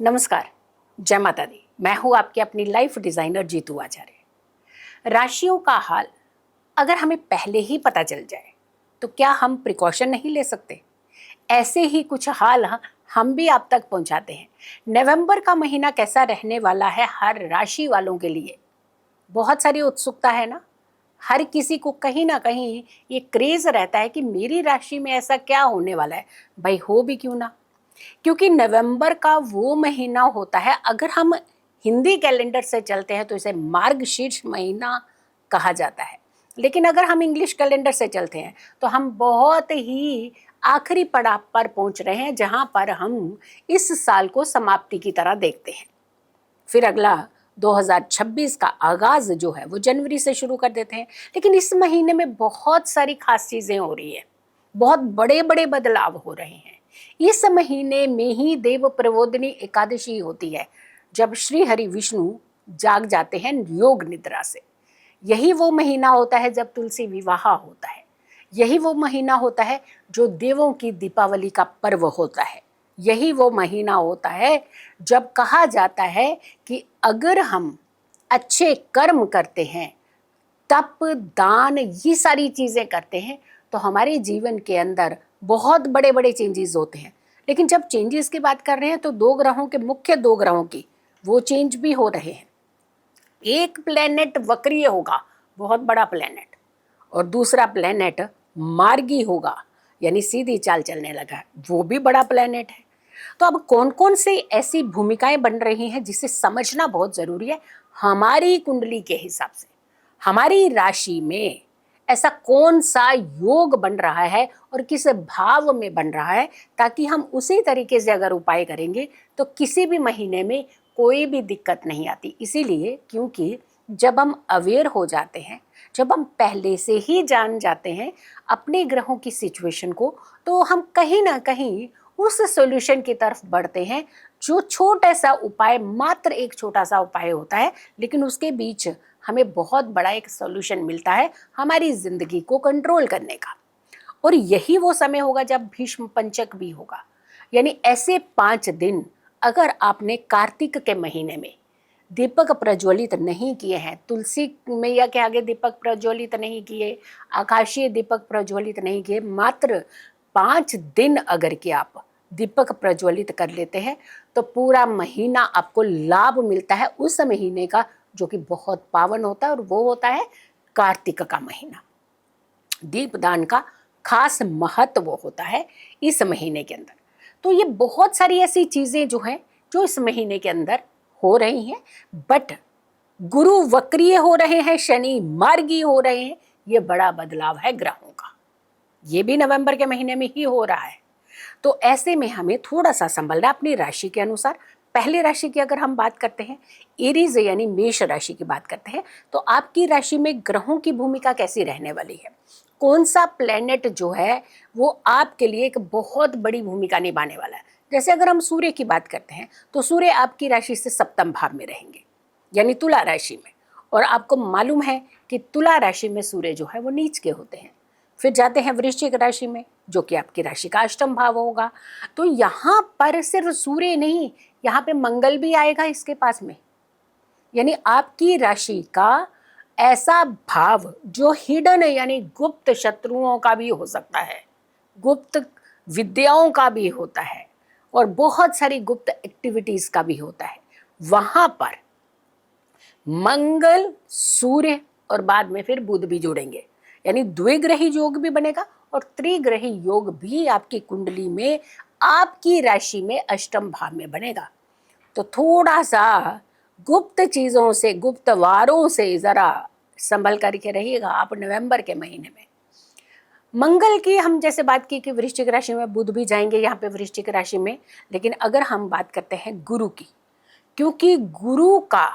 नमस्कार, जय माता दी। मैं हूँ आपकी अपनी लाइफ डिज़ाइनर जीतू आचार्य। राशियों का हाल अगर हमें पहले ही पता चल जाए तो क्या हम प्रिकॉशन नहीं ले सकते? ऐसे ही कुछ हाल हम भी आप तक पहुँचाते हैं। नवंबर का महीना कैसा रहने वाला है हर राशि वालों के लिए? बहुत सारी उत्सुकता है ना। हर किसी को कहीं ना कहीं ये क्रेज़ रहता है कि मेरी राशि में ऐसा क्या होने वाला है। भाई हो भी क्यों ना, क्योंकि नवंबर का वो महीना होता है, अगर हम हिंदी कैलेंडर से चलते हैं तो इसे मार्गशीर्ष महीना कहा जाता है। लेकिन अगर हम इंग्लिश कैलेंडर से चलते हैं तो हम बहुत ही आखिरी पड़ाव पर पहुंच रहे हैं, जहां पर हम इस साल को समाप्ति की तरह देखते हैं। फिर अगला 2026 का आगाज जो है वो जनवरी से शुरू कर देते हैं। लेकिन इस महीने में बहुत सारी खास चीजें हो रही है, बहुत बड़े बड़े बदलाव हो रहे हैं। इस महीने में ही देव प्रबोधिनी एकादशी होती है, जब श्री हरि विष्णु जाग जाते हैं योग निद्रा से। यही वो महीना होता है जब तुलसी विवाह होता है। यही वो महीना होता है जो देवों की दीपावली का पर्व होता है। यही वो महीना होता है जब कहा जाता है कि अगर हम अच्छे कर्म करते हैं, तप, दान, ये सारी चीज़ें करते हैं तो हमारे जीवन के अंदर बहुत बड़े बड़े चेंजेस होते हैं। लेकिन जब चेंजेस की बात कर रहे हैं तो दो ग्रहों के, मुख्य दो ग्रहों की वो चेंज भी हो रहे हैं। एक प्लेनेट वक्रीय होगा, बहुत बड़ा प्लेनेट, और दूसरा प्लेनेट मार्गी होगा, यानी सीधी चाल चलने लगा, वो भी बड़ा प्लेनेट है। तो अब कौन कौन से ऐसी भूमिकाएं बन रही हैं जिसे समझना बहुत जरूरी है। हमारी कुंडली के हिसाब से हमारी राशि में ऐसा कौन सा योग बन रहा है और किस भाव में बन रहा है, ताकि हम उसी तरीके से अगर उपाय करेंगे तो किसी भी महीने में कोई भी दिक्कत नहीं आती। इसीलिए क्योंकि जब हम अवेयर हो जाते हैं, जब हम पहले से ही जान जाते हैं अपने ग्रहों की सिचुएशन को, तो हम कहीं ना कहीं उस सॉल्यूशन की तरफ बढ़ते हैं जो छोटा सा उपाय, मात्र एक छोटा सा उपाय होता है, लेकिन उसके बीच हमें बहुत बड़ा एक सॉल्यूशन मिलता है हमारी जिंदगी को कंट्रोल करने का। और यही वो समय होगा जब भीष्म पंचक भी होगा। यानी ऐसे 5 दिन अगर आपने कार्तिक के महीने में दीपक प्रज्वलित नहीं किए हैं, तुलसी मैया के आगे दीपक प्रज्वलित नहीं किए, आकाशीय दीपक प्रज्वलित नहीं किए, मात्र 5 दिन अगर के आप दीपक प्रज्वलित कर लेते हैं तो पूरा महीना आपको लाभ मिलता है उस महीने का, जो कि बहुत पावन होता है, और वो होता है कार्तिक का महीना। दीपदान का खास महत्व होता है इस महीने के अंदर। तो ये बहुत सारी ऐसी चीजें जो हैं जो इस महीने के अंदर हो रही हैं। बट गुरु वक्रीय हो रहे हैं, शनि मार्गी हो रहे हैं, ये बड़ा बदलाव है ग्रहों का। ये भी नवंबर के महीने में ही हो रहा है। तो ऐसे में हमें थोड़ा सा संभलना अपनी राशि के अनुसार। पहली राशि की अगर हम बात करते हैं, एरीज यानी मेष राशि की बात करते हैं, तो आपकी राशि में ग्रहों की भूमिका कैसी रहने वाली है? कौन सा प्लेनेट जो है वो आपके लिए एक बहुत बड़ी भूमिका निभाने वाला है? जैसे अगर हम सूर्य की बात करते हैं तो सूर्य आपकी राशि से सप्तम भाव में रहेंगे, यानी तुला राशि में। और आपको मालूम है कि तुला राशि में सूर्य जो है वो नीच के होते हैं। फिर जाते हैं वृश्चिक राशि में, जो कि आपकी राशि का अष्टम भाव होगा। तो यहाँ पर सिर्फ सूर्य नहीं, यहाँ पे मंगल भी आएगा इसके पास में। यानी आपकी राशि का ऐसा भाव जो हिडन यानी गुप्त शत्रुओं का भी हो सकता है, गुप्त विद्याओं का भी होता है, और बहुत सारी गुप्त एक्टिविटीज का भी होता है, वहां पर मंगल, सूर्य और बाद में फिर बुध भी जुड़ेंगे। यानी द्विग्रही योग भी बनेगा और त्रिग्रही योग भी आपकी कुंडली में, आपकी राशि में अष्टम भाव में बनेगा। तो थोड़ा सा गुप्त चीजों से, गुप्त वारों से जरा संभल करके रहिएगा आप नवंबर के महीने में। मंगल की हम जैसे बात की कि वृश्चिक राशि में, बुध भी जाएंगे यहाँ पे वृश्चिक राशि में। लेकिन अगर हम बात करते हैं गुरु की, क्योंकि गुरु का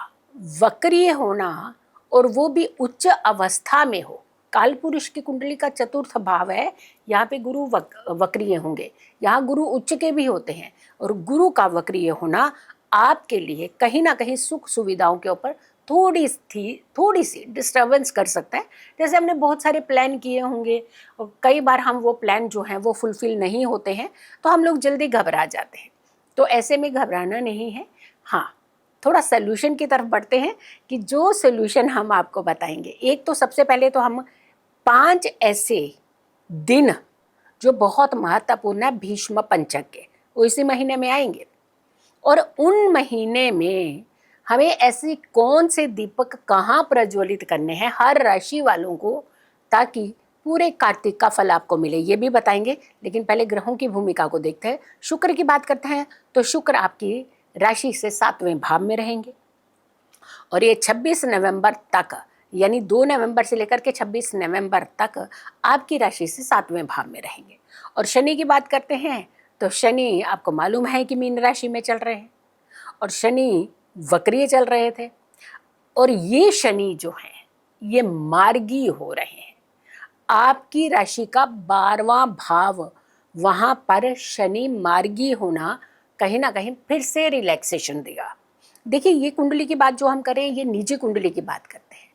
वक्रीय होना, और वो भी उच्च अवस्था में हो, काल पुरुष की कुंडली का चतुर्थ भाव है, यहाँ पे गुरु वक्रीय होंगे। यहाँ गुरु उच्च के भी होते हैं, और गुरु का वक्रीय होना आपके लिए कहीं ना कहीं सुख सुविधाओं के ऊपर थोड़ी सी डिस्टर्बेंस कर सकता है। जैसे हमने बहुत सारे प्लान किए होंगे और कई बार हम वो प्लान जो हैं वो फुलफिल नहीं होते हैं, तो हम लोग जल्दी घबरा जाते हैं। तो ऐसे में घबराना नहीं है। हाँ, थोड़ा सोल्यूशन की तरफ बढ़ते हैं कि जो सोल्यूशन हम आपको बताएंगे, एक तो सबसे पहले तो हम 5 ऐसे दिन जो बहुत महत्वपूर्ण है भीष्म पंचक के, वो इसी महीने में आएंगे। और उन महीने में हमें ऐसे कौन से दीपक कहाँ प्रज्वलित करने हैं हर राशि वालों को, ताकि पूरे कार्तिक का फल आपको मिले, ये भी बताएंगे। लेकिन पहले ग्रहों की भूमिका को देखते हैं। शुक्र की बात करते हैं तो शुक्र आपकी राशि से 7वें भाव में रहेंगे और ये 26 नवंबर तक, यानी 2 नवंबर से लेकर के 26 नवंबर तक आपकी राशि से 7वें भाव में रहेंगे। और शनि की बात करते हैं तो शनि आपको मालूम है कि मीन राशि में चल रहे हैं और शनि वक्रीय चल रहे थे। और ये शनि जो है ये मार्गी हो रहे हैं। आपकी राशि का 12वां भाव, वहाँ पर शनि मार्गी होना कहीं ना कहीं फिर से रिलैक्सेशन देगा। देखिए, ये कुंडली की बात जो हम करें, ये निजी कुंडली की बात करते हैं।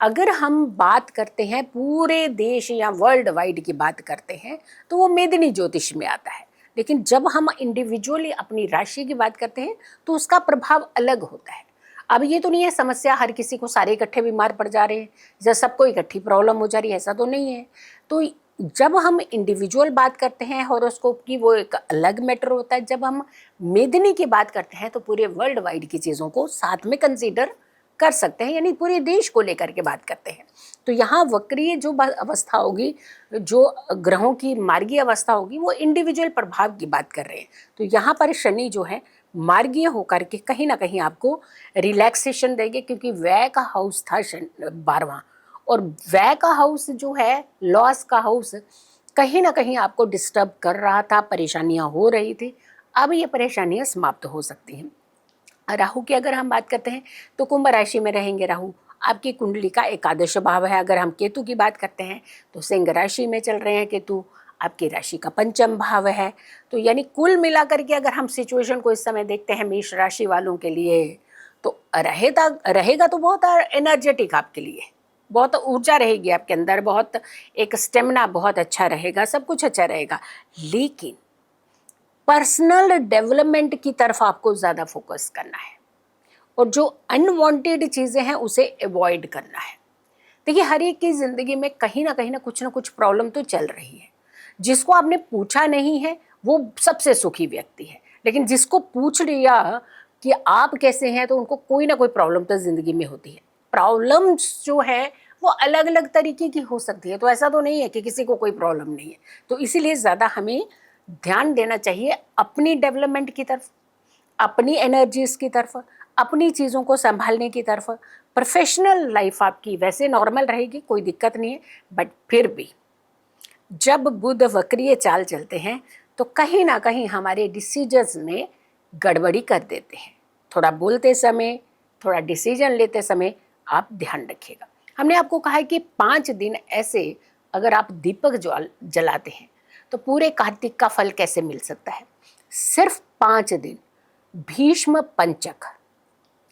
अगर हम बात करते हैं पूरे देश या वर्ल्ड वाइड की बात करते हैं तो वो मेदिनी ज्योतिष में आता है। लेकिन जब हम इंडिविजुअली अपनी राशि की बात करते हैं तो उसका प्रभाव अलग होता है। अब ये तो नहीं है समस्या हर किसी को सारे इकट्ठे बीमार पड़ जा रहे हैं या सबको इकट्ठी प्रॉब्लम हो जा रही है, ऐसा तो नहीं है। तो जब हम इंडिविजुअल बात करते हैं हॉरोस्कोप की, वो एक अलग मैटर होता है। जब हम मेदिनी की बात करते हैं तो पूरे वर्ल्ड वाइड की चीज़ों को साथ में कंसीडर कर सकते हैं, यानी पूरे देश को लेकर के बात करते हैं। तो यहाँ वक्रीय जो अवस्था होगी, जो ग्रहों की मार्गीय अवस्था होगी, वो इंडिविजुअल प्रभाव की बात कर रहे हैं। तो यहाँ पर शनि जो है मार्गीय होकर के कहीं ना कहीं आपको रिलैक्सेशन देंगे, क्योंकि व्यय का हाउस था 12वां, और व्यय का हाउस जो है, लॉस का हाउस, कहीं ना कहीं आपको डिस्टर्ब कर रहा था, परेशानियां हो रही थी। अब ये परेशानियां समाप्त हो सकती हैं। राहु की अगर हम बात करते हैं तो कुंभ राशि में रहेंगे राहु, आपकी कुंडली का एकादश भाव है। अगर हम केतु की बात करते हैं तो सिंह राशि में चल रहे हैं केतु, आपकी राशि का 5म भाव है। तो यानी कुल मिलाकर के अगर हम सिचुएशन को इस समय देखते हैं मेष राशि वालों के लिए, तो रहेगा तो बहुत एनर्जेटिक आपके लिए, बहुत ऊर्जा रहेगी आपके अंदर, बहुत एक स्टेमिना बहुत अच्छा रहेगा, सब कुछ अच्छा रहेगा। लेकिन पर्सनल डेवलपमेंट की तरफ आपको ज़्यादा फोकस करना है और जो अनवांटेड चीज़ें हैं उसे अवॉइड करना है। देखिए, हर एक की ज़िंदगी में कहीं ना कुछ प्रॉब्लम तो चल रही है। जिसको आपने पूछा नहीं है वो सबसे सुखी व्यक्ति है, लेकिन जिसको पूछ लिया कि आप कैसे हैं तो उनको कोई ना कोई प्रॉब्लम तो ज़िंदगी में होती है। प्रॉब्लम्स जो है वो अलग अलग तरीके की हो सकती है, तो ऐसा तो नहीं है कि किसी को कोई प्रॉब्लम नहीं है। तो इसीलिए ज़्यादा हमें ध्यान देना चाहिए अपनी डेवलपमेंट की तरफ, अपनी एनर्जीज की तरफ, अपनी चीज़ों को संभालने की तरफ। प्रोफेशनल लाइफ आपकी वैसे नॉर्मल रहेगी, कोई दिक्कत नहीं है, बट फिर भी जब बुध वक्रीय चाल चलते हैं तो कहीं ना कहीं हमारे डिसीजंस में गड़बड़ी कर देते हैं। थोड़ा बोलते समय, थोड़ा डिसीजन लेते समय आप ध्यान रखिएगा। हमने आपको कहा है कि 5 दिन ऐसे अगर आप दीपक जलाते हैं तो पूरे कार्तिक का फल कैसे मिल सकता है। सिर्फ 5 दिन भीष्म पंचक,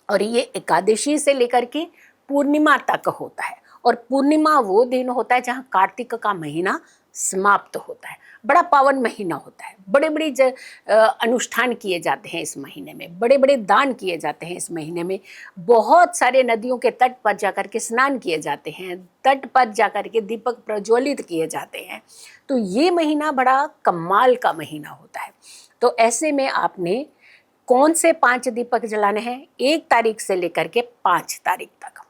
और ये एकादशी से लेकर के पूर्णिमा तक होता है। और पूर्णिमा वो दिन होता है जहाँ कार्तिक का महीना समाप्त होता है। बड़ा पावन महीना होता है, बड़े बड़े अनुष्ठान किए जाते हैं इस महीने में, बड़े बड़े दान किए जाते हैं इस महीने में। बहुत सारे नदियों के तट पर जाकर के स्नान किए जाते हैं, तट पर जाकर के दीपक प्रज्वलित किए जाते हैं। तो ये महीना बड़ा कमाल का महीना होता है। तो ऐसे में आपने कौन से 5 दीपक जलाने हैं? 1 तारीख से लेकर के 5 तारीख तक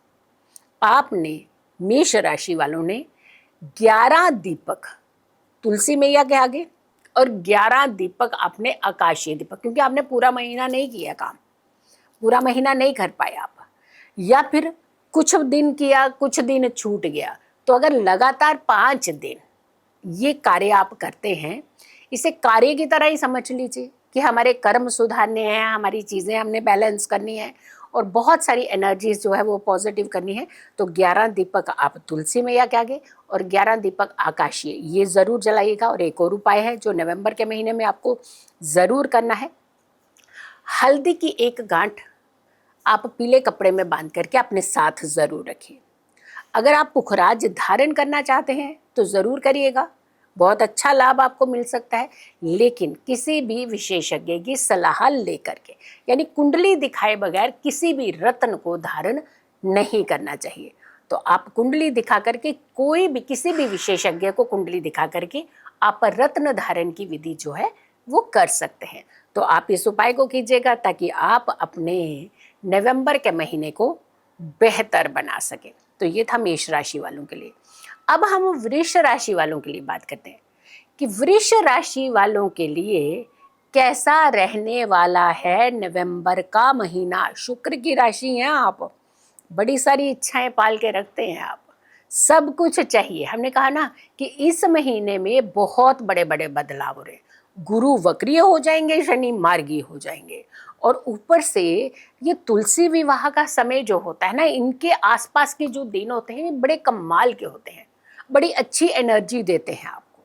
आपने, मेष राशि वालों ने 11 दीपक तुलसी मैया के आगे और 11 दीपक आपने आकाशीय दीपक, क्योंकि आपने पूरा महीना नहीं किया काम, पूरा महीना नहीं कर पाए आप, या फिर कुछ दिन किया, कुछ दिन छूट गया। तो अगर लगातार 5 दिन ये कार्य आप करते हैं, इसे कार्य की तरह ही समझ लीजिए कि हमारे कर्म सुधारने हैं, हमारी चीज़ें हमने बैलेंस करनी है और बहुत सारी एनर्जीज जो है वो पॉजिटिव करनी है। तो 11 दीपक आप तुलसी मैया के आगे और 11 दीपक आकाशीय, ये ज़रूर जलाइएगा। और एक और उपाय है जो नवंबर के महीने में आपको ज़रूर करना है। हल्दी की 1 गांठ आप पीले कपड़े में बांध करके अपने साथ ज़रूर रखिए। अगर आप पुखराज धारण करना चाहते हैं तो ज़रूर करिएगा, बहुत अच्छा लाभ आपको मिल सकता है, लेकिन किसी भी विशेषज्ञ की सलाह लेकर के, यानी कुंडली दिखाए बगैर किसी भी रत्न को धारण नहीं करना चाहिए। तो आप कुंडली दिखा करके, कोई भी किसी भी विशेषज्ञ को कुंडली दिखा करके आप रत्न धारण की विधि जो है वो कर सकते हैं। तो आप इस उपाय को कीजिएगा ताकि आप अपने नवंबर के महीने को बेहतर बना सकें। तो ये था मेष राशि वालों के लिए। अब हम वृष राशि वालों के लिए बात करते हैं कि वृष राशि वालों के लिए कैसा रहने वाला है नवंबर का महीना। शुक्र की राशि हैं आप, बड़ी सारी इच्छाएं पाल के रखते हैं आप, सब कुछ चाहिए। हमने कहा ना कि इस महीने में बहुत बड़े बड़े बदलाव हो रहे हैं। गुरु वक्रीय हो जाएंगे, शनि मार्गी हो जाएंगे, और ऊपर से ये तुलसी विवाह का समय जो होता है ना, इनके आसपास के जो दिन होते हैं ये बड़े कमाल के होते हैं, बड़ी अच्छी एनर्जी देते हैं आपको।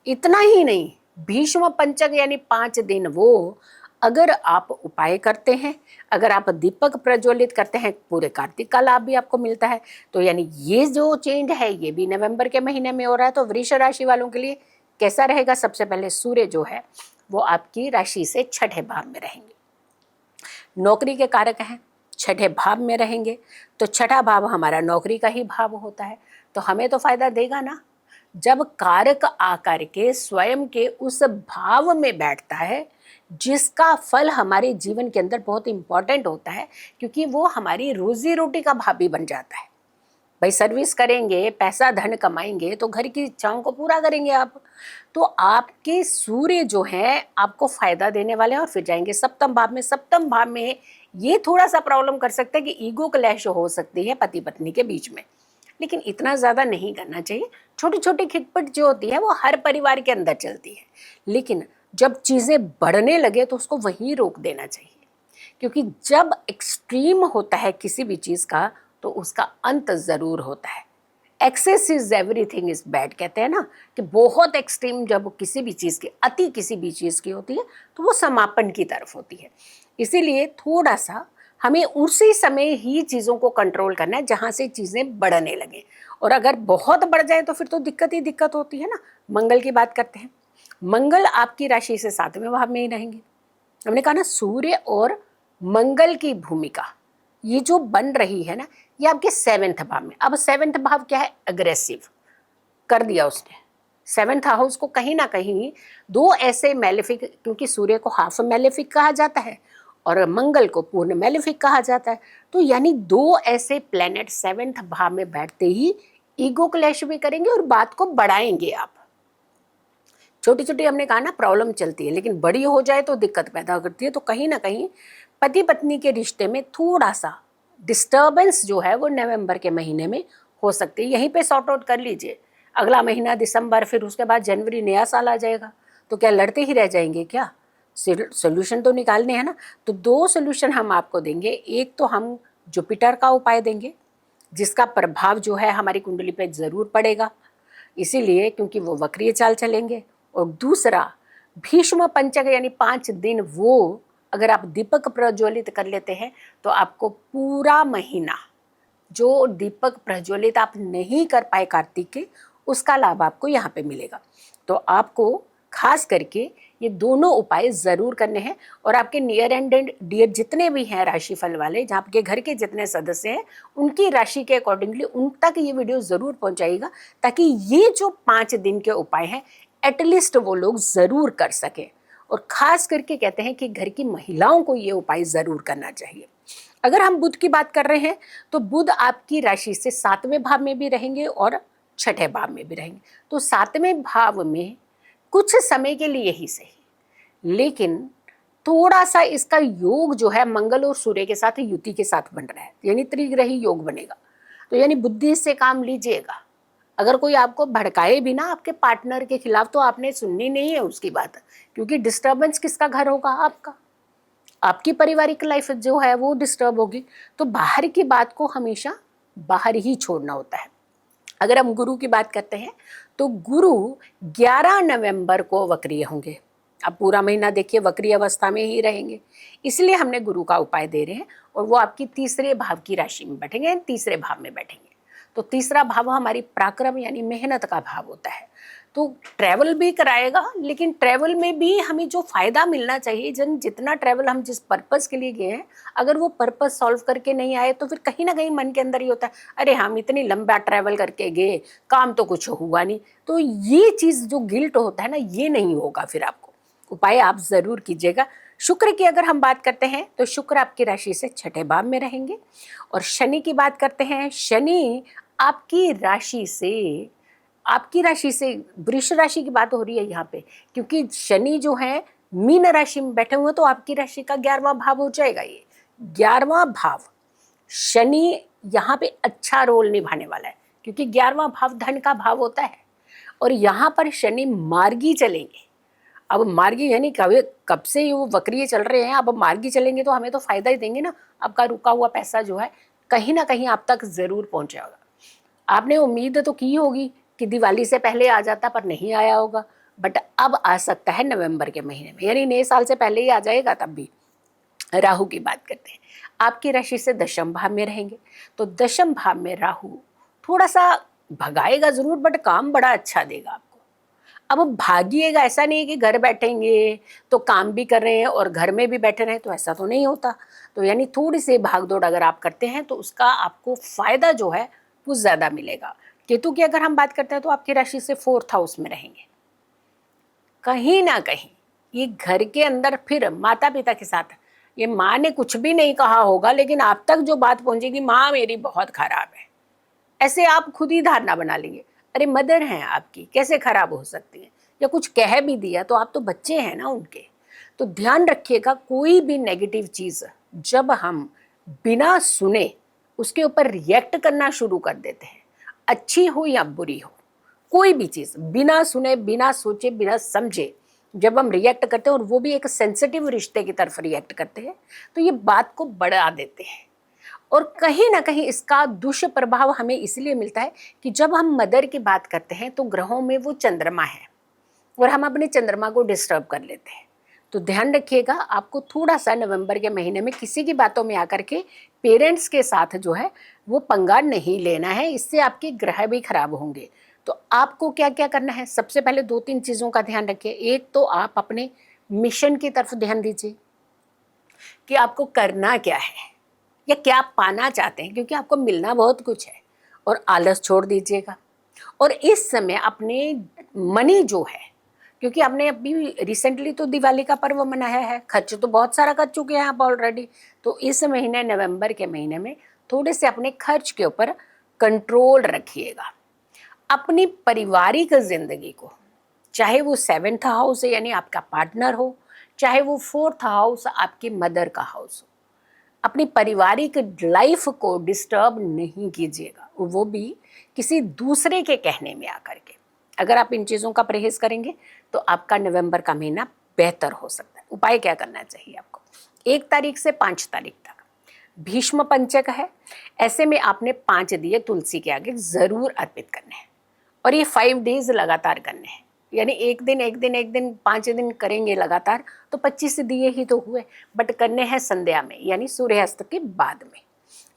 इतना ही नहीं, भीष्म पंचक यानी 5 दिन वो अगर आप उपाय करते हैं, अगर आप दीपक प्रज्वलित करते हैं, पूरे कार्तिक का लाभ भी आपको मिलता है। तो यानी ये जो चेंज है ये भी नवंबर के महीने में हो रहा है। तो वृष राशि वालों के लिए कैसा रहेगा? सबसे पहले सूर्य जो है वो आपकी राशि से छठे भाव में रहेंगे, नौकरी के कारक हैं, छठे भाव में रहेंगे। तो छठा भाव हमारा नौकरी का ही भाव होता है, तो हमें तो फायदा देगा ना। जब कारक आकर के स्वयं के उस भाव में बैठता है जिसका फल हमारे जीवन के अंदर बहुत इंपॉर्टेंट होता है, क्योंकि वो हमारी रोजी रोटी का भाव भी बन जाता है। भाई सर्विस करेंगे, पैसा धन कमाएंगे तो घर की इच्छाओं को पूरा करेंगे आप। तो आपके सूर्य जो है आपको फायदा देने वाले हैं और फिर जाएंगे सप्तम भाव में। सप्तम भाव में ये थोड़ा सा प्रॉब्लम कर सकता है कि ईगो क्लैश हो सकती है पति पत्नी के बीच में, लेकिन इतना ज़्यादा नहीं करना चाहिए। छोटी छोटी खिटपट जो होती है वो हर परिवार के अंदर चलती है, लेकिन जब चीज़ें बढ़ने लगे तो उसको वहीं रोक देना चाहिए, क्योंकि जब एक्सट्रीम होता है किसी भी चीज़ का तो उसका अंत ज़रूर होता है। Excess is everything is bad कहते हैं ना, कि बहुत एक्सट्रीम जब किसी भी चीज़ की, अति किसी भी चीज़ की होती है तो वो समापन की तरफ होती है। इसीलिए थोड़ा सा हमें उसी समय ही चीज़ों को कंट्रोल करना है जहाँ से चीज़ें बढ़ने लगे, और अगर बहुत बढ़ जाए तो फिर तो दिक्कत ही दिक्कत होती है ना। मंगल की बात करते हैं, मंगल आपकी राशि से 7वें भाव में ही रहेंगे। हमने कहा ना सूर्य और मंगल की भूमिका ये जो बन रही है ना, ये आपके 7वें भाव में। अब 7वें भाव क्या है? अग्रेसिव कर दिया उसने। 7th हाउस को कहीं ना कहीं दो ऐसे मैलेफिक, क्योंकि सूर्य को हाफ मैलेफिक कहा जाता है और मंगल को पूर्ण मैलेफिक कहा जाता है, तो यानी दो ऐसे प्लैनेट 7th भाव में बैठते ही ईगो क्लैश भी करेंगे और बात को बढ़ाएंगे आप। छोटी छोटी हमने कहा ना प्रॉब्लम चलती है, लेकिन बड़ी हो जाए तो दिक्कत पैदा करती है। तो कहीं ना कहीं पति पत्नी के रिश्ते में थोड़ा सा डिस्टर्बेंस जो है वो नवंबर के महीने में हो सकती है। यहीं पे सॉर्ट आउट कर लीजिए। अगला महीना दिसंबर, फिर उसके बाद जनवरी, नया साल आ जाएगा, तो क्या लड़ते ही रह जाएंगे क्या? सोल्यूशन तो निकालने हैं ना। तो 2 सोल्यूशन हम आपको देंगे। एक तो हम जुपिटर का उपाय देंगे जिसका प्रभाव जो है हमारी कुंडली पे ज़रूर पड़ेगा, इसीलिए क्योंकि वो वक्रीय चाल चलेंगे। और दूसरा भीष्म पंचक यानी 5 दिन वो अगर आप दीपक प्रज्वलित कर लेते हैं तो आपको पूरा महीना जो दीपक प्रज्वलित आप नहीं कर पाए कार्तिक के, उसका लाभ आपको यहाँ पे मिलेगा। तो आपको खास करके ये दोनों उपाय ज़रूर करने हैं, और आपके नियर एंड डियर जितने भी हैं राशिफल वाले, जहाँ आपके घर के जितने सदस्य हैं उनकी राशि के अकॉर्डिंगली उन तक ये वीडियो ज़रूर पहुँचाइएगा, ताकि ये जो 5 दिन के उपाय हैं एटलीस्ट वो लोग ज़रूर कर सकें। और ख़ास करके कहते हैं कि घर की महिलाओं को ये उपाय ज़रूर करना चाहिए। अगर हम बुध की बात कर रहे हैं तो बुध आपकी राशि से 7वें भाव में भी रहेंगे और छठे भाव में भी रहेंगे। तो 7वें भाव में कुछ समय के लिए ही सही, लेकिन थोड़ा सा इसका योग जो है मंगल और सूर्य के साथ युति के साथ बन रहा है, यानी त्रिग्रही योग बनेगा। तो यानी बुद्धि से काम लीजिएगा। अगर कोई आपको भड़काए भी ना आपके पार्टनर के खिलाफ, तो आपने सुननी नहीं है उसकी बात, क्योंकि डिस्टर्बेंस किसका घर होगा? आपका। आपकी पारिवारिक लाइफ जो है वो डिस्टर्ब होगी। तो बाहर की बात को हमेशा बाहर ही छोड़ना होता है। अगर हम गुरु की बात करते हैं तो गुरु 11 नवंबर को वक्रीय होंगे। अब पूरा महीना देखिए वक्रीय अवस्था में ही रहेंगे, इसलिए हमने गुरु का उपाय दे रहे हैं। और वो आपकी 3रे भाव की राशि में बैठेंगे, 3रे भाव में बैठेंगे। तो 3रा भाव हमारी पराक्रम यानी मेहनत का भाव होता है। तो ट्रैवल भी कराएगा, लेकिन ट्रैवल में भी हमें जो फ़ायदा मिलना चाहिए, जितना ट्रैवल हम जिस पर्पज़ के लिए गए हैं, अगर वो पर्पज़ सॉल्व करके नहीं आए तो फिर कहीं ना कहीं मन के अंदर ये होता है, अरे हम इतनी लंबा ट्रैवल करके गए, काम तो कुछ हुआ नहीं। तो ये चीज़ जो गिल्ट होता है ना, ये नहीं होगा। फिर आपको उपाय आप ज़रूर कीजिएगा। शुक्र की अगर हम बात करते हैं तो शुक्र आपकी राशि से छठे भाव में रहेंगे। और शनि की बात करते हैं, शनि आपकी राशि से वृष राशि की बात हो रही है यहाँ पे, क्योंकि शनि जो है मीन राशि में बैठे हुए हैं, तो आपकी राशि का 11वां भाव हो जाएगा। ये 11वां भाव शनि यहाँ पे अच्छा रोल निभाने वाला है, क्योंकि 11वां भाव धन का भाव होता है। और यहाँ पर शनि मार्गी चलेंगे। अब मार्गी यानी कब से वो वक्रीय चल रहे हैं, अब मार्गी चलेंगे तो हमें तो फायदा ही देंगे ना। आपका रुका हुआ पैसा जो है कहीं ना कहीं आप तक जरूर पहुंचेगा। आपने उम्मीद तो की होगी कि दिवाली से पहले आ जाता, पर नहीं आया होगा, बट अब आ सकता है नवंबर के महीने में, यानी नए साल से पहले ही आ जाएगा। तब भी राहु की बात करते हैं, आपकी राशि से दशम भाव में रहेंगे। तो दशम भाव में राहु थोड़ा सा भगाएगा जरूर, बट काम बड़ा अच्छा देगा आपको। अब भागिएगा ऐसा नहीं है कि घर बैठेंगे तो काम भी कर रहे हैं और घर में भी बैठे रहे, तो ऐसा तो नहीं होता। तो यानी थोड़ी सी भागदौड़ अगर आप करते हैं तो उसका आपको फायदा जो है वो ज़्यादा मिलेगा। केतु की अगर हम बात करते हैं तो आपकी राशि से 4th हाउस में रहेंगे। कहीं ना कहीं ये घर के अंदर फिर माता पिता के साथ, ये माँ ने कुछ भी नहीं कहा होगा, लेकिन आप तक जो बात पहुंचेगी, माँ मेरी बहुत खराब है, ऐसे आप खुद ही धारणा बना लेंगे। अरे मदर हैं आपकी, कैसे खराब हो सकती है? या कुछ कह भी दिया तो आप तो बच्चे हैं ना उनके। तो ध्यान रखिएगा, कोई भी नेगेटिव चीज़ जब हम बिना सुने उसके ऊपर रिएक्ट करना शुरू कर देते हैं, अच्छी हो या बुरी हो, कोई भी चीज़ बिना सुने, बिना सोचे, बिना समझे जब हम रिएक्ट करते हैं, और वो भी एक सेंसिटिव रिश्ते की तरफ रिएक्ट करते हैं, तो ये बात को बढ़ा देते हैं। और कहीं ना कहीं इसका दुष्प्रभाव हमें इसलिए मिलता है कि जब हम मदर की बात करते हैं तो ग्रहों में वो चंद्रमा है और हम अपने चंद्रमा को डिस्टर्ब कर लेते हैं। तो ध्यान रखिएगा, आपको थोड़ा सा नवंबर के महीने में किसी की बातों में आकर के पेरेंट्स के साथ जो है वो पंगा नहीं लेना है, इससे आपके ग्रह भी खराब होंगे। तो आपको क्या क्या करना है, सबसे पहले 2-3 चीज़ों का ध्यान रखिए। एक तो आप अपने मिशन की तरफ ध्यान दीजिए कि आपको करना क्या है या क्या आप पाना चाहते हैं, क्योंकि आपको मिलना बहुत कुछ है। और आलस छोड़ दीजिएगा। और इस समय अपने मनी जो है, क्योंकि आपने अभी रिसेंटली तो दिवाली का पर्व मनाया है, खर्च तो बहुत सारा कर चुके हैं आप ऑलरेडी। तो इस महीने नवंबर के महीने में थोड़े से अपने खर्च के ऊपर कंट्रोल रखिएगा। अपनी पारिवारिक जिंदगी को, चाहे वो 7th हाउस है यानी आपका पार्टनर हो, चाहे वो 4th हाउस आपकी मदर का हाउस हो, अपनी पारिवारिक लाइफ को डिस्टर्ब नहीं कीजिएगा, वो भी किसी दूसरे के कहने में आकर के। अगर आप इन चीज़ों का परहेज करेंगे तो आपका नवंबर का महीना बेहतर हो सकता है। उपाय क्या करना चाहिए आपको, 1 तारीख से 5 तारीख तक भीष्म पंचक है, ऐसे में आपने 5 दिए तुलसी के आगे ज़रूर अर्पित करने हैं। और ये 5 डेज लगातार करने हैं, यानी एक दिन 5 दिन करेंगे लगातार तो 25 दिए ही तो हुए, बट करने हैं संध्या में यानी सूर्यास्त के बाद में।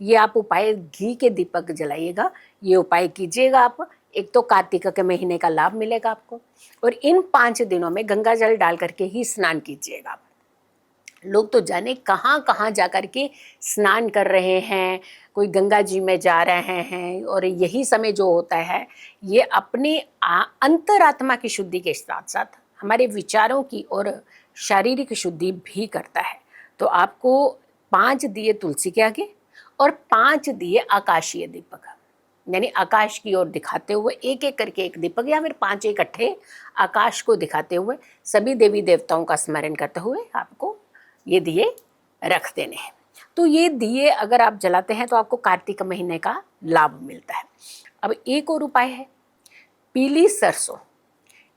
ये आप उपाय घी के दीपक जलाइएगा, ये उपाय कीजिएगा आप। एक तो कार्तिक के महीने का लाभ मिलेगा आपको, और इन 5 दिनों में गंगा जल डाल करके ही स्नान कीजिएगा आप। लोग तो जाने कहाँ कहाँ जा कर के स्नान कर रहे हैं, कोई गंगा जी में जा रहे हैं, और यही समय जो होता है ये अपने अंतरात्मा की शुद्धि के साथ साथ हमारे विचारों की और शारीरिक शुद्धि भी करता है। तो आपको 5 दिए तुलसी के आगे और 5 दिए आकाशीय दीपक, यानी आकाश की ओर दिखाते हुए एक एक करके एक दीपक, या फिर 5 इकट्ठे आकाश को दिखाते हुए सभी देवी देवताओं का स्मरण करते हुए आपको ये दिए रख देने हैं। तो ये दिए अगर आप जलाते हैं तो आपको कार्तिक महीने का लाभ मिलता है। अब एक और उपाय है, पीली सरसों,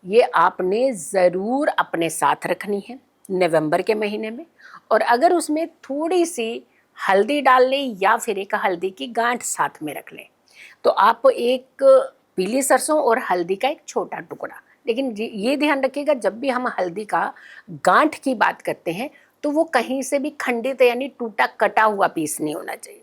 ये आपने ज़रूर अपने साथ रखनी है नवंबर के महीने में। और अगर उसमें थोड़ी सी हल्दी डाल लें या फिर एक हल्दी की गांठ साथ में रख लें, तो आप एक पीली सरसों और हल्दी का एक छोटा टुकड़ा, लेकिन ये ध्यान रखिएगा जब भी हम हल्दी का गांठ की बात करते हैं तो वो कहीं से भी खंडित यानी टूटा कटा हुआ पीस नहीं होना चाहिए।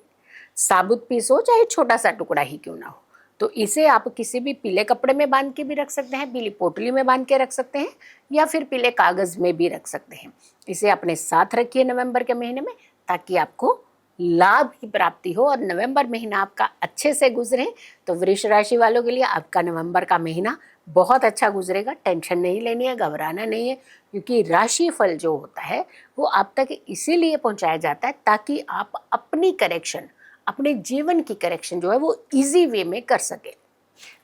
साबुत पीस हो चाहे छोटा सा टुकड़ा ही क्यों ना हो, तो इसे आप किसी भी पीले कपड़े में बांध के भी रख सकते हैं, पीली पोटली में बांध के रख सकते हैं, या फिर पीले कागज में भी रख सकते हैं। इसे अपने साथ रखिए नवंबर के महीने में, ताकि आपको लाभ की प्राप्ति हो और नवंबर महीना आपका अच्छे से गुजरे। तो वृष राशि वालों के लिए आपका नवंबर का महीना बहुत अच्छा गुजरेगा। टेंशन नहीं लेनी है, घबराना नहीं है, क्योंकि राशि फल जो होता है वो आप तक इसीलिए पहुंचाया जाता है ताकि आप अपनी करेक्शन, अपने जीवन की करेक्शन जो है वो इजी वे में कर सके।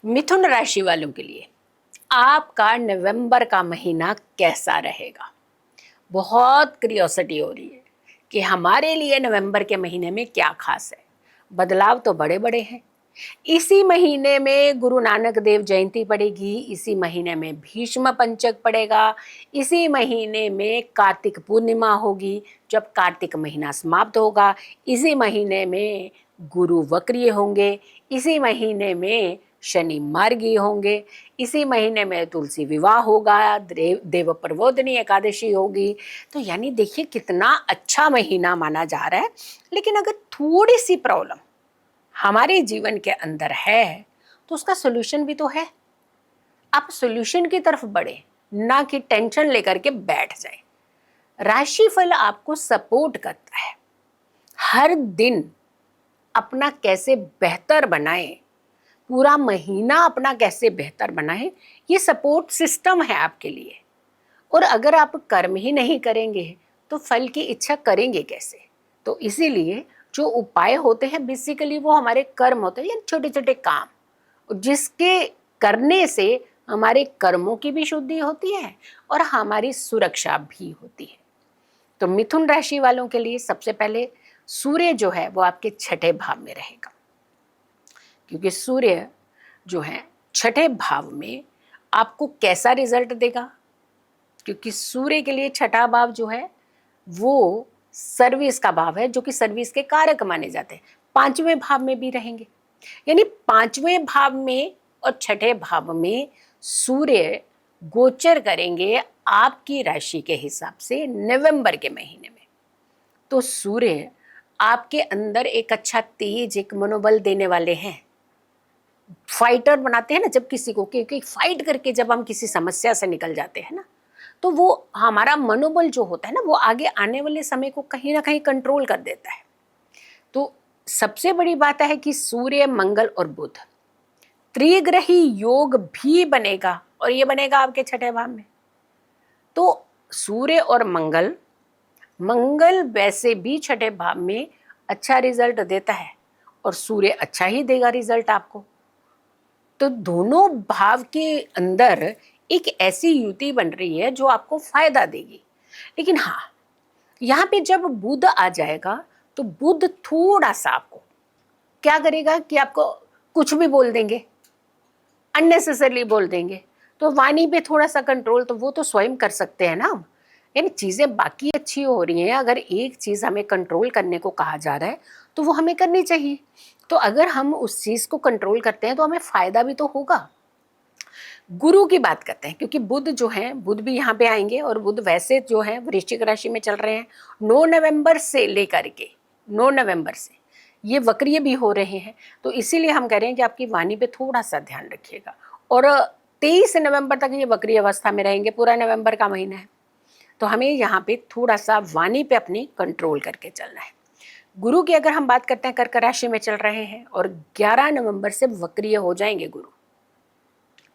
मिथुन राशि वालों के लिए आपका नवंबर का महीना कैसा रहेगा? बहुत क्यूरियोसिटी हो रही है कि हमारे लिए नवंबर के महीने में क्या खास है। बदलाव तो बड़े बड़े हैं। इसी महीने में गुरु नानक देव जयंती पड़ेगी, इसी महीने में भीष्म पंचक पड़ेगा, इसी महीने में कार्तिक पूर्णिमा होगी जब कार्तिक महीना समाप्त होगा, इसी महीने में गुरु वक्रीय होंगे, इसी महीने में शनि मार्गी होंगे, इसी महीने में तुलसी विवाह होगा, देव प्रबोधिनी एकादशी होगी। तो यानी देखिए कितना अच्छा महीना माना जा रहा है। लेकिन अगर थोड़ी सी प्रॉब्लम हमारे जीवन के अंदर है तो उसका सोल्यूशन भी तो है। आप सोल्यूशन की तरफ बढ़े, ना कि टेंशन लेकर के बैठ जाए। राशिफल आपको सपोर्ट करता है हर दिन अपना कैसे बेहतर बनाए, पूरा महीना अपना कैसे बेहतर बनाए, ये सपोर्ट सिस्टम है आपके लिए। और अगर आप कर्म ही नहीं करेंगे तो फल की इच्छा करेंगे कैसे? तो इसीलिए जो उपाय होते हैं बेसिकली वो हमारे कर्म होते हैं, यानी छोटे छोटे काम, जिसके करने से हमारे कर्मों की भी शुद्धि होती है और हमारी सुरक्षा भी होती है। तो मिथुन राशि वालों के लिए सबसे पहले सूर्य जो है वो आपके छठे भाव में रहेगा, क्योंकि सूर्य जो है छठे भाव में आपको कैसा रिजल्ट देगा? क्योंकि सूर्य के लिए छठा भाव जो है वो सर्विस का भाव है, जो कि सर्विस के कारक माने जाते हैं। पांचवें भाव में भी रहेंगे, यानी पांचवें भाव में और छठे भाव में सूर्य गोचर करेंगे आपकी राशि के हिसाब से नवंबर के महीने में। तो सूर्य आपके अंदर एक अच्छा तेज, एक मनोबल देने वाले हैं। फाइटर बनाते हैं ना जब किसी को, क्योंकि फाइट करके जब हम किसी समस्या से निकल जाते हैं ना, तो वो हमारा मनोबल जो होता है ना वो आगे आने वाले समय को कहीं ना कहीं कंट्रोल कर देता है। तो सबसे बड़ी बात है कि सूर्य, मंगल और बुध त्रिग्रही योग भी बनेगा, और ये बनेगा आपके छठे भाव में। तो सूर्य और मंगल, मंगल वैसे भी छठे भाव में अच्छा रिजल्ट देता है और सूर्य अच्छा ही देगा रिजल्ट आपको। तो दोनों भाव के अंदर एक ऐसी युति बन रही है जो आपको फायदा देगी। लेकिन हाँ, यहाँ पे जब बुध आ जाएगा तो बुध थोड़ा सा आपको क्या करेगा कि आपको कुछ भी बोल देंगे, अननेसेसरली बोल देंगे। तो वाणी पे थोड़ा सा कंट्रोल तो वो तो स्वयं कर सकते हैं ना। यानी चीज़ें बाकी अच्छी हो रही हैं, अगर एक चीज़ हमें कंट्रोल करने को कहा जा रहा है तो वो हमें करनी चाहिए। तो अगर हम उस चीज़ को कंट्रोल करते हैं तो हमें फ़ायदा भी तो होगा। गुरु की बात करते हैं, क्योंकि बुध जो है, बुध भी यहाँ पे आएंगे, और बुध वैसे जो है वृश्चिक राशि में चल रहे हैं 9 नवंबर से लेकर के 9 नवंबर से ये वक्रीय भी हो रहे हैं। तो इसीलिए हम कह रहे हैं कि आपकी वाणी पे थोड़ा सा ध्यान रखिएगा। और 23 नवंबर तक ये वक्रीय अवस्था में रहेंगे, पूरा नवंबर का महीना है। तो हमें यहाँ पे थोड़ा सा वाणी पे अपनी कंट्रोल करके चलना है। गुरु की अगर हम बात करते हैं, कर्क राशि में चल रहे हैं और 11 नवंबर से वक्रीय हो जाएंगे गुरु।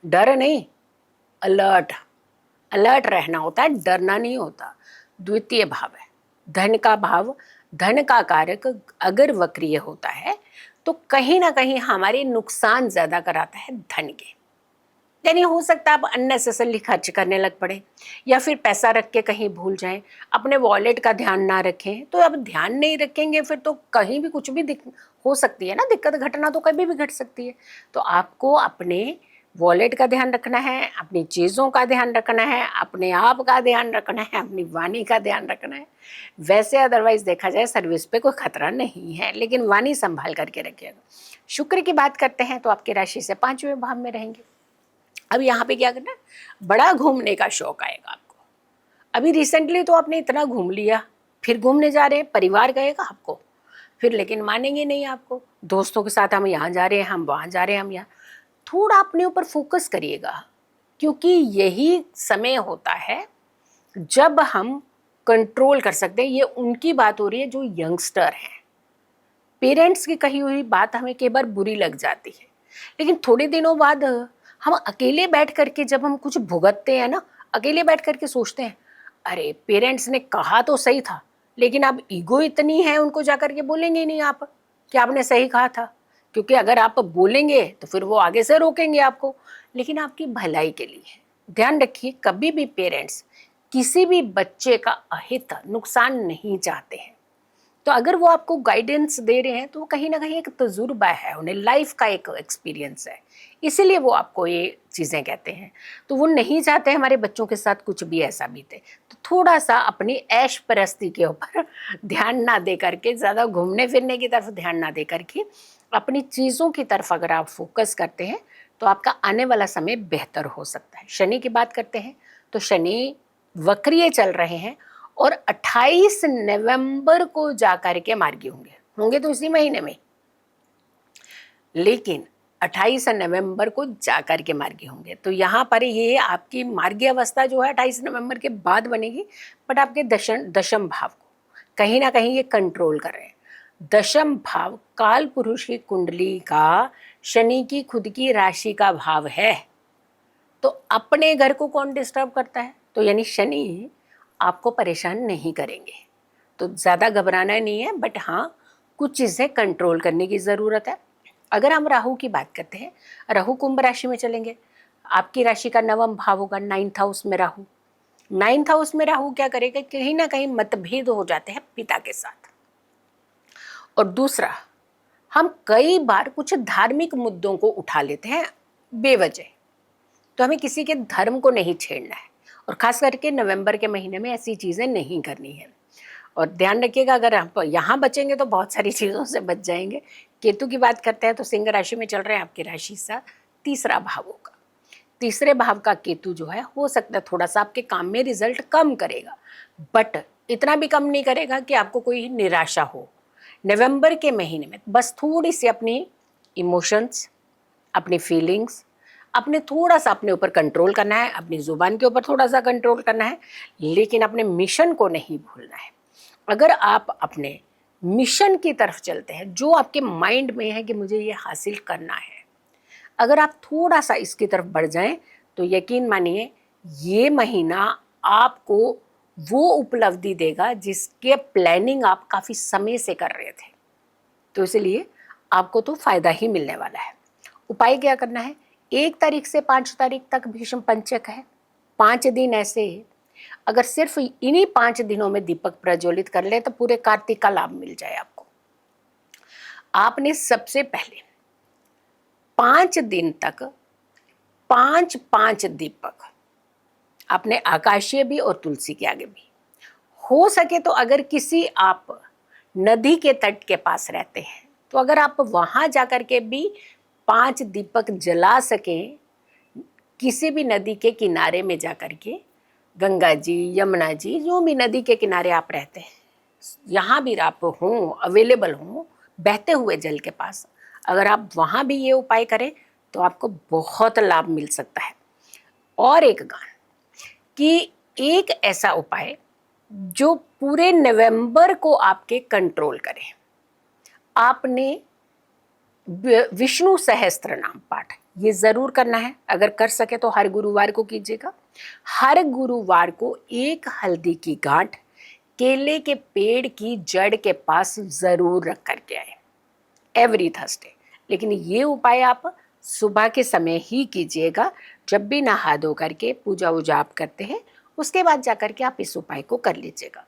डर नहीं, अलर्ट, अलर्ट रहना होता है, डरना नहीं होता। द्वितीय भाव है धन का भाव, धन का कारक अगर वक्रीय होता है तो कहीं ना कहीं हमारे नुकसान ज्यादा कराता है धन के। यानी हो सकता है आप अननेसेसरली खर्च करने लग पड़े, या फिर पैसा रख के कहीं भूल जाएं, अपने वॉलेट का ध्यान ना रखें। तो अब ध्यान नहीं रखेंगे फिर तो कहीं भी कुछ भी हो सकती है ना, दिक्कत घटना तो कभी भी घट सकती है। तो आपको अपने वॉलेट का ध्यान रखना है, अपनी चीज़ों का ध्यान रखना है, अपने आप का ध्यान रखना है, अपनी वाणी का ध्यान रखना है। वैसे अदरवाइज देखा जाए सर्विस पे कोई खतरा नहीं है, लेकिन वाणी संभाल करके रखिएगा। शुक्र की बात करते हैं तो आपकी राशि से 5वें भाव में रहेंगे। अब यहाँ पे क्या करना है, बड़ा घूमने का शौक आएगा आपको। अभी रिसेंटली तो आपने इतना घूम लिया, फिर घूमने जा रहे हैं, परिवार गएगा आपको, फिर लेकिन मानेंगे नहीं आपको। दोस्तों के साथ हम यहाँ जा रहे हैं, हम वहाँ जा रहे हैं, हम यहाँ। थोड़ा अपने ऊपर फोकस करिएगा, क्योंकि यही समय होता है जब हम कंट्रोल कर सकते हैं। ये उनकी बात हो रही है जो यंगस्टर हैं। पेरेंट्स की कही हुई बात हमें कई बार बुरी लग जाती है, लेकिन थोड़े दिनों बाद हम अकेले बैठ करके जब हम कुछ भुगतते हैं ना, अकेले बैठ करके सोचते हैं, अरे पेरेंट्स ने कहा तो सही था, लेकिन अब ईगो इतनी है, उनको जाकर के बोलेंगे ही नहीं आप कि आपने सही कहा था, क्योंकि अगर आप बोलेंगे तो फिर वो आगे से रोकेंगे आपको। लेकिन आपकी भलाई के लिए है। ध्यान रखिए, कभी भी पेरेंट्स किसी भी बच्चे का अहित नुकसान नहीं चाहते हैं। तो अगर वो आपको गाइडेंस दे रहे हैं तो वो कहीं ना कहीं एक तजुर्बा है, उन्हें लाइफ का एक एक्सपीरियंस है, इसीलिए वो आपको ये चीज़ें कहते हैं। तो वो नहीं चाहते हमारे बच्चों के साथ कुछ भी ऐसा बीते। तो थोड़ा सा अपनी ऐश परस्ती के ऊपर ध्यान ना दे करके, ज़्यादा घूमने फिरने की तरफ ध्यान ना दे करके, अपनी चीज़ों की तरफ अगर आप फोकस करते हैं तो आपका आने वाला समय बेहतर हो सकता है। शनि की बात करते हैं तो शनि वक्रिय चल रहे हैं और 28 नवंबर को जाकर के मार्गी होंगे तो इसी महीने में, लेकिन 28 नवंबर को जाकर के मार्गी होंगे। तो यहाँ पर ये आपकी मार्गी अवस्था जो है 28 नवंबर के बाद बनेगी, बट आपके दशम भाव को कहीं ना कहीं ये कंट्रोल कर रहे हैं। दशम भाव काल पुरुष की कुंडली का शनि की खुद की राशि का भाव है, तो अपने घर को कौन डिस्टर्ब करता है? तो यानी शनि आपको परेशान नहीं करेंगे। तो ज़्यादा घबराना नहीं है, बट हाँ कुछ चीज़ें कंट्रोल करने की ज़रूरत है। अगर हम राहु की बात करते हैं, राहु कुंभ राशि में चलेंगे, आपकी राशि का नवम भाव होगा, 9th हाउस में राहु। 9th हाउस में राहु क्या करेगा, कहीं ना कहीं मतभेद हो जाते हैं पिता के साथ। और दूसरा, हम कई बार कुछ धार्मिक मुद्दों को उठा लेते हैं बेवजह, तो हमें किसी के धर्म को नहीं छेड़ना है, और खास करके नवंबर के महीने में ऐसी चीज़ें नहीं करनी है। और ध्यान रखिएगा, अगर आप यहाँ बचेंगे तो बहुत सारी चीज़ों से बच जाएंगे। केतु की बात करते हैं तो सिंह राशि में चल रहे हैं, आपकी राशि सा तीसरा भाव होगा। तीसरे भाव का केतु जो है, हो सकता है थोड़ा सा आपके काम में रिजल्ट कम करेगा, बट इतना भी कम नहीं करेगा कि आपको कोई निराशा हो। नवंबर के महीने में बस थोड़ी सी अपनी इमोशंस, अपनी फीलिंग्स, अपने थोड़ा सा अपने ऊपर कंट्रोल करना है, अपनी ज़ुबान के ऊपर थोड़ा सा कंट्रोल करना है, लेकिन अपने मिशन को नहीं भूलना है। अगर आप अपने मिशन की तरफ चलते हैं, जो आपके माइंड में है कि मुझे ये हासिल करना है, अगर आप थोड़ा सा इसकी तरफ बढ़ जाएं तो यकीन मानिए ये महीना आपको वो उपलब्धि देगा जिसके प्लानिंग आप काफ़ी समय से कर रहे थे। तो इसलिए आपको तो फायदा ही मिलने वाला है। उपाय क्या करना है, 1 तारीख से 5 तारीख तक भीष्म पंचक है, 5 दिन ऐसे, अगर सिर्फ इन्हीं 5 दिनों में दीपक प्रज्वलित कर ले तो पूरे कार्तिक का लाभ मिल जाए आपको। आपने सबसे पहले 5 दिन तक 5-5 दीपक, आपने आकाशीय भी और तुलसी के आगे भी, हो सके तो अगर किसी आप नदी के तट के पास रहते हैं तो अगर आप वहां जाकर के भी 5 दीपक जला सकें, किसी भी नदी के किनारे में जाकर के, गंगा जी, यमुना जी, जो भी नदी के किनारे आप रहते हैं, यहाँ भी आप हों, अवेलेबल हों, बहते हुए जल के पास, अगर आप वहाँ भी ये उपाय करें तो आपको बहुत लाभ मिल सकता है। और एक गान कि एक ऐसा उपाय जो पूरे नवंबर को आपके कंट्रोल करे, आपने विष्णु सहस्त्र नाम पाठ ये ज़रूर करना है। अगर कर सके तो हर गुरुवार को कीजिएगा। हर गुरुवार को एक हल्दी की गांठ केले के पेड़ की जड़ के पास ज़रूर रख करके आए, एवरी थर्सडे। लेकिन ये उपाय आप सुबह के समय ही कीजिएगा, जब भी नहा धो करके पूजा वूजा आप करते हैं, उसके बाद जाकर के आप इस उपाय को कर लीजिएगा।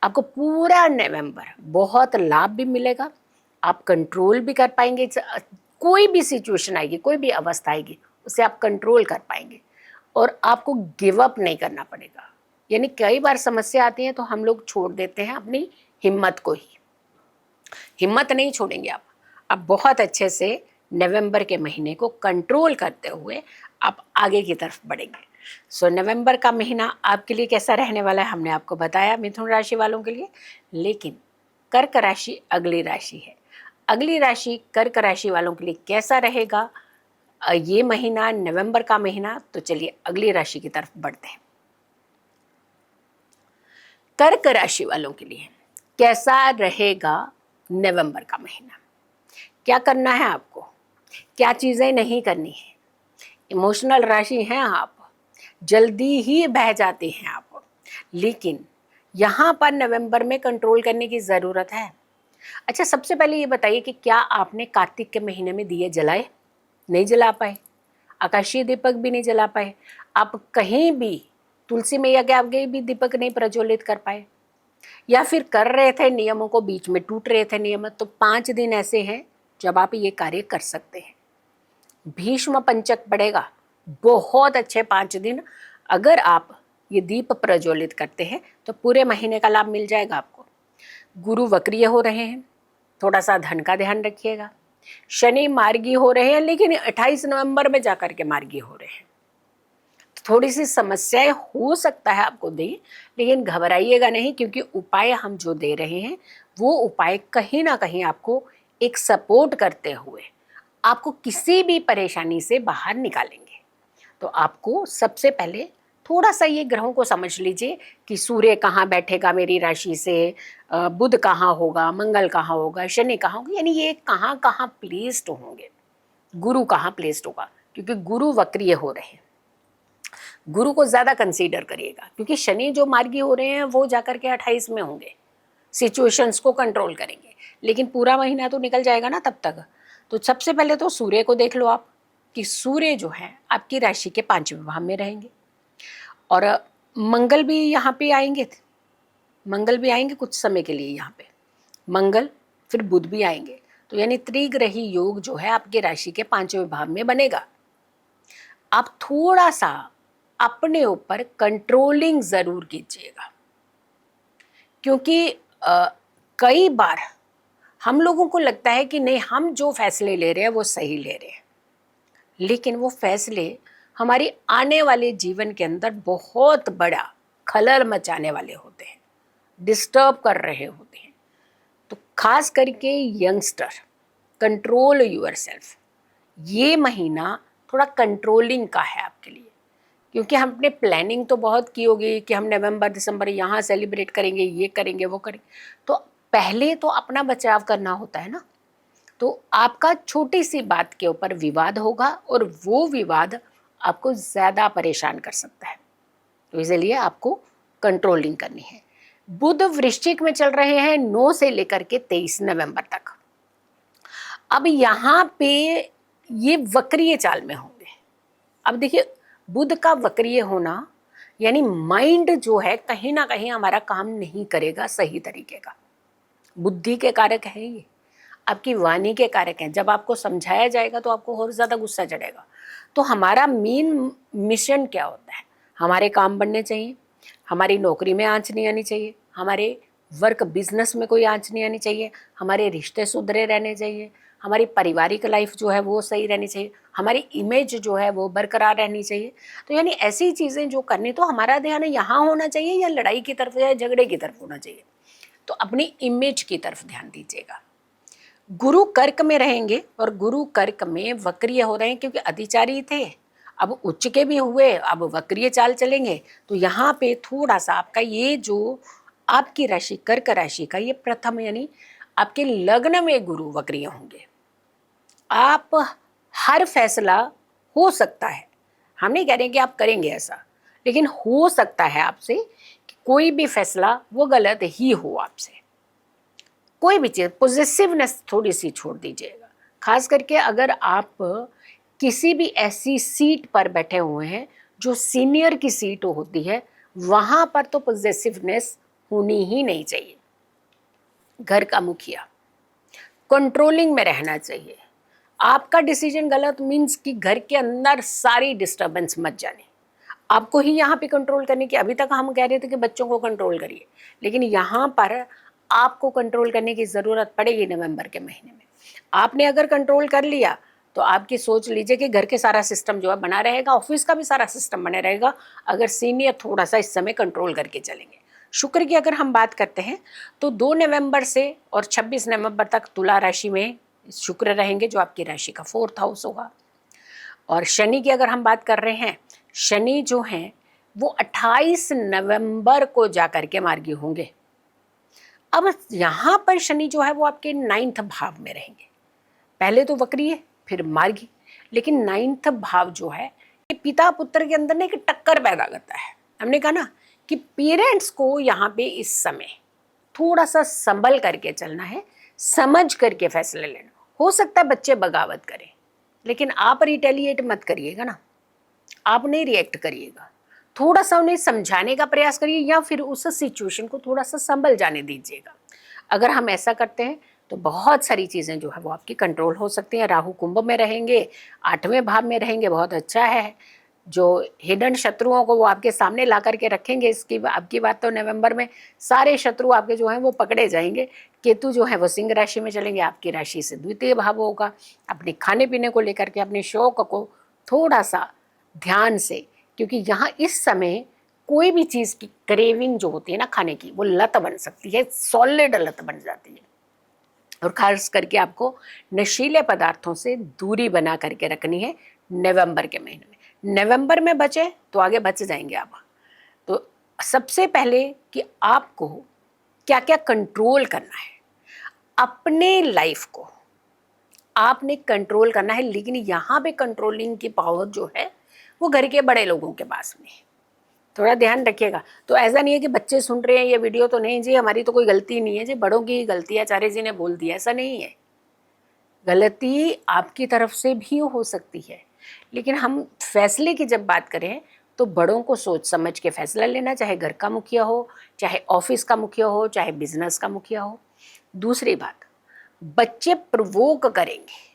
आपको पूरा नवंबर बहुत लाभ भी मिलेगा, आप कंट्रोल भी कर पाएंगे। कोई भी सिचुएशन आएगी, कोई भी अवस्था आएगी, उसे आप कंट्रोल कर पाएंगे और आपको गिव अप नहीं करना पड़ेगा। यानी कई बार समस्या आती है तो हम लोग छोड़ देते हैं अपनी हिम्मत को ही। हिम्मत नहीं छोड़ेंगे आप बहुत अच्छे से नवंबर के महीने को कंट्रोल करते हुए आप आगे की तरफ बढ़ेंगे। सो नवंबर का महीना आपके लिए कैसा रहने वाला है हमने आपको बताया मिथुन राशि वालों के लिए। लेकिन कर्क राशि अगली राशि है। अगली राशि कर्क राशि वालों के लिए कैसा रहेगा ये महीना, नवंबर का महीना? तो चलिए अगली राशि की तरफ बढ़ते हैं। कर्क राशि वालों के लिए कैसा रहेगा नवंबर का महीना? क्या करना है आपको, क्या चीज़ें नहीं करनी है? इमोशनल राशि हैं आप, जल्दी ही बह जाते हैं आप, लेकिन यहाँ पर नवंबर में कंट्रोल करने की ज़रूरत है। अच्छा, सबसे पहले ये बताइए कि क्या आपने कार्तिक के महीने में दिए जलाए? नहीं जला पाए, आकाशीय दीपक भी नहीं जला पाए, आप कहीं भी तुलसी मैया के आगे भी दीपक नहीं प्रज्वलित कर पाए, या फिर कर रहे थे नियमों को बीच में टूट रहे थे नियम, तो 5 दिन ऐसे हैं जब आप ये कार्य कर सकते हैं। भीष्म पंचक पड़ेगा, बहुत अच्छे 5 दिन अगर आप ये दीप प्रज्वलित करते हैं तो पूरे महीने का लाभ मिल जाएगा आपको। गुरु वक्रीय हो रहे हैं, थोड़ा सा धन का ध्यान रखिएगा। शनि मार्गी हो रहे हैं, लेकिन 28 नवंबर में जाकर के मार्गी हो रहे हैं, तो थोड़ी सी समस्याएं हो सकता है आपको दे, लेकिन घबराइएगा नहीं, क्योंकि उपाय हम जो दे रहे हैं वो उपाय कहीं ना कहीं आपको एक सपोर्ट करते हुए आपको किसी भी परेशानी से बाहर निकालेंगे। तो आपको सबसे पहले थोड़ा सा ये ग्रहों को समझ लीजिए कि सूर्य कहाँ बैठेगा मेरी राशि से, बुध कहाँ होगा, मंगल कहाँ होगा, शनि कहाँ होगा, यानी ये कहाँ कहाँ प्लेस्ड होंगे, गुरु कहाँ प्लेस्ड होगा, क्योंकि गुरु वक्रीय हो रहे हैं। गुरु को ज़्यादा कंसीडर करिएगा, क्योंकि शनि जो मार्गी हो रहे हैं वो जाकर के 28 में होंगे, सिचुएशंस को कंट्रोल करेंगे, लेकिन पूरा महीना तो निकल जाएगा ना तब तक। तो सबसे पहले तो सूर्य को देख लो आप कि सूर्य जो है आपकी राशि के 5वें भाव में रहेंगे, और मंगल भी यहाँ पे आएंगे, मंगल भी आएंगे कुछ समय के लिए यहाँ पे, मंगल फिर बुध भी आएंगे, तो यानी त्रिग्रही योग जो है आपकी राशि के 5वें भाव में बनेगा। आप थोड़ा सा अपने ऊपर कंट्रोलिंग जरूर कीजिएगा, क्योंकि कई बार हम लोगों को लगता है कि नहीं, हम जो फैसले ले रहे हैं वो सही ले रहे हैं, लेकिन वो फैसले हमारे आने वाले जीवन के अंदर बहुत बड़ा खलल मचाने वाले होते हैं, डिस्टर्ब कर रहे होते हैं। तो खास करके यंगस्टर, कंट्रोल यूर सेल्फ। ये महीना थोड़ा कंट्रोलिंग का है आपके लिए, क्योंकि हमने प्लानिंग तो बहुत की होगी कि हम नवंबर दिसंबर यहाँ सेलिब्रेट करेंगे, ये करेंगे वो करेंगे, तो पहले तो अपना बचाव करना होता है ना। तो आपका छोटी सी बात के ऊपर विवाद होगा और वो विवाद आपको ज़्यादा परेशान कर सकता है, तो इसलिए आपको कंट्रोलिंग करनी है। बुध वृश्चिक में चल रहे हैं 9 से लेकर के 23 नवंबर तक। अब यहाँ पे ये वक्रीय चाल में होंगे। अब देखिए, बुध का वक्रीय होना यानी माइंड जो है कहीं ना कहीं हमारा काम नहीं करेगा सही तरीके का। बुद्धि के कारक है ये, आपकी वाणी के कारक हैं। जब आपको समझाया जाएगा तो आपको और ज़्यादा गुस्सा चढ़ेगा। तो हमारा मेन मिशन क्या होता है? हमारे काम बनने चाहिए, हमारी नौकरी में आंच नहीं आनी चाहिए, हमारे वर्क बिजनेस में कोई आंच नहीं आनी चाहिए, हमारे रिश्ते सुधरे रहने चाहिए, हमारी पारिवारिक लाइफ जो है वो सही रहनी चाहिए, हमारी इमेज जो है वो बरकरार रहनी चाहिए। तो यानी ऐसी चीज़ें जो करनी, तो हमारा ध्यान यहाँ होना चाहिए या लड़ाई की तरफ या झगड़े की तरफ होना चाहिए? तो अपनी इमेज की तरफ ध्यान दीजिएगा। गुरु कर्क में रहेंगे और गुरु कर्क में वक्रीय हो रहे हैं, क्योंकि अतिचारी थे, अब उच्च के भी हुए, अब वक्रीय चाल चलेंगे। तो यहाँ पे थोड़ा सा आपका ये जो आपकी राशि कर्क राशि का ये प्रथम यानी आपके लग्न में गुरु वक्रीय होंगे। आप हर फैसला हो सकता है, हम नहीं कह रहे कि आप करेंगे ऐसा, लेकिन हो सकता है आपसे कि कोई भी फैसला वो गलत ही हो आपसे। कोई भी चीज़, पॉजिटिवनेस थोड़ी सी छोड़ दीजिएगा। खास करके अगर आप किसी भी ऐसी सीट पर बैठे हुए हैं जो सीनियर की सीट होती है, वहाँ पर तो पॉजिटिवनेस होनी ही नहीं चाहिए। घर का मुखिया कंट्रोलिंग में रहना चाहिए। आपका डिसीजन गलत मीन्स कि घर के अंदर सारी डिस्टर्बेंस मच जाने, आपको ही यहाँ पे कंट्रोल करने की। अभी तक हम कह रहे थे कि बच्चों को कंट्रोल करिए, लेकिन यहाँ पर आपको कंट्रोल करने की ज़रूरत पड़ेगी नवंबर के महीने में। आपने अगर कंट्रोल कर लिया तो आपकी सोच लीजिए कि घर के सारा सिस्टम जो है बना रहेगा, ऑफिस का भी सारा सिस्टम बना रहेगा, अगर सीनियर थोड़ा सा इस समय कंट्रोल करके चलेंगे। शुक्र की अगर हम बात करते हैं तो 2 नवंबर से और 26 नवंबर तक तुला राशि में शुक्र रहेंगे, जो आपकी राशि का 4th हाउस होगा। और शनि की अगर हम बात कर रहे हैं, शनि जो हैं वो 28 नवंबर को जाकर के मार्गी होंगे। अब यहाँ पर शनि जो है वो आपके 9th भाव में रहेंगे। पहले तो वक्री है, फिर मार्गी, लेकिन 9th भाव जो है ये पिता पुत्र के अंदर ना एक टक्कर पैदा करता है। हमने कहा ना कि पेरेंट्स को यहाँ पे इस समय थोड़ा सा संभल करके चलना है, समझ करके फैसले लेना। हो सकता है बच्चे बगावत करें, लेकिन आप रिटेलिएट मत करिएगा ना, आप नहीं रिएक्ट करिएगा, थोड़ा सा उन्हें समझाने का प्रयास करिए या फिर उस सिचुएशन को थोड़ा सा संभल जाने दीजिएगा। अगर हम ऐसा करते हैं तो बहुत सारी चीज़ें जो है वो आपकी कंट्रोल हो सकती हैं। राहु कुंभ में रहेंगे, 8वें भाव में रहेंगे, बहुत अच्छा है। जो हिडन शत्रुओं को वो आपके सामने ला करके रखेंगे। इसकी आपकी बात तो नवंबर में सारे शत्रु आपके जो हैं वो पकड़े जाएंगे। केतु जो है वो सिंह राशि में चलेंगे, आपकी राशि से 2य भाव होगा। अपने खाने पीने को लेकर के अपने शौक को थोड़ा सा ध्यान से, क्योंकि यहाँ इस समय कोई भी चीज़ की क्रेविंग जो होती है ना खाने की, वो लत बन सकती है, सॉलिड लत बन जाती है। और खास करके आपको नशीले पदार्थों से दूरी बना करके रखनी है नवंबर के महीने में। नवंबर में बचे तो आगे बच जाएंगे आप। तो सबसे पहले कि आपको क्या क्या कंट्रोल करना है, अपने लाइफ को आपने कंट्रोल करना है। लेकिन यहाँ पे कंट्रोलिंग की पावर जो है वो घर के बड़े लोगों के पास में है, थोड़ा ध्यान रखिएगा। तो ऐसा नहीं है कि बच्चे सुन रहे हैं ये वीडियो तो नहीं जी हमारी तो कोई गलती नहीं है जी, बड़ों की गलती है, आचार्य जी ने बोल दिया, ऐसा नहीं है। गलती आपकी तरफ से भी हो सकती है, लेकिन हम फैसले की जब बात करें तो बड़ों को सोच समझ के फैसला लेना, चाहे घर का मुखिया हो, चाहे ऑफिस का मुखिया हो, चाहे बिजनेस का मुखिया हो। दूसरी बात, बच्चे प्रवोक करेंगे,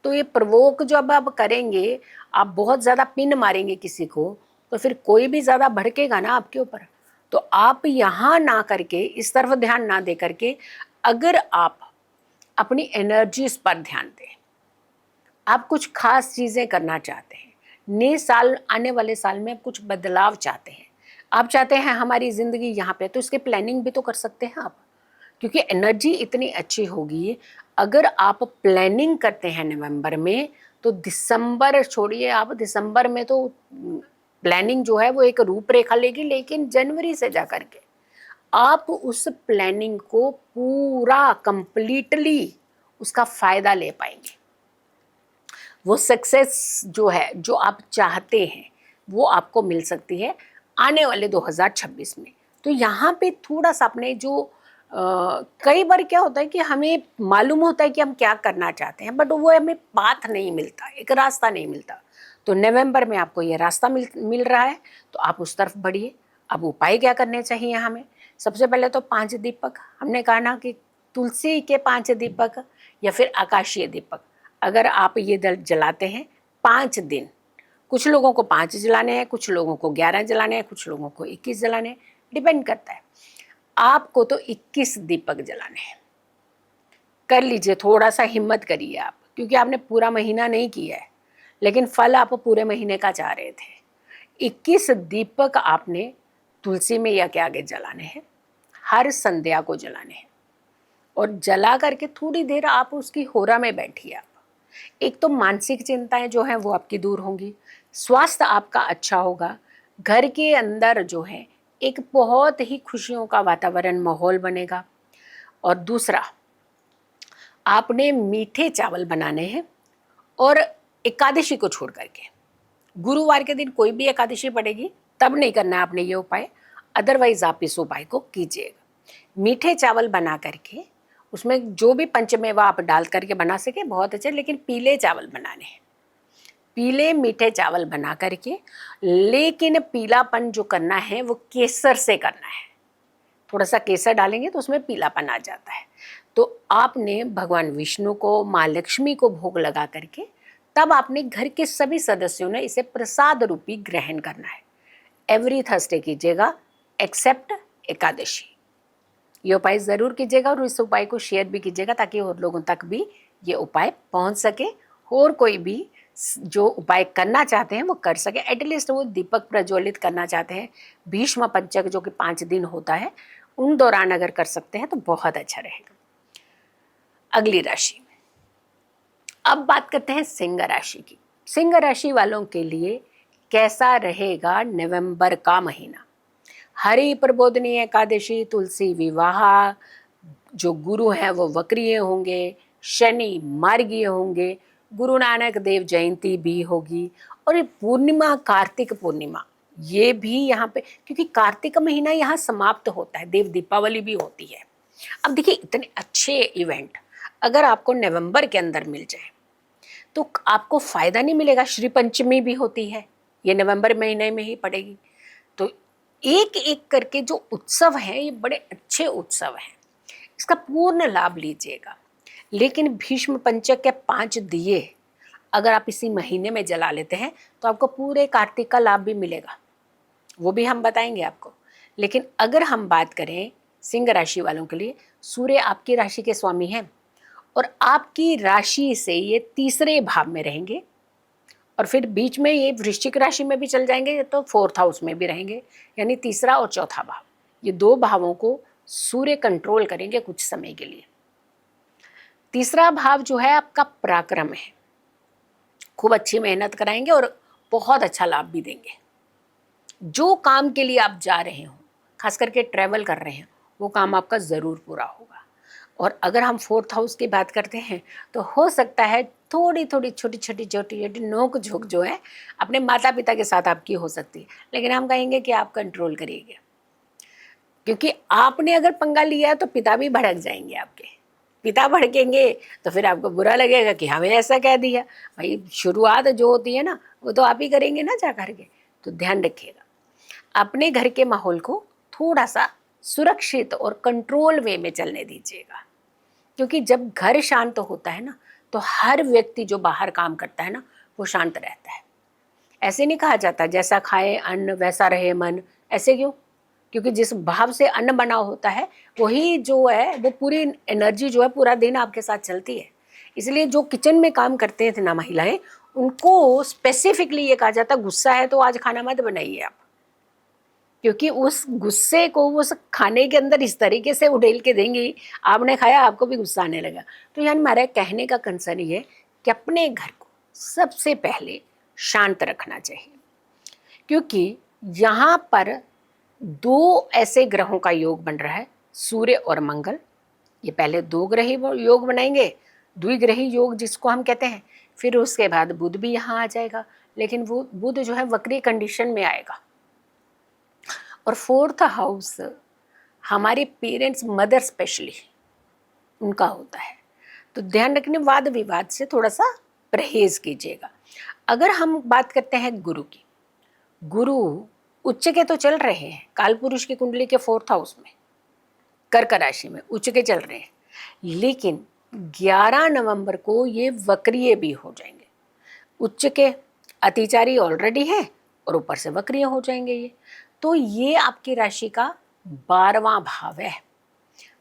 तो ये प्रवोक जो अब आप करेंगे, आप बहुत ज़्यादा पिन मारेंगे किसी को, तो फिर कोई भी ज़्यादा भड़केगा ना आपके ऊपर। तो आप यहाँ ना करके, इस तरफ ध्यान ना दे करके, अगर आप अपनी एनर्जीज पर ध्यान दें, आप कुछ खास चीज़ें करना चाहते हैं, नए साल आने वाले साल में कुछ बदलाव चाहते हैं, आप चाहते हैं हमारी ज़िंदगी यहाँ पे, तो इसके प्लानिंग भी तो कर सकते हैं आप, क्योंकि एनर्जी इतनी अच्छी होगी। अगर आप प्लानिंग करते हैं नवंबर में, तो दिसंबर छोड़िए, आप दिसंबर में तो प्लानिंग जो है वो एक रूपरेखा लेगी, लेकिन जनवरी से जा कर के आप उस प्लानिंग को पूरा कंप्लीटली उसका फायदा ले पाएंगे। वो सक्सेस जो है, जो आप चाहते हैं, वो आपको मिल सकती है आने वाले 2026 में। तो यहाँ पे थोड़ा सा अपने जो कई बार क्या होता है कि हमें मालूम होता है कि हम क्या करना चाहते हैं, बट वो हमें पाथ नहीं मिलता, एक रास्ता नहीं मिलता। तो नवंबर में आपको ये रास्ता मिल रहा है, तो आप उस तरफ बढ़िए। अब उपाय क्या करने चाहिए हमें? सबसे पहले तो 5 दीपक, हमने कहा ना कि तुलसी के 5 दीपक या फिर आकाशीय दीपक, अगर आप ये जलाते हैं 5 दिन, कुछ लोगों को 5 जलाने हैं, कुछ लोगों को 11 जलाने हैं, कुछ लोगों को 21 जलाने हैं, डिपेंड करता है। आपको तो 21 दीपक जलाने हैं। कर लीजिए, थोड़ा सा हिम्मत करिए आप, क्योंकि आपने पूरा महीना नहीं किया है, लेकिन फल आप पूरे महीने का चाह रहे थे। 21 दीपक आपने तुलसी में या के आगे जलाने हैं, हर संध्या को जलाने हैं। और जला करके थोड़ी देर आप उसकी होरा में बैठिए। आप एक तो मानसिक चिंताएं जो हैं वो आपकी दूर होंगी, स्वास्थ्य आपका अच्छा होगा, घर के अंदर जो है एक बहुत ही खुशियों का वातावरण, माहौल बनेगा। और दूसरा, आपने मीठे चावल बनाने हैं, और एकादशी को छोड़ करके गुरुवार के दिन कोई भी एकादशी पड़ेगी तब नहीं करना है आपने ये उपाय, अदरवाइज आप इस उपाय को कीजिएगा। मीठे चावल बना करके उसमें जो भी पंचमेवा आप डाल करके बना सके बहुत अच्छे, लेकिन पीले चावल बनाने हैं, पीले मीठे चावल बना करके। लेकिन पीलापन जो करना है वो केसर से करना है, थोड़ा सा केसर डालेंगे तो उसमें पीलापन आ जाता है। तो आपने भगवान विष्णु को, माँ लक्ष्मी को भोग लगा करके तब आपने घर के सभी सदस्यों ने इसे प्रसाद रूपी ग्रहण करना है। एवरी थर्सडे कीजिएगा एक्सेप्ट एकादशी। ये उपाय ज़रूर कीजिएगा और इस उपाय को शेयर भी कीजिएगा ताकि और लोगों तक भी ये उपाय पहुंच सके, और कोई भी जो उपाय करना चाहते हैं वो कर सके, एटलीस्ट वो दीपक प्रज्वलित करना चाहते हैं भीष्म पंचक जो कि 5 दिन होता है, उन दौरान अगर कर सकते हैं तो बहुत अच्छा रहेगा। अगली राशि, अब बात करते हैं सिंह राशि की। सिंह राशि वालों के लिए कैसा रहेगा नवंबर का महीना। हरि प्रबोधनी एकादशी, तुलसी विवाह, जो गुरु हैं वो वक्रीय होंगे, शनि मार्गीय होंगे, गुरु नानक देव जयंती भी होगी, और ये पूर्णिमा, कार्तिक पूर्णिमा, ये भी यहाँ पे, क्योंकि कार्तिक का महीना यहाँ समाप्त होता है, देव दीपावली भी होती है। अब देखिए, इतने अच्छे इवेंट अगर आपको नवंबर के अंदर मिल जाए तो आपको फायदा नहीं मिलेगा। श्री पंचमी भी होती है, ये नवंबर महीने में ही पड़ेगी। तो एक एक करके जो उत्सव हैं ये बड़े अच्छे उत्सव हैं, इसका पूर्ण लाभ लीजिएगा। लेकिन भीष्म पंचक के 5 दिए अगर आप इसी महीने में जला लेते हैं तो आपको पूरे कार्तिक का लाभ भी मिलेगा, वो भी हम बताएंगे आपको। लेकिन अगर हम बात करें सिंह राशि वालों के लिए, सूर्य आपकी राशि के स्वामी हैं और आपकी राशि से ये 3रे भाव में रहेंगे, और फिर बीच में ये वृश्चिक राशि में भी चल जाएंगे तो 4th हाउस में भी रहेंगे, यानी 3रा और 4था भाव, ये 2 भावों को सूर्य कंट्रोल करेंगे कुछ समय के लिए। 3रा भाव जो है आपका पराक्रम है, खूब अच्छी मेहनत कराएंगे और बहुत अच्छा लाभ भी देंगे। जो काम के लिए आप जा रहे हो, खास करके ट्रैवल कर रहे हैं, वो काम आपका ज़रूर पूरा होगा। और अगर हम 4th हाउस की बात करते हैं तो हो सकता है थोड़ी थोड़ी छोटी छोटी नोक झोंक जो है अपने माता पिता के साथ आपकी हो सकती है, लेकिन हम कहेंगे कि आप कंट्रोल करिएगा, क्योंकि आपने अगर पंगा लिया तो पिता भी भड़क जाएंगे आपके। पिता भड़केंगे तो फिर आपको बुरा लगेगा कि हमें ऐसा कह दिया। भाई, शुरुआत जो होती है ना वो तो आप ही करेंगे ना जा करके। तो ध्यान रखिएगा, अपने घर के माहौल को थोड़ा सा सुरक्षित और कंट्रोल वे में चलने दीजिएगा, क्योंकि जब घर शांत होता है ना तो हर व्यक्ति जो बाहर काम करता है ना वो शांत रहता है। ऐसे नहीं कहा जाता जैसा खाए अन्न वैसा रहे मन, ऐसे क्यों? क्योंकि जिस भाव से अन्न बना होता है वही जो है वो पूरी एनर्जी जो है पूरा दिन आपके साथ चलती है। इसलिए जो किचन में काम करते थे ना महिलाएं, उनको स्पेसिफिकली ये कहा जाता गुस्सा है तो आज खाना मत बनाइए आप, क्योंकि उस गुस्से को वो उस खाने के अंदर इस तरीके से उड़ेल के देंगी, आपने खाया आपको भी गुस्सा आने लगा। तो यानी हमारे कहने का कंसर्न ये है कि अपने घर को सबसे पहले शांत रखना चाहिए, क्योंकि यहाँ पर 2 ऐसे ग्रहों का योग बन रहा है, सूर्य और मंगल। ये पहले 2 ग्रही योग बनाएंगे, द्विग्रही योग जिसको हम कहते हैं, फिर उसके बाद बुध भी यहाँ आ जाएगा, लेकिन वो बुध जो है वक्री कंडीशन में आएगा। और 4th हाउस हमारे पेरेंट्स, मदर स्पेशली, उनका होता है। तो ध्यान रखने, वाद विवाद से थोड़ा सा परहेज कीजिएगा। अगर हम बात करते हैं गुरु की, गुरु उच्च के तो चल रहे हैं काल पुरुष की कुंडली के 4th हाउस में, कर्क राशि में उच्च के चल रहे हैं, लेकिन 11 नवंबर को ये वक्रीय भी हो जाएंगे। उच्च के अतिचारी ऑलरेडी है और ऊपर से वक्रीय हो जाएंगे ये। तो ये आपकी राशि का 12वां भाव है।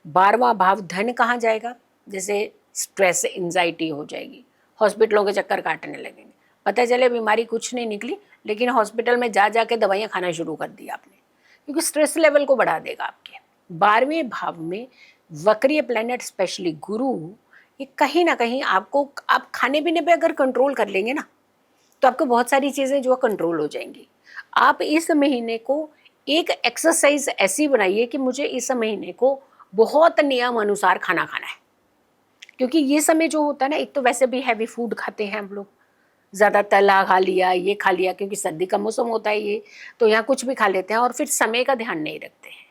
12वां भाव धन कहाँ जाएगा? जैसे स्ट्रेस, एंजाइटी हो जाएगी, हॉस्पिटलों के चक्कर काटने लगेंगे, पता चले बीमारी कुछ नहीं निकली लेकिन हॉस्पिटल में जा जा के दवाइयाँ खाना शुरू कर दी आपने, क्योंकि स्ट्रेस लेवल को बढ़ा देगा आपके। 12वें भाव में वक्रीय प्लैनेट स्पेशली गुरु, ये कहीं ना कहीं आपको, आप खाने पीने पे अगर कंट्रोल कर लेंगे ना तो आपको बहुत सारी चीज़ें जो कंट्रोल हो जाएंगी। आप इस महीने को एक एक्सरसाइज ऐसी बनाइए कि मुझे इस महीने को बहुत नियम अनुसार खाना खाना है, क्योंकि ये समय जो होता है ना, एक तो वैसे भी हैवी फूड खाते हैं हम लोग, ज़्यादा तला खा लिया, ये खा लिया, क्योंकि सर्दी का मौसम होता है ये, तो यहाँ कुछ भी खा लेते हैं और फिर समय का ध्यान नहीं रखते हैं।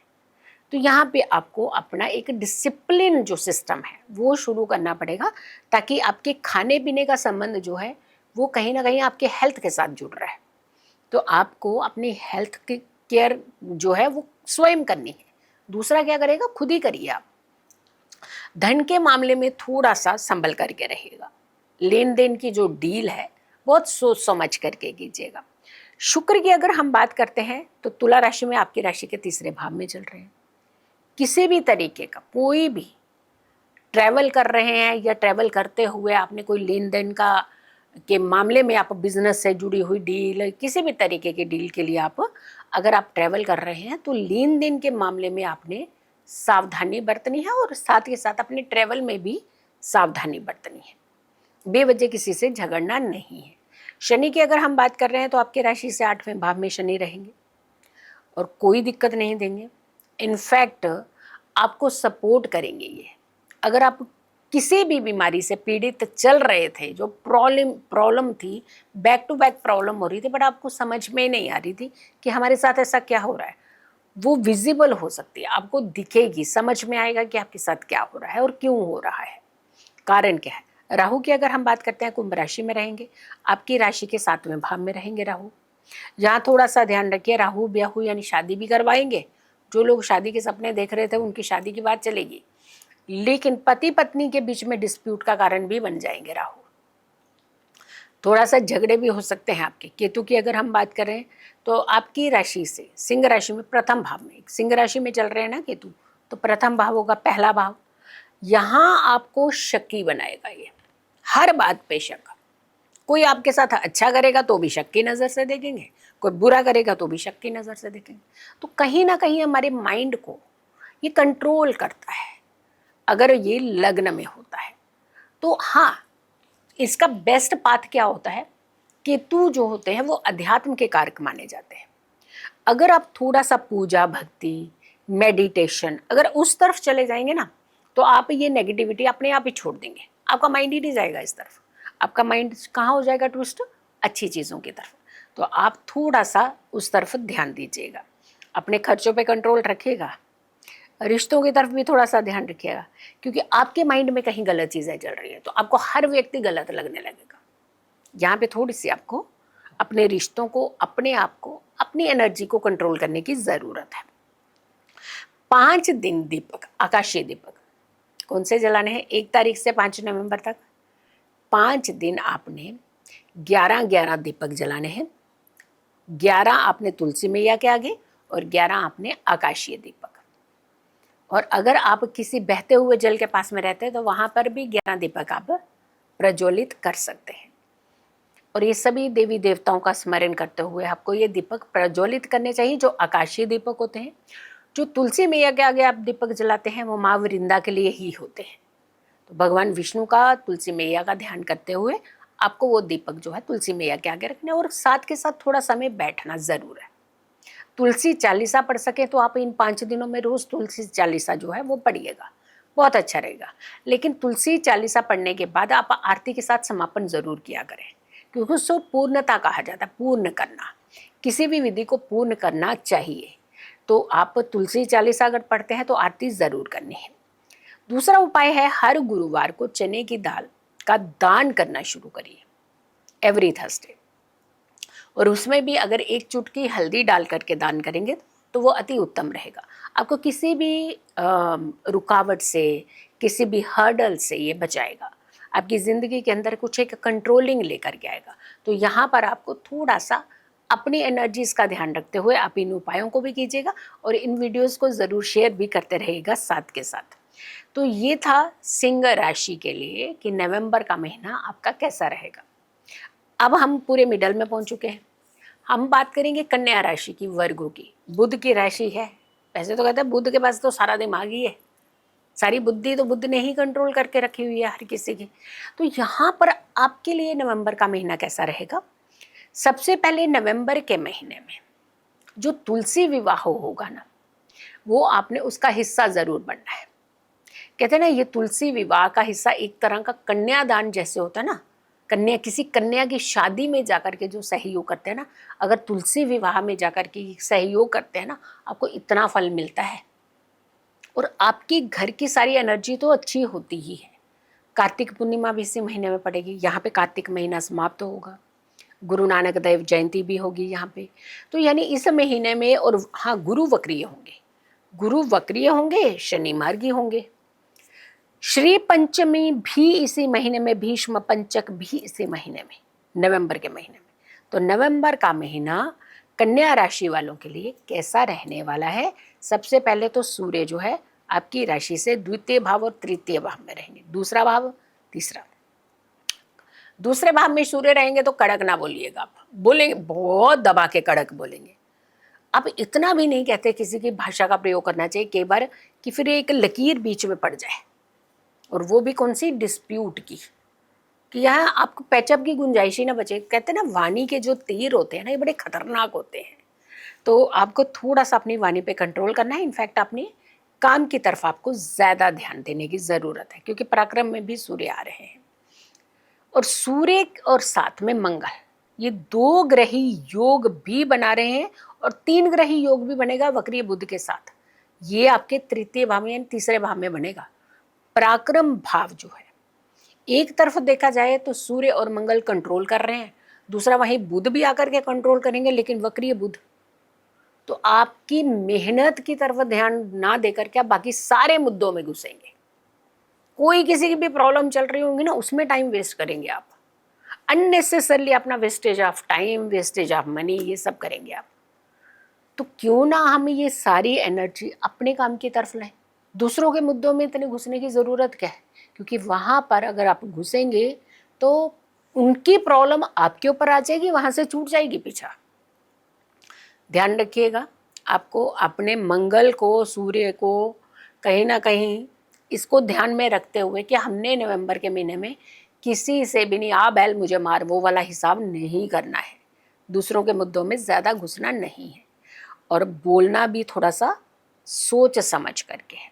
तो यहाँ पे आपको अपना एक डिसिप्लिन जो सिस्टम है वो शुरू करना पड़ेगा, ताकि आपके खाने पीने का संबंध जो है वो कहीं ना कहीं आपके हेल्थ के साथ जुड़ रहा है। तो आपको अपनी हेल्थ की केयर जो है वो स्वयं करनी है, दूसरा क्या करेगा, खुद ही करिए आप। धन के मामले में थोड़ा सा संभल करके रहेगा, लेन देन की जो डील है बहुत सोच समझ करके कीजिएगा। शुक्र की अगर हम बात करते हैं तो तुला राशि में आपकी राशि के 3रे भाव में चल रहे हैं। किसी भी तरीके का कोई भी ट्रैवल कर रहे हैं या ट्रैवल करते हुए आपने कोई लेन देन का के मामले में, आप बिजनेस से जुड़ी हुई डील, किसी भी तरीके की डील के लिए आप अगर आप ट्रैवल कर रहे हैं तो लेन देन के मामले में आपने सावधानी बरतनी है और साथ के साथ अपने ट्रैवल में भी सावधानी बरतनी है। बेवजह किसी से झगड़ना नहीं है। शनि की अगर हम बात कर रहे हैं तो आपकी राशि से 8वें भाव में शनि रहेंगे और कोई दिक्कत नहीं देंगे। इनफैक्ट आपको सपोर्ट करेंगे ये। अगर आप किसी भी बीमारी से पीड़ित चल रहे थे, जो प्रॉब्लम थी, बैक टू बैक प्रॉब्लम हो रही थी, बट आपको समझ में नहीं आ रही थी कि हमारे साथ ऐसा क्या हो रहा है, वो विजिबल हो सकती है, आपको दिखेगी, समझ में आएगा कि आपके साथ क्या हो रहा है और क्यों हो रहा है, कारण क्या है। राहु की अगर हम बात करते हैं, कुंभ राशि में रहेंगे, आपकी राशि के 7वें भाव में रहेंगे राहु। यहाँ थोड़ा सा ध्यान रखिए, राहु ब्याहु यानी शादी भी करवाएंगे। जो लोग शादी के सपने देख रहे थे उनकी शादी की बात चलेगी, लेकिन पति पत्नी के बीच में डिस्प्यूट का कारण भी बन जाएंगे राहु। थोड़ा सा झगड़े भी हो सकते हैं आपके। केतु की अगर हम बात करें तो आपकी राशि से सिंह राशि में प्रथम भाव में, सिंह राशि में चल रहे हैं ना केतु, तो प्रथम भाव होगा पहला भाव। यहाँ आपको शक्की बनाएगा ये, हर बात पे शक। कोई आपके साथ अच्छा करेगा तो भी शक की नज़र से देखेंगे, कोई बुरा करेगा तो भी शक की नज़र से देखेंगे। तो कहीं ना कहीं हमारे माइंड को ये कंट्रोल करता है अगर ये लग्न में होता है। तो हाँ, इसका बेस्ट पाथ क्या होता है, केतु जो होते हैं वो अध्यात्म के कारक माने जाते हैं। अगर आप थोड़ा सा पूजा भक्ति मेडिटेशन अगर उस तरफ चले जाएंगे ना, तो आप ये नेगेटिविटी अपने आप ही छोड़ देंगे, आपका माइंड ही नहीं जाएगा इस तरफ। आपका माइंड कहाँ हो जाएगा ट्विस्ट, अच्छी चीज़ों की तरफ। तो आप थोड़ा सा उस तरफ ध्यान दीजिएगा, अपने खर्चों पे कंट्रोल रखिएगा, रिश्तों की तरफ भी थोड़ा सा ध्यान रखिएगा, क्योंकि आपके माइंड में कहीं गलत चीज़ें चल रही है तो आपको हर व्यक्ति गलत लगने लगेगा। यहाँ पे थोड़ी सी आपको अपने रिश्तों को, अपने आप को, अपनी एनर्जी को कंट्रोल करने की ज़रूरत है। 5 दिन दीपक, आकाशीय दीपक कौन से जलाने हैं, 1 तारीख से 5 नवंबर तक 5 दिन आपने 11-11 दीपक जलाने हैं। 11 आपने तुलसी मैया के आगे और 11 आपने आकाशीय दीपक। और अगर आप किसी बहते हुए जल के पास में रहते हैं तो वहाँ पर भी 11 दीपक आप प्रज्वलित कर सकते हैं। और ये सभी देवी देवताओं का स्मरण करते हुए आपको ये दीपक प्रज्वलित करने चाहिए, जो आकाशीय दीपक होते हैं। जो तुलसी मैया के आगे आप दीपक जलाते हैं वो माँ वृंदा के लिए ही होते हैं। तो भगवान विष्णु का, तुलसी मैया का ध्यान करते हुए आपको वो दीपक जो है तुलसी मैया के आगे रखना, और साथ के साथ थोड़ा समय बैठना ज़रूर है। तुलसी चालीसा पढ़ सके तो आप इन 5 दिनों में रोज़ तुलसी चालीसा जो है वो पढ़िएगा, बहुत अच्छा रहेगा। लेकिन तुलसी चालीसा पढ़ने के बाद आप आरती के साथ समापन ज़रूर किया करें, क्योंकि उसको पूर्णता कहा जाता है, पूर्ण करना। किसी भी विधि को पूर्ण करना चाहिए। तो आप तुलसी चालीसा अगर पढ़ते हैं तो आरती ज़रूर करनी है। दूसरा उपाय है, हर गुरुवार को चने की दाल का दान करना शुरू करिए, एवरी थर्सडे। और उसमें भी अगर 1 चुटकी हल्दी डाल करके दान करेंगे तो वो अति उत्तम रहेगा। आपको किसी भी रुकावट से, किसी भी हर्डल से ये बचाएगा। आपकी ज़िंदगी के अंदर कुछ एक कंट्रोलिंग लेकर के आएगा। तो यहाँ पर आपको थोड़ा सा अपनी एनर्जीज़ का ध्यान रखते हुए आप इन उपायों को भी कीजिएगा और इन वीडियोज़ को ज़रूर शेयर भी करते रहिएगा साथ के साथ। तो ये था सिंह राशि के लिए कि नवंबर का महीना आपका कैसा रहेगा। अब हम पूरे मिडल में पहुंच चुके हैं। हम बात करेंगे कन्या राशि की, वर्गों की। बुध की राशि है। वैसे तो कहते हैं बुध के पास तो सारा दिमाग ही है, सारी बुद्धि तो बुध ने ही कंट्रोल करके रखी हुई है हर किसी की। तो यहाँ पर आपके लिए नवंबर का महीना कैसा रहेगा। सबसे पहले नवंबर के महीने में जो तुलसी विवाह होगा ना, वो आपने उसका हिस्सा ज़रूर बनना है। कहते हैं ना, ये तुलसी विवाह का हिस्सा एक तरह का कन्यादान जैसे होता है ना। कन्या, किसी कन्या की शादी में जाकर के जो सहयोग करते हैं ना, अगर तुलसी विवाह में जाकर के सहयोग करते हैं ना, आपको इतना फल मिलता है। और आपकी घर की सारी एनर्जी तो अच्छी होती ही है। कार्तिक पूर्णिमा भी इसी महीने में पड़ेगी। यहाँ पे कार्तिक महीना समाप्त होगा, गुरु नानक देव जयंती भी होगी यहाँ पे। तो यानी इस महीने में, और हाँ, गुरु वक्रीय होंगे, गुरु वक्रीय होंगे, शनि मार्गी होंगे। श्री पंचमी भी इसी महीने में, भीष्म पंचक भी इसी महीने में, नवंबर के महीने में। तो नवंबर का महीना कन्या राशि वालों के लिए कैसा रहने वाला है। सबसे पहले तो सूर्य जो है आपकी राशि से द्वितीय भाव और तृतीय भाव में रहेंगे, दूसरा भाव, तीसरा। दूसरे भाव में सूर्य रहेंगे तो कड़क ना बोलिएगा, आप बोलेंगे बहुत दबा के कड़क बोलेंगे। आप इतना भी नहीं कहते किसी की भाषा का प्रयोग करना चाहिए कई बार कि फिर एक लकीर बीच में पड़ जाए, और वो भी कौन सी, डिस्प्यूट की, कि यहाँ आपको पैचअप की गुंजाइश ही ना बचे। कहते हैं ना वाणी के जो तीर होते हैं ना ये बड़े खतरनाक होते हैं, तो आपको थोड़ा सा अपनी वाणी पे कंट्रोल करना है। इनफैक्ट अपने काम की तरफ आपको ज़्यादा ध्यान देने की ज़रूरत है, क्योंकि पराक्रम में भी सूर्य आ रहे हैं, और सूर्य और साथ में मंगल, ये 2 ग्रही योग भी बना रहे हैं, और 3 ग्रही योग भी बनेगा वक्रीय बुध के साथ। ये आपके तृतीय भाव में यानी तीसरे भाव में बनेगा। पराक्रम भाव जो है, एक तरफ देखा जाए तो सूर्य और मंगल कंट्रोल कर रहे हैं, दूसरा वहीं बुध भी आकर के कंट्रोल करेंगे, लेकिन वक्रीय बुध, तो आपकी मेहनत की तरफ ध्यान ना देकर के आप बाकी सारे मुद्दों में घुसेंगे। कोई किसी की भी प्रॉब्लम चल रही होंगी ना, उसमें टाइम वेस्ट करेंगे आप, अननेसेसरली अपना wastage of time, wastage of money, ये सब करेंगे आप। तो क्यों ना हम ये सारी एनर्जी अपने काम की तरफ लें, दूसरों के मुद्दों में इतने घुसने की ज़रूरत क्या है, क्योंकि वहाँ पर अगर आप घुसेंगे तो उनकी प्रॉब्लम आपके ऊपर आ जाएगी, वहाँ से छूट जाएगी पीछा। ध्यान रखिएगा, आपको अपने मंगल को, सूर्य को कहीं ना कहीं इसको ध्यान में रखते हुए कि हमने नवंबर के महीने में किसी से भी नहीं आ बैल मुझे मार वो वाला हिसाब नहीं करना है, दूसरों के मुद्दों में ज़्यादा घुसना नहीं है, और बोलना भी थोड़ा सा सोच समझ करके है।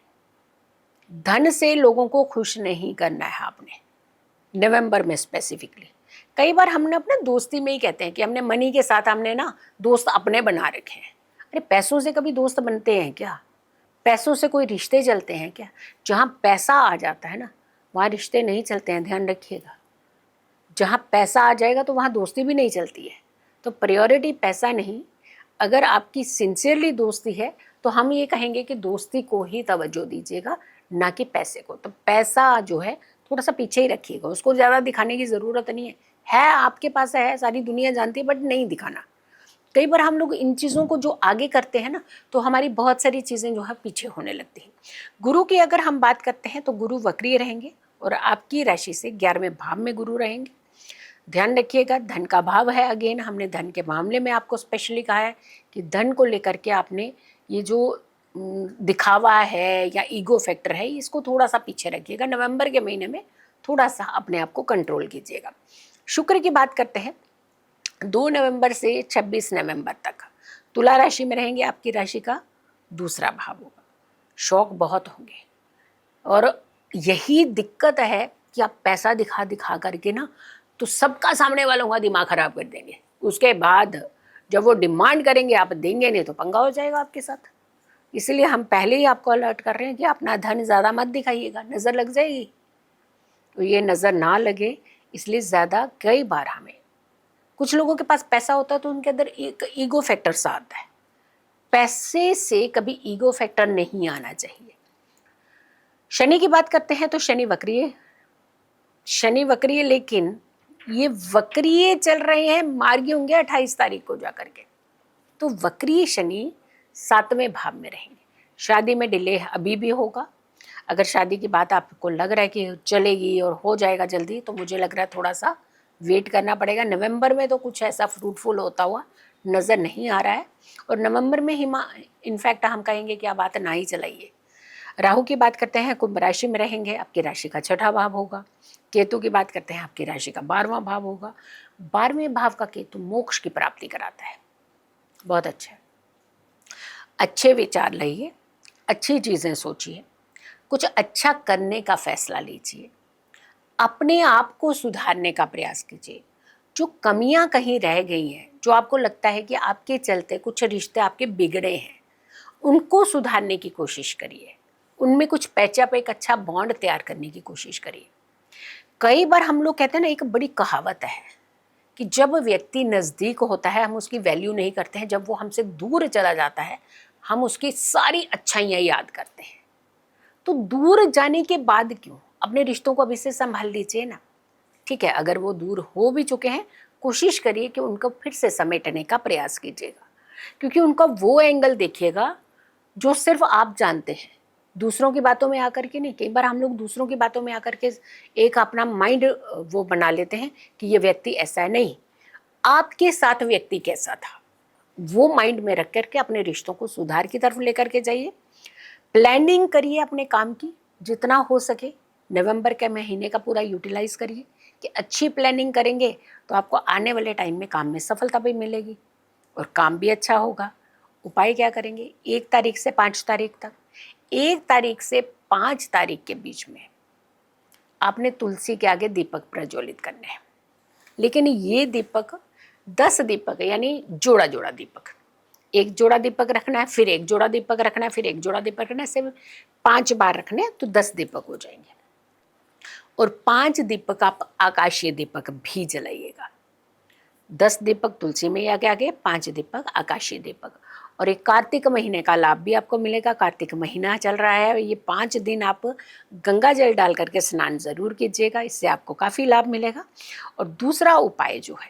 धन से लोगों को खुश नहीं करना है आपने नवंबर में स्पेसिफिकली। कई बार हमने अपने दोस्ती में ही कहते हैं कि हमने मनी के साथ हमने ना दोस्त अपने बना रखे हैं। अरे पैसों से कभी दोस्त बनते हैं क्या? पैसों से कोई रिश्ते चलते हैं क्या? जहाँ पैसा आ जाता है ना वहाँ रिश्ते नहीं चलते हैं, ध्यान रखिएगा। जहाँ पैसा आ जाएगा तो वहाँ दोस्ती भी नहीं चलती है। तो प्रायोरिटी पैसा नहीं, अगर आपकी सिंसियरली दोस्ती है तो हम ये कहेंगे कि दोस्ती को ही तवज्जो दीजिएगा, ना कि पैसे को। तो पैसा जो है थोड़ा सा पीछे ही रखिएगा, उसको ज़्यादा दिखाने की ज़रूरत नहीं है आपके पास है, सारी दुनिया जानती है, बट नहीं दिखाना। कई बार हम लोग इन चीज़ों को जो आगे करते हैं ना तो हमारी बहुत सारी चीज़ें जो है पीछे होने लगती हैं। गुरु की अगर हम बात करते हैं तो गुरु वक्रीय रहेंगे और आपकी राशि से 11वें भाव में गुरु रहेंगे। ध्यान रखिएगा, धन का भाव है, अगेन हमने धन के मामले में आपको स्पेशली कहा है कि धन को लेकर के आपने ये जो दिखावा है या ईगो फैक्टर है इसको थोड़ा सा पीछे रखिएगा। नवंबर के महीने में थोड़ा सा अपने आप को कंट्रोल कीजिएगा। शुक्र की बात करते हैं, 2 नवंबर से 26 नवंबर तक तुला राशि में रहेंगे, आपकी राशि का दूसरा भाव होगा। शौक बहुत होंगे, और यही दिक्कत है कि आप पैसा दिखा दिखा करके ना तो सबका सामने वालों का दिमाग खराब कर देंगे। उसके बाद जब वो डिमांड करेंगे आप देंगे नहीं तो पंगा हो जाएगा आपके साथ। इसलिए हम पहले ही आपको अलर्ट कर रहे हैं कि अपना धन ज़्यादा मत दिखाइएगा, नज़र लग जाएगी। तो ये नज़र ना लगे इसलिए ज़्यादा, कई बार हमें कुछ लोगों के पास पैसा होता है तो उनके अंदर एक ईगो फैक्टर सा आता है। पैसे से कभी ईगो फैक्टर नहीं आना चाहिए। शनि की बात करते हैं तो शनि वक्रीय, लेकिन ये वक्रीय चल रहे हैं, मार्गी होंगे 28 तारीख को जाकर के। तो वक्रीय शनि 7वें भाव में रहेंगे। शादी में डिले अभी भी होगा। अगर शादी की बात आपको लग रहा है कि चलेगी और हो जाएगा जल्दी, तो मुझे लग रहा है थोड़ा सा वेट करना पड़ेगा। नवंबर में तो कुछ ऐसा फ्रूटफुल होता हुआ नज़र नहीं आ रहा है, और नवंबर में ही इनफैक्ट हम कहेंगे कि आप बात ना ही चलाइए। राहु की बात करते हैं, कुंभ राशि में रहेंगे, आपकी राशि का 6ठा भाव होगा। केतु की बात करते हैं, आपकी राशि का 12वां भाव होगा। 12वें भाव का केतु मोक्ष की प्राप्ति कराता है, बहुत अच्छा है। अच्छे विचार लाइए, अच्छी चीज़ें सोचिए, कुछ अच्छा करने का फैसला लीजिए, अपने आप को सुधारने का प्रयास कीजिए। जो कमियां कहीं रह गई हैं, जो आपको लगता है कि आपके चलते कुछ रिश्ते आपके बिगड़े हैं, उनको सुधारने की कोशिश करिए। उनमें कुछ पैचअप, एक अच्छा बॉन्ड तैयार करने की कोशिश करिए। कई बार हम लोग कहते हैं ना, एक बड़ी कहावत है कि जब व्यक्ति नज़दीक होता है हम उसकी वैल्यू नहीं करते हैं, जब वो हमसे दूर चला जाता है हम उसकी सारी अच्छाइयाँ याद करते हैं। तो दूर जाने के बाद क्यों, अपने रिश्तों को अभी से संभाल लीजिए ना। ठीक है, अगर वो दूर हो भी चुके हैं, कोशिश करिए कि उनको फिर से समेटने का प्रयास कीजिएगा, क्योंकि उनका वो एंगल देखिएगा जो सिर्फ आप जानते हैं, दूसरों की बातों में आकर के नहीं। कई बार हम लोग दूसरों की बातों में आकर के एक अपना माइंड वो बना लेते हैं कि ये व्यक्ति ऐसा है। नहीं, आपके साथ व्यक्ति कैसा था वो माइंड में रख करके अपने रिश्तों को सुधार की तरफ लेकर के जाइए। प्लानिंग करिए अपने काम की जितना हो सके। नवंबर के महीने का पूरा यूटिलाइज करिए कि अच्छी प्लानिंग करेंगे तो आपको आने वाले टाइम में काम में सफलता भी मिलेगी और काम भी अच्छा होगा। उपाय क्या करेंगे? 1 तारीख से 5 तारीख तक, 1 तारीख से 5 तारीख के बीच में आपने तुलसी के आगे दीपक प्रज्वलित करने हैं। लेकिन ये दीपक 10 दीपक यानी जोड़ा जोड़ा दीपक, एक जोड़ा दीपक रखना है, फिर एक जोड़ा दीपक रखना है, फिर एक जोड़ा दीपक रखना है, सिर्फ 5 बार रखने हैं तो 10 दीपक हो जाएंगे। और 5 दीपक आप आकाशीय दीपक भी जलाइएगा। 10 दीपक तुलसी मैया के आगे, 5 दीपक आकाशीय दीपक। और एक कार्तिक महीने का लाभ भी आपको मिलेगा। कार्तिक महीना चल रहा है, ये 5 दिन आप गंगा जल डाल करके स्नान जरूर कीजिएगा, इससे आपको काफ़ी लाभ मिलेगा। और दूसरा उपाय जो है,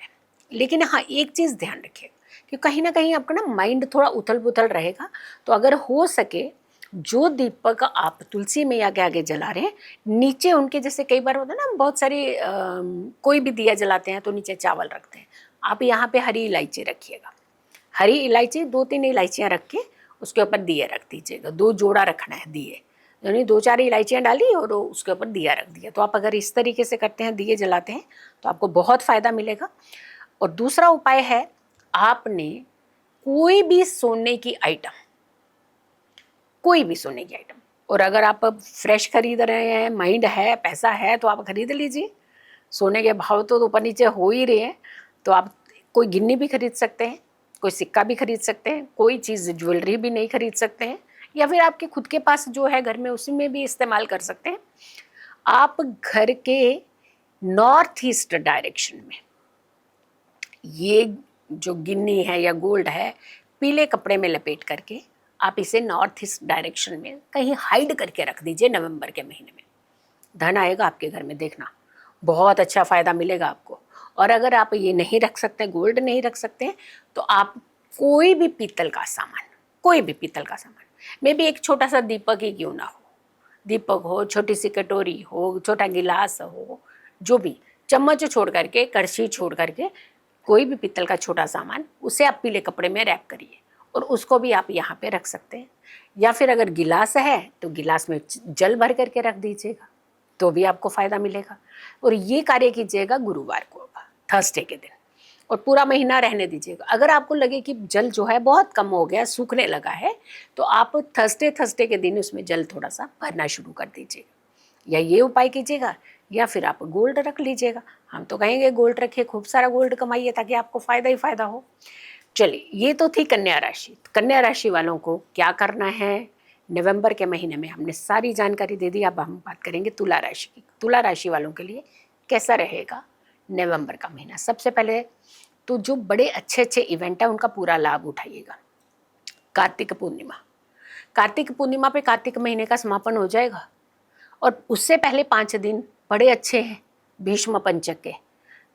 लेकिन हाँ एक चीज़ ध्यान रखिएगा कि कहीं ना कहीं आपका ना माइंड थोड़ा उथल पुथल रहेगा, तो अगर हो सके जो दीपक आप तुलसी मैया के आगे जला रहे हैं, नीचे उनके, जैसे कई बार होता है ना बहुत सारी कोई भी दिया जलाते हैं तो नीचे चावल रखते हैं, आप यहाँ पे हरी इलायची रखिएगा। हरी इलायची 2-3 इलायचियाँ रख के उसके ऊपर दिए रख दीजिएगा। 2 जोड़ा रखना है दिए, यानी 2-4 इलायचियाँ डाली और उसके ऊपर दिया रख दिया। तो आप अगर इस तरीके से करते हैं, दिए जलाते हैं, तो आपको बहुत फ़ायदा मिलेगा। और दूसरा उपाय है, आपने कोई भी सोने की आइटम, कोई भी सोने की आइटम, और अगर आप फ्रेश खरीद रहे हैं, माइंड है, पैसा है, तो आप खरीद लीजिए। सोने के भाव तो ऊपर नीचे हो ही रहे हैं, तो आप कोई गिन्नी भी खरीद सकते हैं, कोई सिक्का भी खरीद सकते हैं, कोई चीज़ ज्वेलरी भी नहीं खरीद सकते हैं, या फिर आपके खुद के पास जो है घर में उसी में भी इस्तेमाल कर सकते हैं। आप घर के नॉर्थ ईस्ट डायरेक्शन में ये जो गिन्नी है या गोल्ड है, पीले कपड़े में लपेट करके आप इसे नॉर्थ ईस्ट डायरेक्शन में कहीं हाइड करके रख दीजिए। नवंबर के महीने में धन आएगा आपके घर में, देखना बहुत अच्छा फ़ायदा मिलेगा आपको। और अगर आप ये नहीं रख सकते, गोल्ड नहीं रख सकते, तो आप कोई भी पीतल का सामान, कोई भी पीतल का सामान, मे भी एक छोटा सा दीपक ही क्यों ना हो, दीपक हो, छोटी सी कटोरी हो, छोटा गिलास हो, जो भी, चम्मच छोड़ करके, कड़छी छोड़ करके, कोई भी पीतल का छोटा सामान, उसे आप पीले कपड़े में रैप करिए और उसको भी आप यहाँ पे रख सकते हैं। या फिर अगर गिलास है तो गिलास में जल भर करके रख दीजिएगा, तो भी आपको फ़ायदा मिलेगा। और ये कार्य कीजिएगा गुरुवार को, थर्सडे के दिन, और पूरा महीना रहने दीजिएगा। अगर आपको लगे कि जल जो है बहुत कम हो गया, सूखने लगा है, तो आप थर्सडे के दिन उसमें जल थोड़ा सा भरना शुरू कर दीजिएगा। या ये उपाय कीजिएगा, या फिर आप गोल्ड रख लीजिएगा। हम तो कहेंगे गोल्ड रखिए, खूब सारा गोल्ड कमाइए ताकि आपको फ़ायदा ही फ़ायदा हो। चलिए, ये तो थी कन्या राशि। कन्या राशि वालों को क्या करना है नवंबर के महीने में, हमने सारी जानकारी दे दी। अब हम बात करेंगे तुला राशि की। तुला राशि वालों के लिए कैसा रहेगा नवंबर का महीना। सबसे पहले तो जो बड़े अच्छे अच्छे इवेंट है उनका पूरा लाभ उठाइएगा। कार्तिक पूर्णिमा, कार्तिक पूर्णिमा पे कार्तिक महीने का समापन हो जाएगा, और उससे पहले 5 दिन बड़े अच्छे हैं भीष्म पंचक के,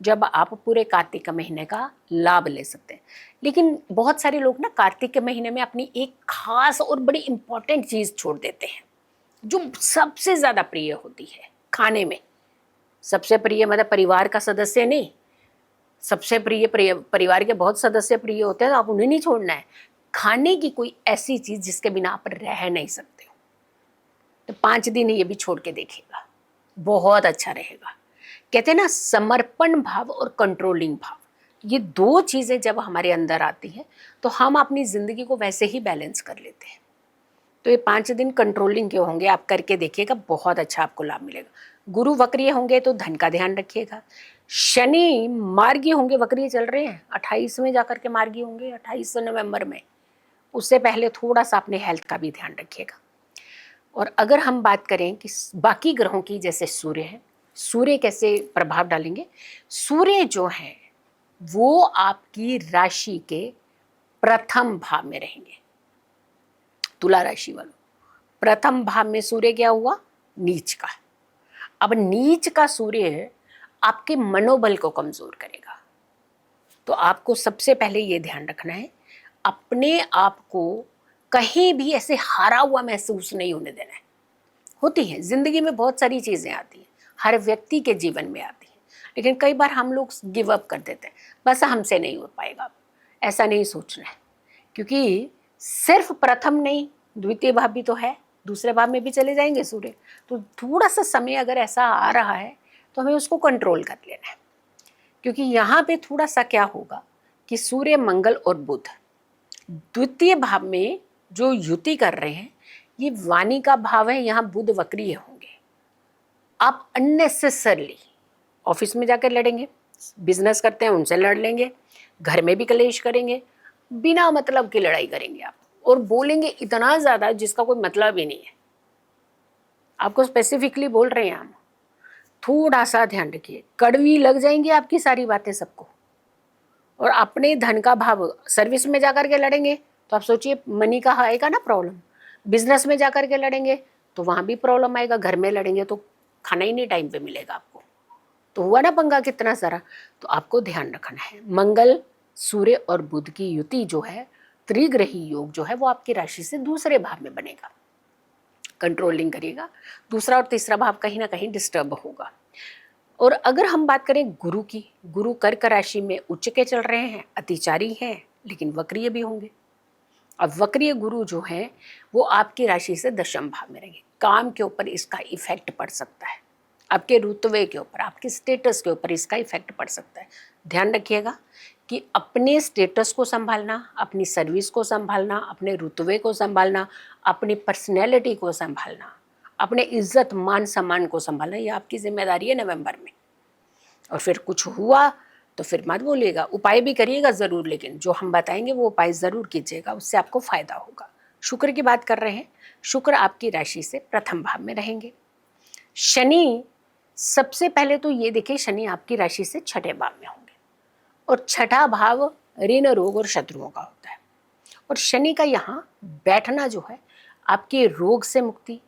जब आप पूरे कार्तिक के महीने का लाभ ले सकते हैं। लेकिन बहुत सारे लोग ना कार्तिक के महीने में अपनी एक खास और बड़ी इंपॉर्टेंट चीज़ छोड़ देते हैं, जो सबसे ज़्यादा प्रिय होती है खाने में। सबसे प्रिय मतलब परिवार का सदस्य नहीं, सबसे प्रिय परिवार के बहुत सदस्य प्रिय होते हैं, तो आप उन्हें नहीं छोड़ना है। खाने की कोई ऐसी चीज़ जिसके बिना आप रह नहीं सकते हो, तो 5 दिन ये भी छोड़ के देखिएगा, बहुत अच्छा रहेगा। कहते हैं ना, समर्पण भाव और कंट्रोलिंग भाव, ये 2 चीज़ें जब हमारे अंदर आती हैं तो हम अपनी ज़िंदगी को वैसे ही बैलेंस कर लेते हैं। तो ये 5 दिन कंट्रोलिंग के होंगे, आप करके देखिएगा, बहुत अच्छा आपको लाभ मिलेगा। गुरु वक्रीय होंगे तो धन का ध्यान रखिएगा। शनि मार्गी होंगे, वक्रीय चल रहे हैं, 28 में जाकर के मार्गी होंगे, 28 नवंबर में। उससे पहले थोड़ा सा अपने हेल्थ का भी ध्यान रखिएगा। और अगर हम बात करें कि बाकी ग्रहों की, जैसे सूर्य है, सूर्य कैसे प्रभाव डालेंगे। सूर्य जो है वो आपकी राशि के प्रथम भाव में रहेंगे। तुला राशि वालों, प्रथम भाव में सूर्य क्या हुआ, नीच का। अब नीच का सूर्य आपके मनोबल को कमजोर करेगा। तो आपको सबसे पहले ये ध्यान रखना है, अपने आप को कहीं भी ऐसे हारा हुआ महसूस नहीं होने देना है। होती है जिंदगी में, बहुत सारी चीज़ें आती हैं, हर व्यक्ति के जीवन में आती हैं, लेकिन कई बार हम लोग गिव अप कर देते हैं, बस हमसे नहीं हो पाएगा। ऐसा नहीं सोचना है, क्योंकि सिर्फ प्रथम नहीं, द्वितीय भाव भी तो है, दूसरे भाव में भी चले जाएंगे सूर्य। तो थोड़ा सा समय अगर ऐसा आ रहा है तो हमें उसको कंट्रोल कर लेना है, क्योंकि यहाँ पे थोड़ा सा क्या होगा कि सूर्य, मंगल और बुध द्वितीय भाव में जो युति कर रहे हैं, ये वाणी का भाव है, यहाँ बुध वक्रीय होंगे। आप अननेसेसरली ऑफिस में जाकर लड़ेंगे, बिजनेस करते हैं उनसे लड़ लेंगे, घर में भी कलेश करेंगे, बिना मतलब की लड़ाई करेंगे आप, और बोलेंगे इतना ज़्यादा जिसका कोई मतलब ही नहीं है। आपको स्पेसिफिकली बोल रहे हैं हम, थोड़ा सा ध्यान रखिए, कड़वी लग जाएंगी आपकी सारी बातें सबको। और अपने धन का भाव, सर्विस में जाकर के लड़ेंगे तो आप सोचिए मनी का आएगा ना प्रॉब्लम, बिजनेस में जाकर के लड़ेंगे तो वहाँ भी प्रॉब्लम आएगा, घर में लड़ेंगे तो खाना ही नहीं टाइम पे मिलेगा आपको। तो हुआ ना पंगा कितना सारा। तो आपको ध्यान रखना है, मंगल, सूर्य और बुध की युति जो है, त्रिग्रही योग जो है, वो आपकी राशि से दूसरे भाव में बनेगा, कंट्रोलिंग करेगा। दूसरा और तीसरा भाव कहीं ना कहीं डिस्टर्ब होगा। और अगर हम बात करें गुरु की, गुरु कर्क राशि में उच्च के चल रहे हैं, अतिचारी हैं, लेकिन वक्रीय भी होंगे। अब वक्रीय गुरु जो है वो आपकी राशि से दशम भाव में रहेंगे। काम के ऊपर इसका इफेक्ट पड़ सकता है, आपके रुतबे के ऊपर, आपके स्टेटस के ऊपर इसका इफेक्ट पड़ सकता है। ध्यान रखिएगा कि अपने स्टेटस को संभालना, अपनी सर्विस को संभालना, अपने रुतबे को संभालना, अपनी पर्सनैलिटी को संभालना, अपने इज्जत मान सम्मान को संभालना, ये आपकी जिम्मेदारी है नवंबर में। और फिर कुछ हुआ तो फिर मत बोलिएगा, उपाय भी करिएगा ज़रूर, लेकिन जो हम बताएंगे वो उपाय ज़रूर कीजिएगा, उससे आपको फ़ायदा होगा। शुक्र की बात कर रहे हैं, शुक्र आपकी राशि से प्रथम भाव में रहेंगे। शनि, सबसे पहले तो ये देखिए, शनि आपकी राशि से छठे भाव में होंगे, और छठा भाव ऋण, रोग और शत्रुओं का होता है। और शनि का यहाँ बैठना जो है, आपके रोग से मुक्ति,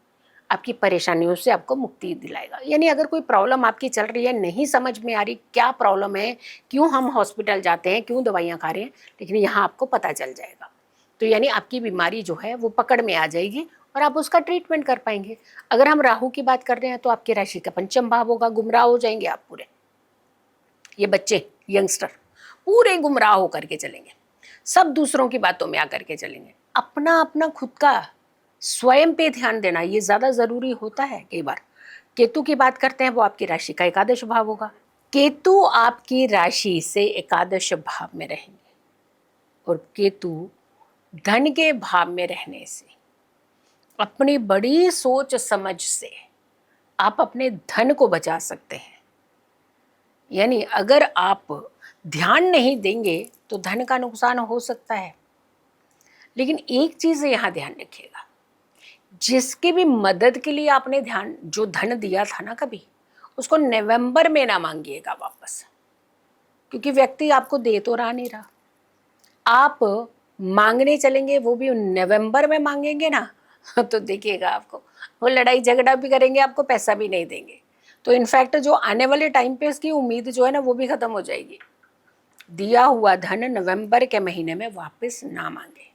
आपकी परेशानियों से आपको मुक्ति दिलाएगा। यानी अगर कोई प्रॉब्लम आपकी चल रही है, नहीं समझ में आ रही क्या प्रॉब्लम है, क्यों हम हॉस्पिटल जाते हैं, क्यों दवाइयाँ खा रहे हैं, लेकिन यहाँ आपको पता चल जाएगा। तो यानी आपकी बीमारी जो है वो पकड़ में आ जाएगी और आप उसका ट्रीटमेंट कर पाएंगे। अगर हम राहु की बात कर रहे हैं तो आपकी राशि का पंचम भाव होगा, गुमराह हो जाएंगे आप पूरे। ये बच्चे, यंगस्टर पूरे गुमराह होकर के चलेंगे, सब दूसरों की बातों में आकर के चलेंगे। अपना अपना खुद का स्वयं पे ध्यान देना ये ज़्यादा ज़रूरी होता है। कई बार केतु की बात करते हैं, वो आपकी राशि का एकादश भाव होगा। केतु आपकी राशि से एकादश भाव में रहेंगे, और केतु धन के भाव में रहने से अपनी बड़ी सोच समझ से आप अपने धन को बचा सकते हैं। यानी अगर आप ध्यान नहीं देंगे तो धन का नुकसान हो सकता है। लेकिन एक चीज़ यहाँ ध्यान रखिएगा, जिसकी भी मदद के लिए आपने ध्यान, जो धन दिया था ना कभी, उसको नवंबर में ना मांगिएगा वापस, क्योंकि व्यक्ति आपको दे तो रहा नहीं रहा। आप मांगने चलेंगे, वो भी नवंबर में मांगेंगे ना, तो देखिएगा आपको वो लड़ाई झगड़ा भी करेंगे, आपको पैसा भी नहीं देंगे। तो इनफैक्ट जो आने वाले टाइम पे इसकी उम्मीद जो है ना, वो भी खत्म हो जाएगी। दिया हुआ धन नवंबर के महीने में वापस ना मांगे।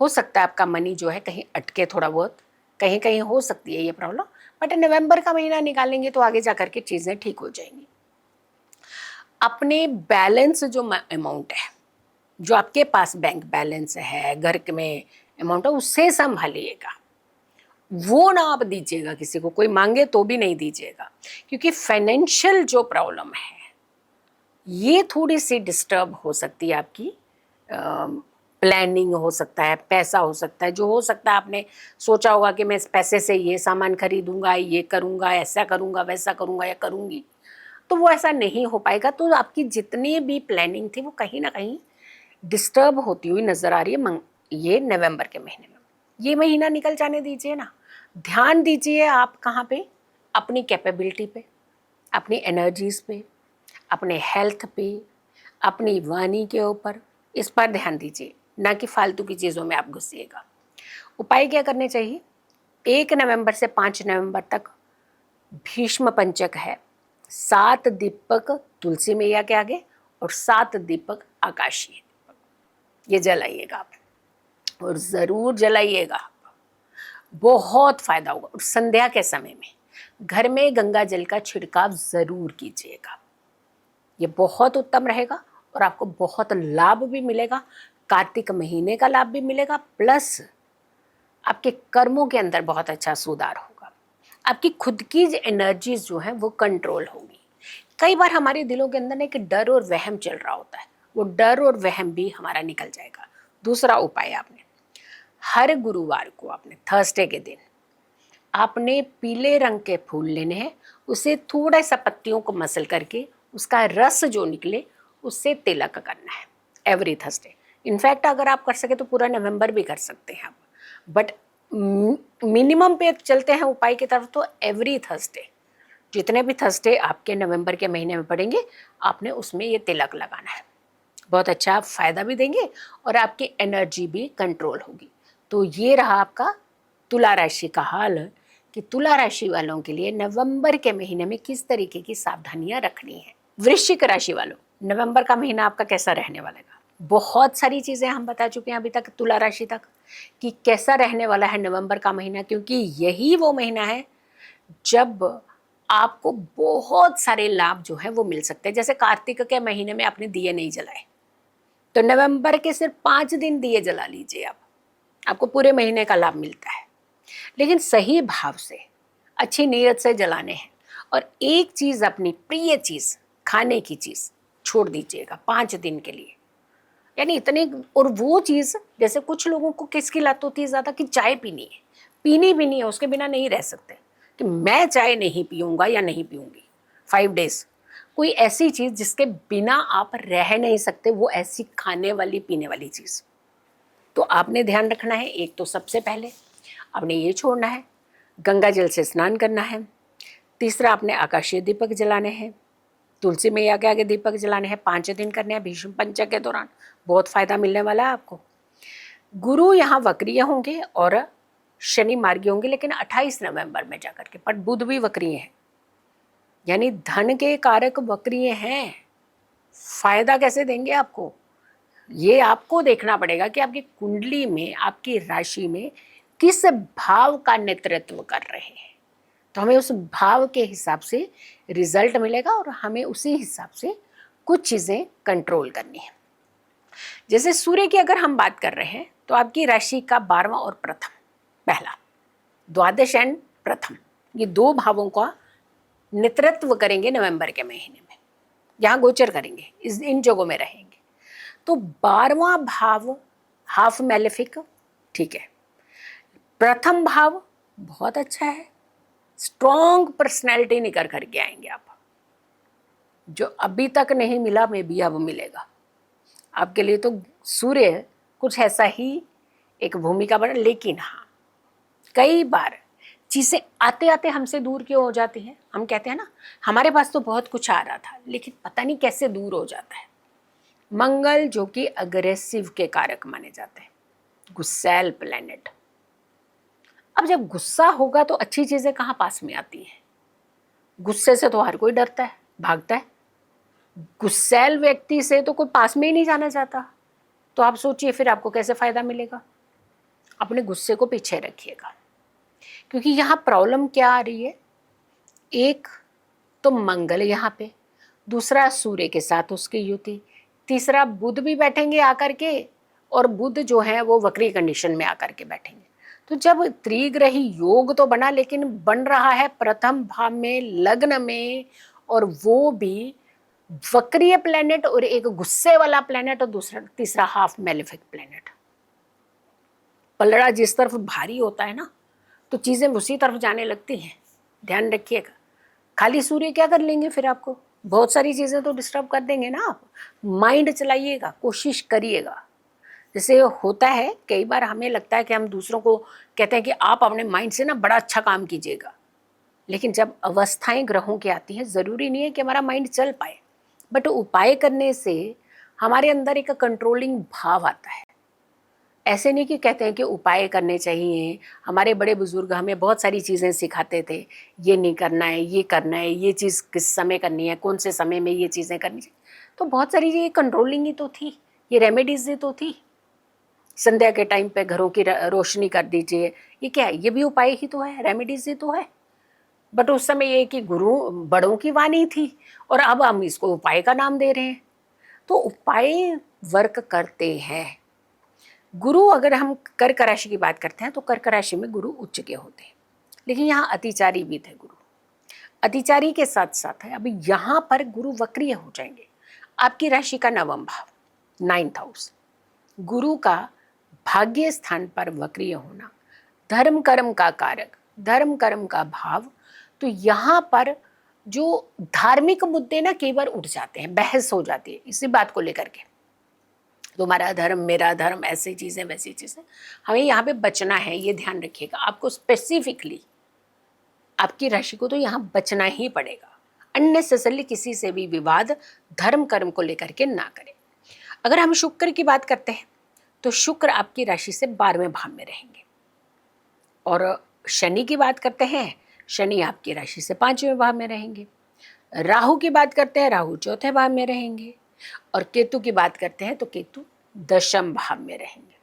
हो सकता है आपका मनी जो है कहीं अटके, थोड़ा बहुत कहीं कहीं हो सकती है ये प्रॉब्लम, बट नवंबर का महीना निकालेंगे तो आगे जाकर के चीज़ें ठीक हो जाएंगी। अपने बैलेंस जो अमाउंट है, जो आपके पास बैंक बैलेंस है, घर में अमाउंट है, उससे संभालिएगा। वो ना आप दीजिएगा किसी को, कोई मांगे तो भी नहीं दीजिएगा, क्योंकि फाइनेंशियल जो प्रॉब्लम है ये थोड़ी सी डिस्टर्ब हो सकती है। आपकी प्लानिंग हो सकता है, पैसा हो सकता है, जो हो सकता है आपने सोचा होगा कि मैं इस पैसे से ये सामान खरीदूंगा, ये करूंगा, ऐसा करूंगा, वैसा करूंगा या करूंगी, तो वो ऐसा नहीं हो पाएगा। तो आपकी जितनी भी प्लानिंग थी वो कहीं ना कहीं डिस्टर्ब होती हुई नजर आ रही है ये नवंबर के महीने में। ये महीना निकल जाने दीजिए ना, ध्यान दीजिए आप कहाँ पे, अपनी कैपेबिलिटी पे, अपनी एनर्जीज पे, अपने हेल्थ पे, अपनी वाणी के ऊपर, इस पर ध्यान दीजिए, ना कि फालतू की चीज़ों में आप घुसिएगा। उपाय क्या करने चाहिए? 1 नवंबर से 5 नवंबर तक भीष्म पंचक है, 7 दीपक तुलसी मैया के आगे और 7 दीपक आकाशीय, ये जलाइएगा आप। और ज़रूर जलाइएगा, बहुत फायदा होगा। और संध्या के समय में घर में गंगा जल का छिड़काव ज़रूर कीजिएगा, ये बहुत उत्तम रहेगा और आपको बहुत लाभ भी मिलेगा। कार्तिक महीने का लाभ भी मिलेगा, प्लस आपके कर्मों के अंदर बहुत अच्छा सुधार होगा। आपकी खुद की एनर्जीज जो है वो कंट्रोल होगी। कई बार हमारे दिलों के अंदर एक डर और वहम चल रहा होता है, वो डर और वहम भी हमारा निकल जाएगा। दूसरा उपाय, आपने हर गुरुवार को, आपने थर्सडे के दिन आपने पीले रंग के फूल लेने हैं, उसे थोड़ा सा पत्तियों को मसल करके उसका रस जो निकले उससे तिलक करना है एवरी थर्सडे। इनफैक्ट अगर आप कर सके तो पूरा नवंबर भी कर सकते हैं आप, बट मिनिमम पे चलते हैं उपाय की तरफ तो एवरी थर्सडे, जितने भी थर्सडे आपके नवंबर के महीने में पड़ेंगे आपने उसमें ये तिलक लगाना है। बहुत अच्छा फ़ायदा भी देंगे और आपकी एनर्जी भी कंट्रोल होगी। तो ये रहा आपका तुला राशि का हाल कि तुला राशि वालों के लिए नवंबर के महीने में किस तरीके की सावधानियां रखनी है। वृश्चिक राशि वालों, नवंबर का महीना आपका कैसा रहने वाला है? बहुत सारी चीज़ें हम बता चुके हैं अभी तक तुला राशि तक कि कैसा रहने वाला है नवंबर का महीना, क्योंकि यही वो महीना है जब आपको बहुत सारे लाभ जो है वो मिल सकते हैं। जैसे कार्तिक के महीने में आपने दिए नहीं जलाए तो नवंबर के सिर्फ 5 दिन दिए जला लीजिए आप, आपको पूरे महीने का लाभ मिलता है। लेकिन सही भाव से, अच्छी नीयत से जलाने हैं। और एक चीज़, अपनी प्रिय चीज़, खाने की चीज़ छोड़ दीजिएगा 5 दिन के लिए, यानी इतने। और वो चीज़, जैसे कुछ लोगों को किसकी लत होती है ज़्यादा कि चाय पीनी है, पीनी भी नहीं है, उसके बिना नहीं रह सकते, कि मैं चाय नहीं पीऊँगा या नहीं पीऊँगी 5 डेज़। कोई ऐसी चीज़ जिसके बिना आप रह नहीं सकते, वो ऐसी खाने वाली पीने वाली चीज़। तो आपने ध्यान रखना है, एक तो सबसे पहले आपने ये छोड़ना है, गंगा जल से स्नान करना है। तीसरा, आपने आकाशीय दीपक जलाने हैं, तुलसी मैया के आगे दीपक जलाने हैं, 5 दिन करने हैं भीष्म पंचक के दौरान, बहुत फायदा मिलने वाला है आपको। गुरु यहाँ वक्रीय होंगे और शनि मार्गी होंगे, लेकिन 28 नवंबर में जाकर के, पर बुध भी वक्रीय है, यानी धन के कारक वक्रीय हैं। फायदा कैसे देंगे आपको, ये आपको देखना पड़ेगा कि आपकी कुंडली में, आपकी राशि में किस भाव का नेतृत्व कर रहे हैं, तो हमें उस भाव के हिसाब से रिजल्ट मिलेगा और हमें उसी हिसाब से कुछ चीज़ें कंट्रोल करनी है। जैसे सूर्य की अगर हम बात कर रहे हैं तो आपकी राशि का 12वां और प्रथम, पहला द्वादश एंड प्रथम, ये 2 भावों का नेतृत्व करेंगे नवंबर के महीने में, यहाँ गोचर करेंगे, इन जगहों में रहेंगे। तो 12वां भाव हाफ मैलेफिक, ठीक है। प्रथम भाव बहुत अच्छा है, स्ट्रॉन्ग पर्सनैलिटी निकल करके आएंगे आप, जो अभी तक नहीं मिला में भी अब मिलेगा आपके लिए। तो सूर्य कुछ ऐसा ही एक भूमिका बना, लेकिन हाँ, कई बार चीज़ें आते आते हमसे दूर क्यों हो जाती हैं। हम कहते हैं ना, हमारे पास तो बहुत कुछ आ रहा था लेकिन पता नहीं कैसे दूर हो जाता है। मंगल जो कि अग्रेसिव के कारक माने जाते हैं, गुस्सैल प्लैनेट। अब जब गुस्सा होगा तो अच्छी चीज़ें कहाँ पास में आती हैं। गुस्से से तो हर कोई डरता है, भागता है। गुस्सैल व्यक्ति से तो कोई पास में ही नहीं जाना चाहता। तो आप सोचिए फिर आपको कैसे फ़ायदा मिलेगा। अपने गुस्से को पीछे रखिएगा, क्योंकि यहाँ प्रॉब्लम क्या आ रही है, एक तो मंगल यहाँ पे, दूसरा सूर्य के साथ उसकी युति, तीसरा बुध भी बैठेंगे आकर के, और बुध जो है वो वक्री कंडीशन में आकर के बैठेंगे। तो जब त्रिग्रही योग तो बना, लेकिन बन रहा है प्रथम भाव में, लग्न में, और वो भी वक्रीय प्लेनेट, और एक गुस्से वाला प्लेनेट, और दूसरा तीसरा हाफ मेलेफिक प्लेनेट। पलड़ा जिस तरफ भारी होता है ना, तो चीज़ें उसी तरफ जाने लगती हैं, ध्यान रखिएगा। खाली सूर्य क्या कर लेंगे फिर आपको, बहुत सारी चीज़ें तो डिस्टर्ब कर देंगे ना आप। माइंड चलाइएगा, कोशिश करिएगा। जैसे होता है कई बार हमें लगता है कि हम दूसरों को कहते हैं कि आप अपने माइंड से ना बड़ा अच्छा काम कीजिएगा, लेकिन जब अवस्थाएं ग्रहों की आती हैं, ज़रूरी नहीं है कि हमारा माइंड चल पाए, बट उपाय करने से हमारे अंदर एक कंट्रोलिंग भाव आता है। ऐसे नहीं कि कहते हैं कि उपाय करने चाहिए, हमारे बड़े बुजुर्ग हमें बहुत सारी चीज़ें सिखाते थे, ये नहीं करना है, ये करना है, ये चीज़ किस समय करनी है, कौन से समय में ये चीज़ें करनी चाहिए। तो बहुत सारी ये कंट्रोलिंग ही तो थी, ये रेमेडीज ही तो थी। संध्या के टाइम पे घरों की रोशनी कर दीजिए, ये क्या है? ये भी उपाय ही तो है, रेमेडीज ही तो है। बट उस समय ये कि गुरु बड़ों की वाणी थी और अब हम इसको उपाय का नाम दे रहे हैं। तो उपाय वर्क करते हैं। गुरु, अगर हम कर्क राशि की बात करते हैं तो कर्क राशि में गुरु उच्च के होते हैं, लेकिन यहाँ अतिचारी भी थे गुरु। अतिचारी के साथ साथ है अभी यहाँ पर गुरु वक्रीय हो जाएंगे। आपकी राशि का नवम भाव, 9th हाउस, गुरु का भाग्य स्थान पर वक्रीय होना, धर्म कर्म का कारक, धर्म कर्म का भाव, तो यहाँ पर जो धार्मिक मुद्दे ना कई बार उठ जाते हैं, बहस हो जाती है इसी बात को लेकर के, तुम्हारा धर्म मेरा धर्म, ऐसी चीजें वैसी चीजें, हमें यहाँ पे बचना है, ये ध्यान रखिएगा। आपको स्पेसिफिकली आपकी राशि को तो यहाँ बचना ही पड़ेगा। अननेसेसरली किसी से भी विवाद धर्म कर्म को लेकर के ना करें। अगर हम शुक्र की बात करते हैं तो शुक्र आपकी राशि से 12वें भाव में रहेंगे। और शनि की बात करते हैं, शनि आपकी राशि से 5वें भाव में रहेंगे। राहु की बात करते हैं, राहु 4थे भाव में रहेंगे। और केतु की बात करते हैं तो केतु 10th भाव में रहेंगे।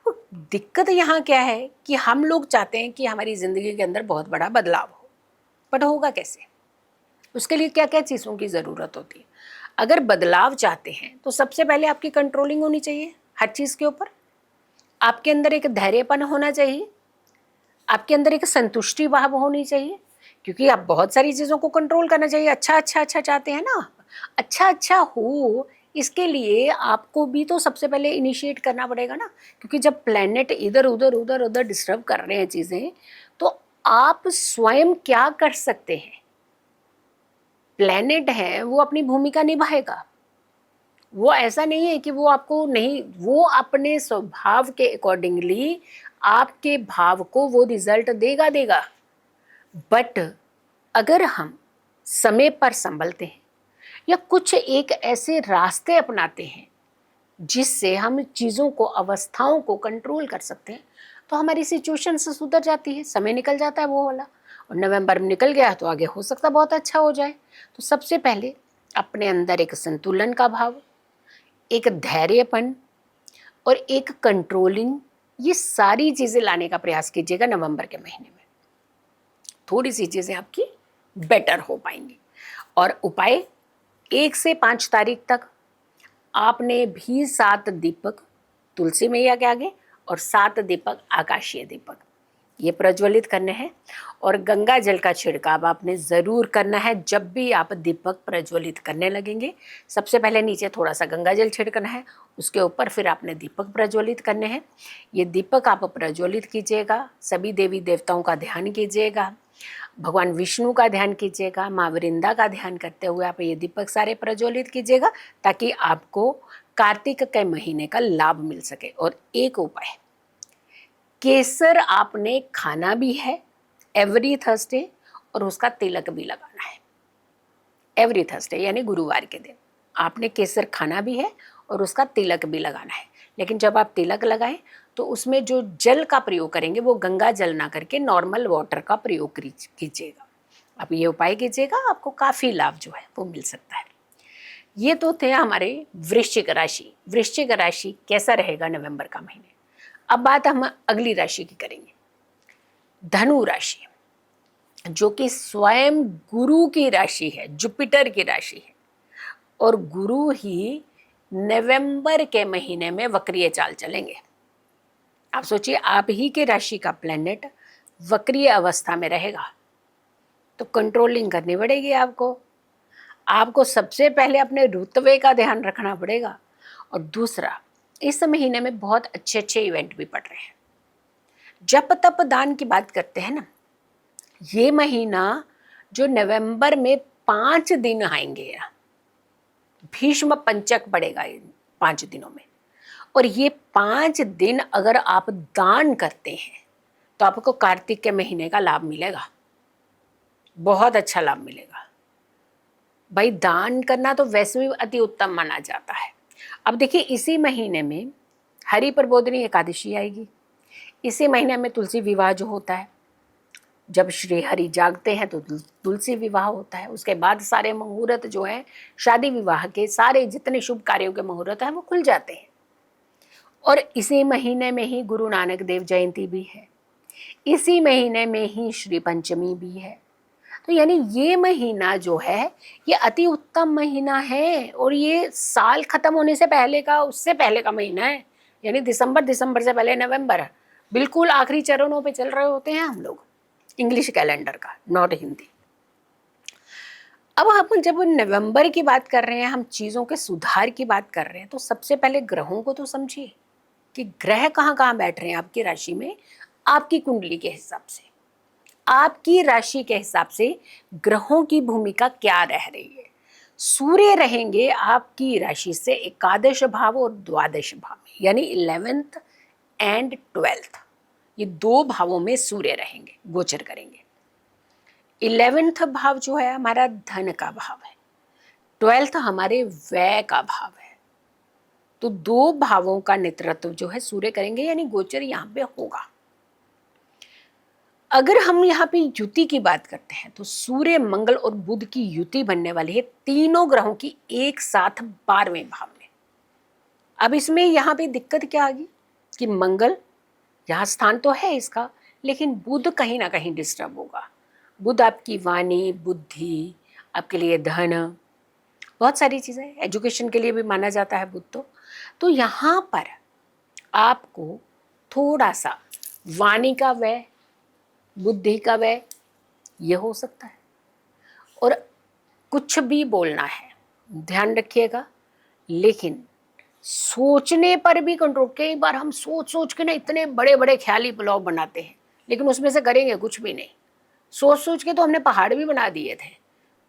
अब दिक्कत यहाँ क्या है कि हम लोग चाहते हैं कि हमारी जिंदगी के अंदर बहुत बड़ा बदलाव हो, बट होगा कैसे? उसके लिए क्या क्या चीज़ों की ज़रूरत होती है? अगर बदलाव चाहते हैं तो सबसे पहले आपकी कंट्रोलिंग होनी चाहिए हर चीज़ के ऊपर। आपके अंदर एक धैर्यपन होना चाहिए, आपके अंदर एक संतुष्टि भाव होनी चाहिए, क्योंकि आप बहुत सारी चीज़ों को कंट्रोल करना चाहिए। अच्छा अच्छा अच्छा चाहते हैं ना, अच्छा अच्छा हो, इसके लिए आपको भी तो सबसे पहले इनिशिएट करना पड़ेगा ना। क्योंकि जब प्लैनेट इधर उधर उधर उधर डिस्टर्ब कर रहे हैं चीज़ें, तो आप स्वयं क्या कर सकते हैं? प्लैनेट है वो अपनी भूमिका निभाएगा। वो ऐसा नहीं है कि वो आपको नहीं, वो अपने स्वभाव के अकॉर्डिंगली आपके भाव को वो रिजल्ट देगा देगा। बट अगर हम समय पर संभलते हैं या कुछ एक ऐसे रास्ते अपनाते हैं जिससे हम चीज़ों को, अवस्थाओं को कंट्रोल कर सकते हैं, तो हमारी सिचुएशन से सुधर जाती है, समय निकल जाता है वो वाला। और नवंबर में निकल गया तो आगे हो सकता बहुत अच्छा हो जाए। तो सबसे पहले अपने अंदर एक संतुलन का भाव, एक धैर्यपन और एक कंट्रोलिंग, ये सारी चीज़ें लाने का प्रयास कीजिएगा नवंबर के महीने में। थोड़ी सी चीज़ें आपकी बेटर हो पाएंगी। और उपाय, 1 से 5 तारीख तक आपने भी 7 दीपक तुलसी मैया के आगे और 7 दीपक आकाशीय दीपक ये प्रज्वलित करने हैं। और गंगा जल का छिड़काव आपने ज़रूर करना है। जब भी आप दीपक प्रज्वलित करने लगेंगे, सबसे पहले नीचे थोड़ा सा गंगा जल छिड़कना है, उसके ऊपर फिर आपने दीपक प्रज्वलित करने हैं। ये दीपक आप प्रज्वलित कीजिएगा, सभी देवी देवताओं का ध्यान कीजिएगा, भगवान विष्णु का ध्यान कीजिएगा, माँ वृंदा का ध्यान करते हुए आप ये दीपक सारे प्रज्वलित कीजिएगा, ताकि आपको कार्तिक के महीने का लाभ मिल सके। और एक उपाय, केसर आपने खाना भी है एवरी थर्सडे और उसका तिलक भी लगाना है एवरी थर्सडे, यानी गुरुवार के दिन आपने केसर खाना भी है और उसका तिलक भी लगाना है। लेकिन जब आप तिलक लगाएं तो उसमें जो जल का प्रयोग करेंगे वो गंगा जल ना करके नॉर्मल वाटर का प्रयोग कीजिएगा। आप ये उपाय कीजिएगा, आपको काफ़ी लाभ जो है वो मिल सकता है। ये तो थे हमारे वृश्चिक राशि। वृश्चिक राशि कैसा रहेगा नवंबर का महीने। अब बात हम अगली राशि की करेंगे, धनु राशि, जो कि स्वयं गुरु की राशि है, जुपिटर की राशि है। और गुरु ही नवंबर के महीने में वक्रीय चाल चलेंगे। आप सोचिए, आप ही के राशि का प्लैनेट वक्रीय अवस्था में रहेगा, तो कंट्रोलिंग करनी पड़ेगी आपको सबसे पहले अपने रुतबे का ध्यान रखना पड़ेगा। और दूसरा, इस महीने में बहुत अच्छे अच्छे इवेंट भी पड़ रहे हैं। जप तप दान की बात करते हैं ना, ये महीना जो नवंबर में 5 दिन आएंगे, भीष्म पंचक पड़ेगा इन 5 दिनों में। और ये 5 दिन अगर आप दान करते हैं तो आपको कार्तिक के महीने का लाभ मिलेगा, बहुत अच्छा लाभ मिलेगा। भाई दान करना तो वैसे भी अति उत्तम माना जाता है। अब देखिए, इसी महीने में हरि प्रबोधिनी एकादशी आएगी। इसी महीने में तुलसी विवाह जो होता है, जब श्री हरि जागते हैं तो तुलसी विवाह होता है। उसके बाद सारे मुहूर्त जो है शादी विवाह के, सारे जितने शुभ कार्यों के मुहूर्त हैं वो खुल जाते हैं। और इसी महीने में ही गुरु नानक देव जयंती भी है, इसी महीने में ही श्री पंचमी भी है। तो यानी ये महीना जो है ये अति उत्तम महीना है, और ये साल खत्म होने से पहले का, उससे पहले का महीना है। यानी दिसंबर से पहले नवंबर है, बिल्कुल आखिरी चरणों पे चल रहे होते हैं हम लोग इंग्लिश कैलेंडर का, नॉट हिंदी। अब हम जब नवंबर की बात कर रहे हैं, हम चीज़ों के सुधार की बात कर रहे हैं, तो सबसे पहले ग्रहों को तो समझिए कि ग्रह कहाँ कहाँ बैठ रहे हैं आपकी राशि में, आपकी कुंडली के हिसाब से, आपकी राशि के हिसाब से ग्रहों की भूमिका क्या रह रही है। सूर्य रहेंगे आपकी राशि से एकादश भाव और द्वादश भाव में, यानी 11th एंड 12th, ये दो भावों में सूर्य रहेंगे, गोचर करेंगे। 11th भाव जो है हमारा धन का भाव है, 12th हमारे व्यय का भाव है। तो दो भावों का नेतृत्व जो है सूर्य करेंगे, यानी गोचर यहाँ पे होगा। अगर हम यहाँ पे युति की बात करते हैं तो सूर्य मंगल और बुध की युति बनने वाली है, तीनों ग्रहों की एक साथ 12वें भाव में। अब इसमें यहाँ पे दिक्कत क्या आ गई कि मंगल यहाँ स्थान तो है इसका, लेकिन बुध कहीं ना कहीं डिस्टर्ब होगा। बुध आपकी वाणी, बुद्धि, आपके लिए धन, बहुत सारी चीज़ें, एजुकेशन के लिए भी माना जाता है बुध। तो यहाँ पर आपको थोड़ा सा वाणी का व्यय, बुद्धि का व्यय ये हो सकता है। और कुछ भी बोलना है ध्यान रखिएगा, लेकिन सोचने पर भी कंट्रोल। कई बार हम सोच सोच के ना इतने बड़े बड़े ख्याली पुलाव बनाते हैं, लेकिन उसमें से करेंगे कुछ भी नहीं। सोच सोच के तो हमने पहाड़ भी बना दिए थे,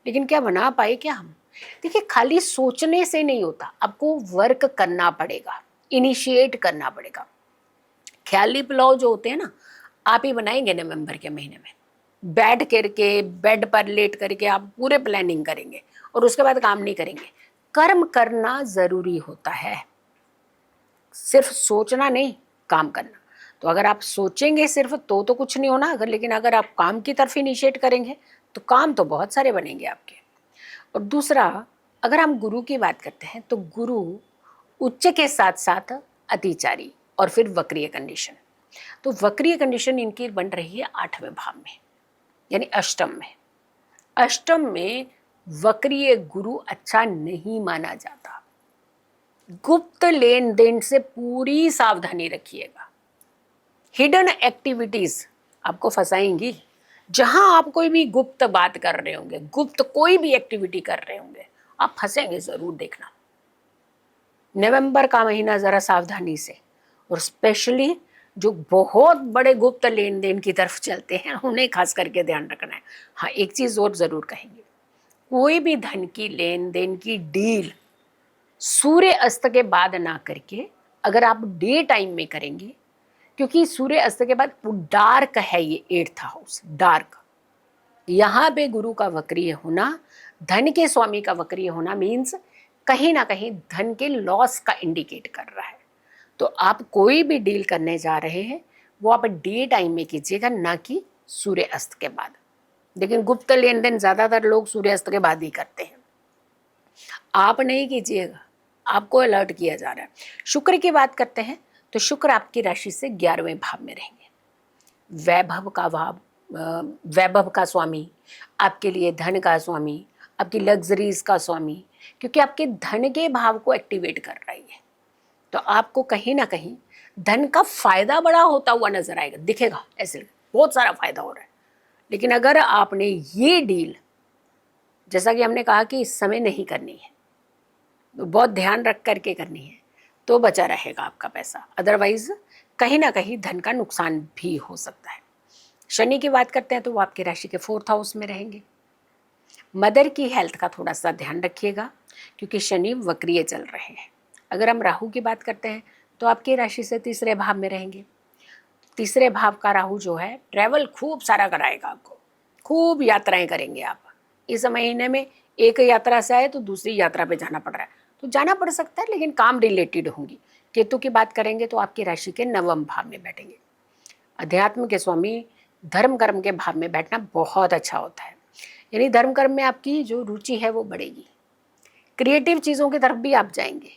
लेकिन क्या बना पाए क्या हम? देखिए, खाली सोचने से नहीं होता, आपको वर्क करना पड़ेगा, इनिशिएट करना पड़ेगा। ख्याली पुलाव जो होते हैं ना, आप ही बनाएंगे नवंबर के महीने में, बैठ करके बेड पर लेट करके आप पूरे प्लानिंग करेंगे और उसके बाद काम नहीं करेंगे। कर्म करना जरूरी होता है, सिर्फ सोचना नहीं, काम करना। तो अगर आप सोचेंगे सिर्फ तो कुछ नहीं होना, लेकिन अगर आप काम की तरफ इनिशिएट करेंगे तो काम तो बहुत सारे बनेंगे आपके। और दूसरा, अगर हम गुरु की बात करते हैं तो गुरु उच्च के साथ साथ अतिचारी और फिर वक्रीय कंडीशन। तो वक्रीय कंडीशन इनकी बन रही है 8वें भाव में, यानी अष्टम में। अष्टम में वक्रीय गुरु अच्छा नहीं माना जाता। गुप्त लेन देन से पूरी सावधानी रखिएगा। हिडन एक्टिविटीज आपको फंसाएंगी। जहां आप कोई भी गुप्त बात कर रहे होंगे, गुप्त कोई भी एक्टिविटी कर रहे होंगे, आप फंसेंगे जरूर, देखना। नवंबर का महीना जरा सावधानी से, और स्पेशली जो बहुत बड़े गुप्त लेन देन की तरफ चलते हैं उन्हें खास करके ध्यान रखना है। हाँ, एक चीज और जरूर कहेंगे, कोई भी धन की लेन देन की डील सूर्य अस्त के बाद ना करके अगर आप डे टाइम में करेंगे, क्योंकि सूर्य अस्त के बाद डार्क है, ये 8th हाउस डार्क। यहाँ पे गुरु का वक्रीय होना, धन के स्वामी का वक्रीय होना मीन्स कहीं ना कहीं धन के लॉस का इंडिकेट कर रहा है। तो आप कोई भी डील करने जा रहे हैं वो आप डे टाइम में कीजिएगा, ना कि सूर्य अस्त के बाद। लेकिन गुप्त लेन देन ज्यादातर लोग सूर्य अस्त के बाद ही करते हैं, आप नहीं कीजिएगा, आपको अलर्ट किया जा रहा है। शुक्र की बात करते हैं तो शुक्र आपकी राशि से 11वें भाव में रहेंगे। वैभव का भाव, वैभव का स्वामी, आपके लिए धन का स्वामी, आपकी लग्जरीज का स्वामी, क्योंकि आपके धन के भाव को एक्टिवेट कर रही है। तो आपको कहीं ना कहीं धन का फायदा बड़ा होता हुआ नजर आएगा, दिखेगा, ऐसे बहुत सारा फायदा हो रहा है। लेकिन अगर आपने ये डील, जैसा कि हमने कहा कि इस समय नहीं करनी है, तो बहुत ध्यान रख करके करनी है, तो बचा रहेगा आपका पैसा। अदरवाइज कहीं ना कहीं धन का नुकसान भी हो सकता है। शनि की बात करते हैं तो वो आपकी राशि के 4th हाउस में रहेंगे। मदर की हेल्थ का थोड़ा सा ध्यान रखिएगा, क्योंकि शनि वक्रीय चल रहे हैं। अगर हम राहु की बात करते हैं तो आपकी राशि से 3रे भाव में रहेंगे। 3रे भाव का राहु जो है ट्रैवल खूब सारा कराएगा आपको, खूब यात्राएं करेंगे आप। इस महीने में एक यात्रा से आए तो दूसरी यात्रा पे जाना पड़ रहा है, तो जाना पड़ सकता है, लेकिन काम रिलेटेड होंगी। केतु की बात करेंगे तो आपकी राशि के 9वें भाव में बैठेंगे। अध्यात्म के स्वामी धर्म कर्म के भाव में बैठना बहुत अच्छा होता है, यानी धर्म कर्म में आपकी जो रुचि है वो बढ़ेगी, क्रिएटिव चीज़ों की तरफ भी आप जाएंगे।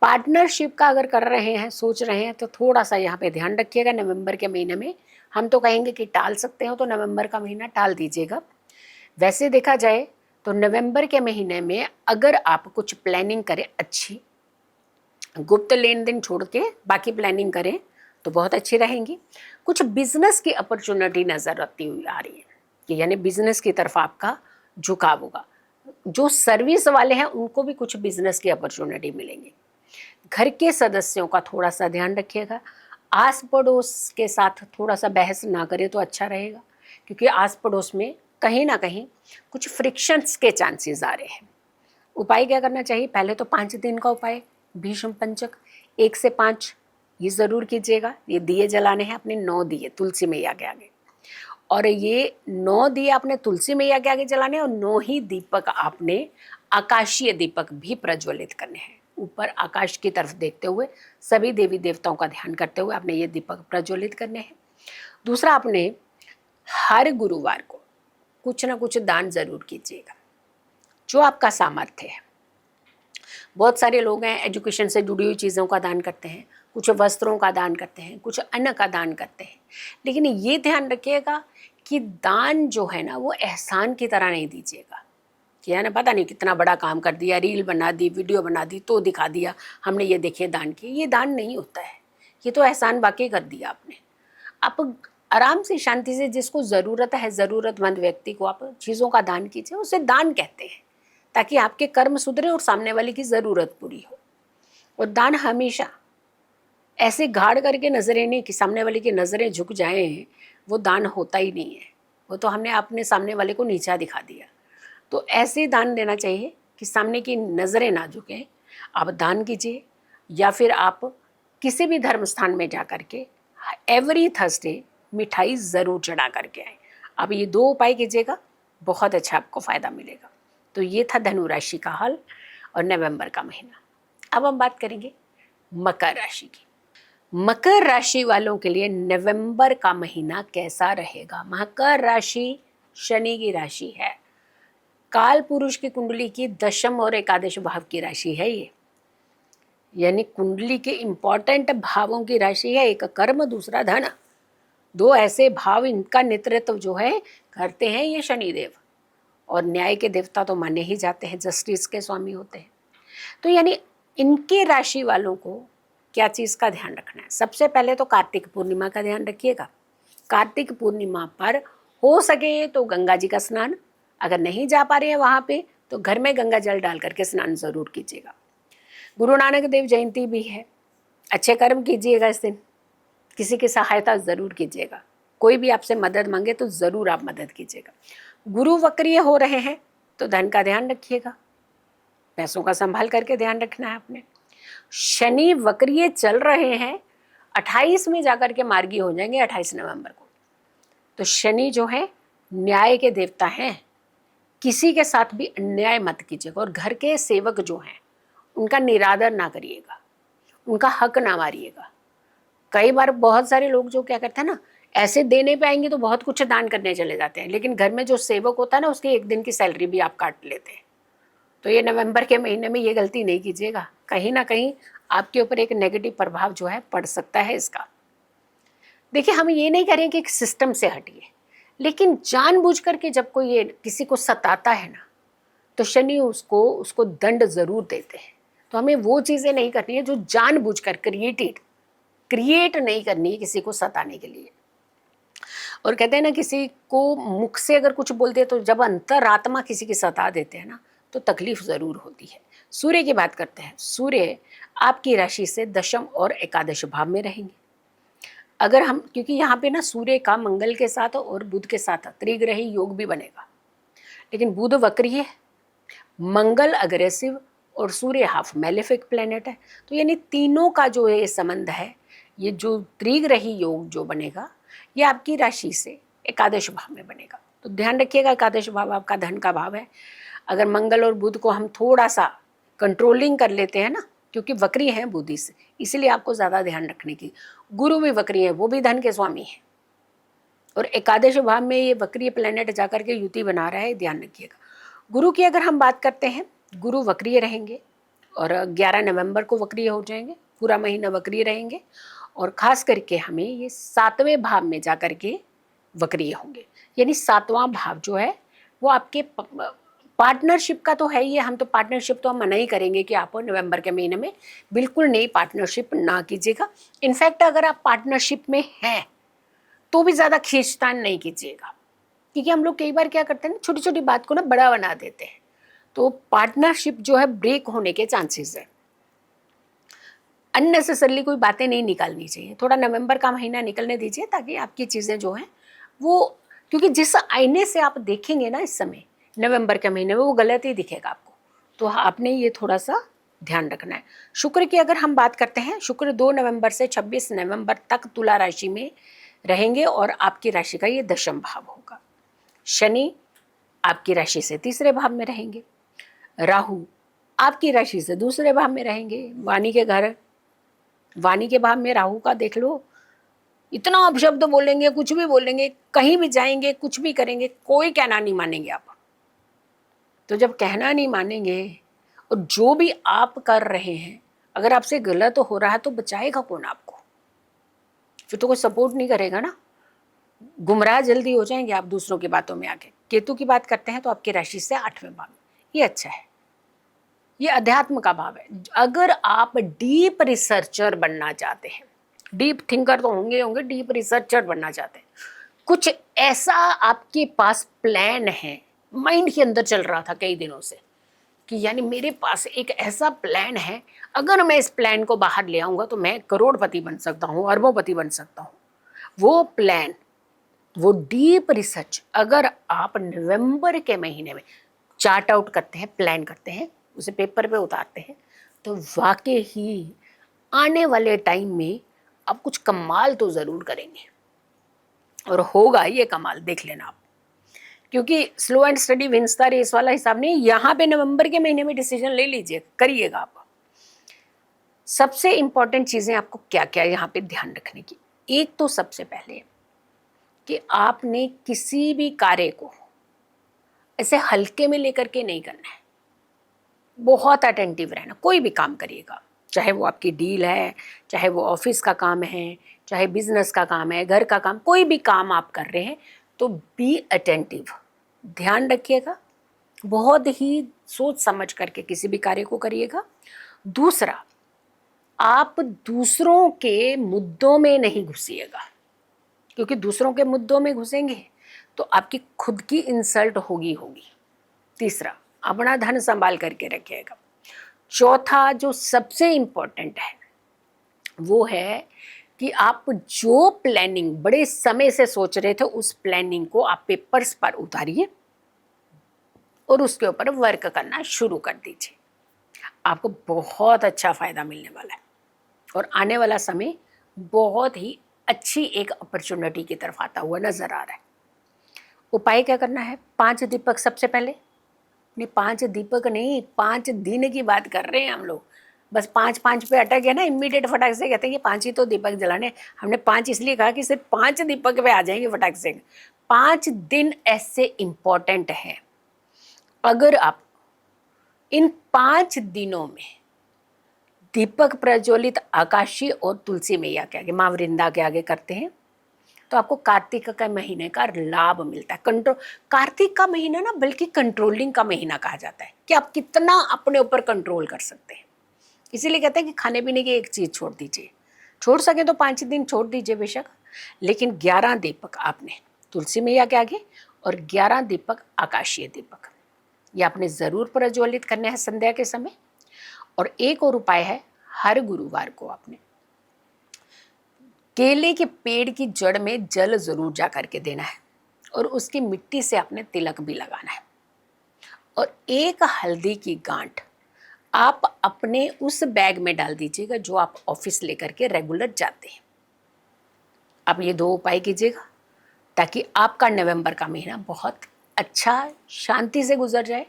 पार्टनरशिप का अगर कर रहे हैं, सोच रहे हैं, तो थोड़ा सा यहाँ पे ध्यान रखिएगा। नवंबर के महीने में हम तो कहेंगे कि टाल सकते हो, तो नवंबर का महीना टाल दीजिएगा। वैसे देखा जाए तो नवंबर के महीने में अगर आप कुछ प्लानिंग करें अच्छी, गुप्त लेन देन छोड़ के बाकी प्लानिंग करें तो बहुत अच्छी रहेंगी। कुछ बिजनेस की अपॉर्चुनिटी नज़र आती हुई आ रही है कि यानी बिजनेस की तरफ आपका झुकाव होगा। जो सर्विस वाले हैं उनको भी कुछ बिजनेस की अपॉर्चुनिटी मिलेंगी। घर के सदस्यों का थोड़ा सा ध्यान रखिएगा। आस पड़ोस के साथ थोड़ा सा बहस ना करें तो अच्छा रहेगा, क्योंकि आस पड़ोस में कहीं ना कहीं कुछ फ्रिक्शंस के चांसेस आ रहे हैं। उपाय क्या करना चाहिए? पहले तो 5 दिन का उपाय, भीष्म पंचक 1 से 5 ये ज़रूर कीजिएगा। ये दिए जलाने हैं अपने 9 दिए तुलसी मैया के आगे, और ये 9 दिए आपने तुलसी मैया के आगे जलाने, और 9 ही दीपक आपने आकाशीय दीपक भी प्रज्वलित करने हैं। ऊपर आकाश की तरफ देखते हुए सभी देवी देवताओं का ध्यान करते हुए आपने ये दीपक प्रज्वलित करने हैं। दूसरा, आपने हर गुरुवार को कुछ ना कुछ दान जरूर कीजिएगा, जो आपका सामर्थ्य है। बहुत सारे लोग हैं एजुकेशन से जुड़ी हुई चीज़ों का दान करते हैं, कुछ वस्त्रों का दान करते हैं, कुछ अन्न का दान करते हैं। लेकिन ये ध्यान रखिएगा कि दान जो है ना वो एहसान की तरह नहीं दीजिएगा कि है ना पता नहीं कितना बड़ा काम कर दिया, रील बना दी, वीडियो बना दी, तो दिखा दिया हमने ये देखिए दान किए। ये दान नहीं होता है, ये तो एहसान वाकई कर दिया आपने। आप आराम से शांति से, जिसको ज़रूरत है, ज़रूरतमंद व्यक्ति को आप चीज़ों का दान कीजिए, उसे दान कहते हैं, ताकि आपके कर्म सुधरे और सामने वाले की ज़रूरत पूरी हो। और दान हमेशा ऐसे गाड़ करके नज़रें नहीं कि सामने वाले की नज़रें झुक जाएं, वो दान होता ही नहीं है। वो तो हमने अपने सामने वाले को नीचा दिखा दिया। तो ऐसे दान देना चाहिए कि सामने की नज़रें ना झुकें। आप दान कीजिए, या फिर आप किसी भी धर्म स्थान में जा कर के एवरी थर्सडे मिठाई ज़रूर चढ़ा करके आए। आप ये 2 उपाय कीजिएगा, बहुत अच्छा आपको फ़ायदा मिलेगा। तो ये था धनु राशि का हाल और नवंबर का महीना। अब हम बात करेंगे मकर राशि की। मकर राशि वालों के लिए नवंबर का महीना कैसा रहेगा? मकर राशि शनि की राशि है, काल पुरुष की कुंडली की दशम और एकादश भाव की राशि है ये, यानी कुंडली के इंपॉर्टेंट भावों की राशि है। एक कर्म, दूसरा धन, 2 ऐसे भाव इनका नेतृत्व जो है करते हैं ये शनिदेव, और न्याय के देवता तो माने ही जाते हैं, जस्टिस के स्वामी होते हैं। तो यानी इनके राशि वालों को क्या चीज़ का ध्यान रखना है? सबसे पहले तो कार्तिक पूर्णिमा का ध्यान रखिएगा। कार्तिक पूर्णिमा पर हो सके तो गंगा जी का स्नान, अगर नहीं जा पा रहे हैं वहाँ पे तो घर में गंगा जल डाल करके स्नान ज़रूर कीजिएगा। गुरु नानक देव जयंती भी है, अच्छे कर्म कीजिएगा इस दिन, किसी की सहायता ज़रूर कीजिएगा। कोई भी आपसे मदद मांगे तो ज़रूर आप मदद कीजिएगा। गुरु वक्रीय हो रहे हैं तो धन का ध्यान रखिएगा, पैसों का संभाल करके ध्यान रखना है आपने। शनि वक्रीय चल रहे हैं, 28 में जाकर के मार्गी हो जाएंगे 28 नवंबर को। तो शनि जो है न्याय के देवता हैं, किसी के साथ भी अन्याय मत कीजिएगा, और घर के सेवक जो हैं उनका निरादर ना करिएगा, उनका हक ना मारिएगा। कई बार बहुत सारे लोग जो क्या करते हैं ना, ऐसे देने पे आएंगे तो बहुत कुछ दान करने चले जाते हैं, लेकिन घर में जो सेवक होता है ना उसकी 1 दिन की सैलरी भी आप काट लेते हैं। तो ये नवंबर के महीने में ये गलती नहीं कीजिएगा, कहीं ना कहीं आपके ऊपर एक नेगेटिव प्रभाव जो है पड़ सकता है इसका। देखिए, हम ये नहीं करें कि सिस्टम से हटिए, लेकिन जानबूझ करके जब कोई ये किसी को सताता है ना, तो शनि उसको दंड ज़रूर देते हैं। तो हमें वो चीज़ें नहीं करनी है जो जानबूझ कर क्रिएट नहीं करनी है किसी को सताने के लिए। और कहते हैं ना, किसी को मुख से अगर कुछ बोलते हैं तो जब अंतरात्मा किसी की सता देते हैं ना तो तकलीफ ज़रूर होती है। सूर्य की बात करते हैं। सूर्य आपकी राशि से दशम और एकादश भाव में रहेंगे। अगर हम, क्योंकि यहाँ पे ना सूर्य का मंगल के साथ और बुध के साथ त्रिग्रही योग भी बनेगा, लेकिन बुध वक्रीय है, मंगल अग्रेसिव और सूर्य हाफ मैलेफिक प्लेनेट है। तो यानी तीनों का जो ये संबंध है, ये जो त्रिग्रही योग जो बनेगा ये आपकी राशि से एकादश भाव में बनेगा। तो ध्यान रखिएगा, एकादश भाव आपका धन का भाव है। अगर मंगल और बुध को हम थोड़ा सा कंट्रोलिंग कर लेते हैं ना, क्योंकि वक्री हैं बुध, इसलिए आपको ज़्यादा ध्यान रखने की। गुरु भी वक्री है, वो भी धन के स्वामी है, और एकादश भाव में ये वक्रीय प्लेनेट जाकर के युति बना रहा है, ध्यान रखिएगा। गुरु की अगर हम बात करते हैं, गुरु वक्रीय रहेंगे और 11 नवंबर को वक्रीय हो जाएंगे, पूरा महीना वक्रीय रहेंगे। और खास करके हमें ये 7वें भाव में जा करके वक्रीय होंगे, यानी 7वां भाव जो है वो आपके पार्टनरशिप का तो है ही है। हम तो पार्टनरशिप तो हम मना ही करेंगे कि आप नवंबर के महीने में बिल्कुल नई पार्टनरशिप ना कीजिएगा। इनफैक्ट अगर आप पार्टनरशिप में हैं तो भी ज़्यादा खींचतान नहीं कीजिएगा, क्योंकि हम लोग कई बार क्या करते हैं ना, छोटी छोटी बात को ना बड़ा बना देते हैं, तो पार्टनरशिप जो है ब्रेक होने के चांसेस है। अननेसेसरली कोई बातें नहीं निकालनी चाहिए, थोड़ा नवंबर का महीना निकलने दीजिए ताकि आपकी चीज़ें जो हैं वो, क्योंकि जिस आईने से आप देखेंगे ना इस समय नवंबर के महीने में, वो गलत ही दिखेगा आपको, तो आपने ये थोड़ा सा ध्यान रखना है। शुक्र की अगर हम बात करते हैं, शुक्र 2 नवंबर से 26 नवंबर तक तुला राशि में रहेंगे और आपकी राशि का ये दशम भाव होगा। शनि आपकी राशि से तीसरे भाव में रहेंगे, राहु आपकी राशि से दूसरे भाव में रहेंगे, वाणी के घर, वाणी के भाव में राहु का देख लो, इतना अपशब्द बोलेंगे, कुछ भी बोलेंगे, कहीं भी जाएंगे, कुछ भी करेंगे, कोई कहना नहीं मानेंगे आप। तो जब कहना नहीं मानेंगे और जो भी आप कर रहे हैं अगर आपसे गलत हो रहा है तो बचाएगा कौन आपको? फिर तो कोई सपोर्ट नहीं करेगा ना, गुमराह जल्दी हो जाएंगे आप दूसरों की बातों में आके। केतु की बात करते हैं तो आपकी राशि से 8वें भाव में, ये अच्छा है, ये अध्यात्म का भाव है। अगर आप डीप रिसर्चर बनना चाहते हैं, डीप थिंकर तो होंगे होंगे, डीप रिसर्चर बनना चाहते हैं, कुछ ऐसा आपके पास प्लान है, माइंड के अंदर चल रहा था कई दिनों से कि यानी मेरे पास एक ऐसा प्लान है, अगर मैं इस प्लान को बाहर ले आऊँगा तो मैं करोड़पति बन सकता हूँ, अरबोंपति बन सकता हूँ। वो प्लान, वो डीप रिसर्च अगर आप नवंबर के महीने में चार्ट आउट करते हैं, प्लान करते हैं, उसे पेपर पे उतारते हैं, तो वाकई ही आने वाले टाइम में आप कुछ कमाल तो ज़रूर करेंगे और होगा ये कमाल, देख लेना आप। क्योंकि slow and steady wins the race वाला हिसाब नहीं, यहाँ पे नवंबर के महीने में डिसीजन ले लीजिए, करिएगा आप। सबसे इंपॉर्टेंट चीज़ें आपको क्या क्या यहाँ पे ध्यान रखने की, एक तो सबसे पहले कि आपने किसी भी कार्य को ऐसे हल्के में लेकर के नहीं करना है, बहुत अटेंटिव रहना। कोई भी काम करिएगा, चाहे वो आपकी डील है, चाहे वो ऑफिस का काम है, चाहे बिजनेस का काम है, घर का काम, कोई भी काम आप कर रहे हैं तो बी अटेंटिव, ध्यान रखिएगा, बहुत ही सोच समझ करके किसी भी कार्य को करिएगा। दूसरा, आप दूसरों के मुद्दों में नहीं घुसिएगा, क्योंकि दूसरों के मुद्दों में घुसेंगे तो आपकी खुद की इंसल्ट होगी। तीसरा, अपना धन संभाल करके रखिएगा। चौथा, जो सबसे इम्पोर्टेंट है वो है कि आप जो प्लानिंग बड़े समय से सोच रहे थे उस प्लानिंग को आप पेपर्स पर उतारिए और उसके ऊपर वर्क करना शुरू कर दीजिए। आपको बहुत अच्छा फायदा मिलने वाला है और आने वाला समय बहुत ही अच्छी एक अपॉर्चुनिटी की तरफ आता हुआ नजर आ रहा है। उपाय क्या करना है? 5 दीपक सबसे पहले, नहीं 5 दीपक नहीं, 5 दिन की बात कर रहे हैं हम लोग। बस 5 पे अटक गया ना, इमीडिएट फटाक से कहते हैं कि 5 ही तो दीपक जलाने। हमने 5 इसलिए कहा कि सिर्फ 5 दीपक पे आ जाएंगे फटाक से। 5 दिन ऐसे इम्पॉर्टेंट हैं, अगर आप इन 5 दिनों में दीपक प्रज्वलित आकाशी और तुलसी मैया के आगे, माँ वृंदा के आगे करते हैं तो आपको कार्तिक का महीने का लाभ मिलता है। कंट्रोल, कार्तिक का महीना ना बल्कि कंट्रोलिंग का महीना कहा जाता है कि आप कितना अपने ऊपर कंट्रोल कर सकते हैं। इसीलिए कहते हैं कि खाने पीने की एक चीज़ छोड़ दीजिए, छोड़ सके तो 5 दिन छोड़ दीजिए बेशक, लेकिन 11 दीपक आपने तुलसी मैया के आगे और 11 दीपक आकाशीय दीपक ये आपने ज़रूर प्रज्वलित करने हैं संध्या के समय। और एक और उपाय है, हर गुरुवार को आपने केले के पेड़ की जड़ में जल जरूर जा करके देना है और उसकी मिट्टी से आपने तिलक भी लगाना है। और एक हल्दी की गांठ आप अपने उस बैग में डाल दीजिएगा जो आप ऑफिस लेकर के रेगुलर जाते हैं। आप ये 2 उपाय कीजिएगा ताकि आपका नवंबर का महीना बहुत अच्छा शांति से गुजर जाए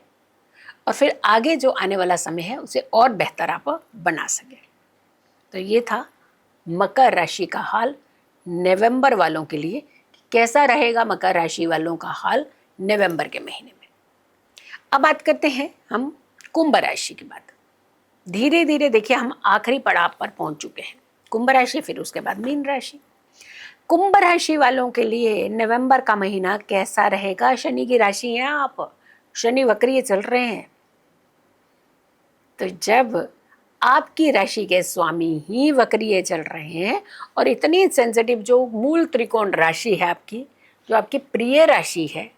और फिर आगे जो आने वाला समय है उसे और बेहतर आप बना सकें। तो ये था मकर राशि का हाल नवंबर वालों के लिए, कैसा रहेगा मकर राशि वालों का हाल नवंबर के महीने में। अब बात करते हैं हम कुंभ राशि की बात। धीरे धीरे देखिए हम आखिरी पड़ाव पर पहुंच चुके हैं, कुंभ राशि, फिर उसके बाद मीन राशि। कुंभ राशि वालों के लिए नवंबर का महीना कैसा रहेगा? शनि की राशि है आप, शनि वक्रीय चल रहे हैं, तो जब आपकी राशि के स्वामी ही वक्रीय चल रहे हैं और इतनी सेंसिटिव जो मूल त्रिकोण राशि है आपकी, जो आपकी प्रिय राशि है,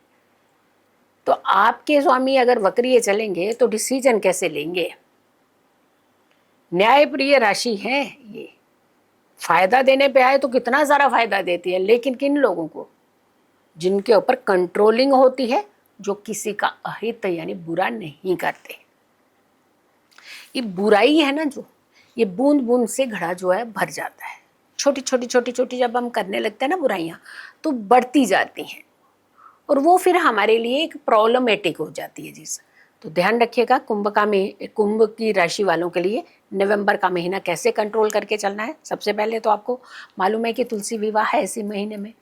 तो आपके स्वामी अगर वक्रीय चलेंगे तो डिसीजन कैसे लेंगे? न्यायप्रिय राशि है ये, फायदा देने पे आए तो कितना सारा फायदा देती है, लेकिन किन लोगों को? जिनके ऊपर कंट्रोलिंग होती है, जो किसी का अहित यानी बुरा नहीं करते। ये बुराई है ना, जो ये बूंद बूंद से घड़ा जो है भर जाता है। छोटी छोटी छोटी छोटी जब हम करने लगते हैं ना बुराइयाँ, तो बढ़ती जाती हैं और वो फिर हमारे लिए एक प्रॉब्लमेटिक हो जाती है। जी, तो ध्यान रखिएगा, कुंभ की राशि वालों के लिए नवंबर का महीना कैसे कंट्रोल करके चलना है। सबसे पहले तो आपको मालूम है कि तुलसी विवाह है इसी महीने में,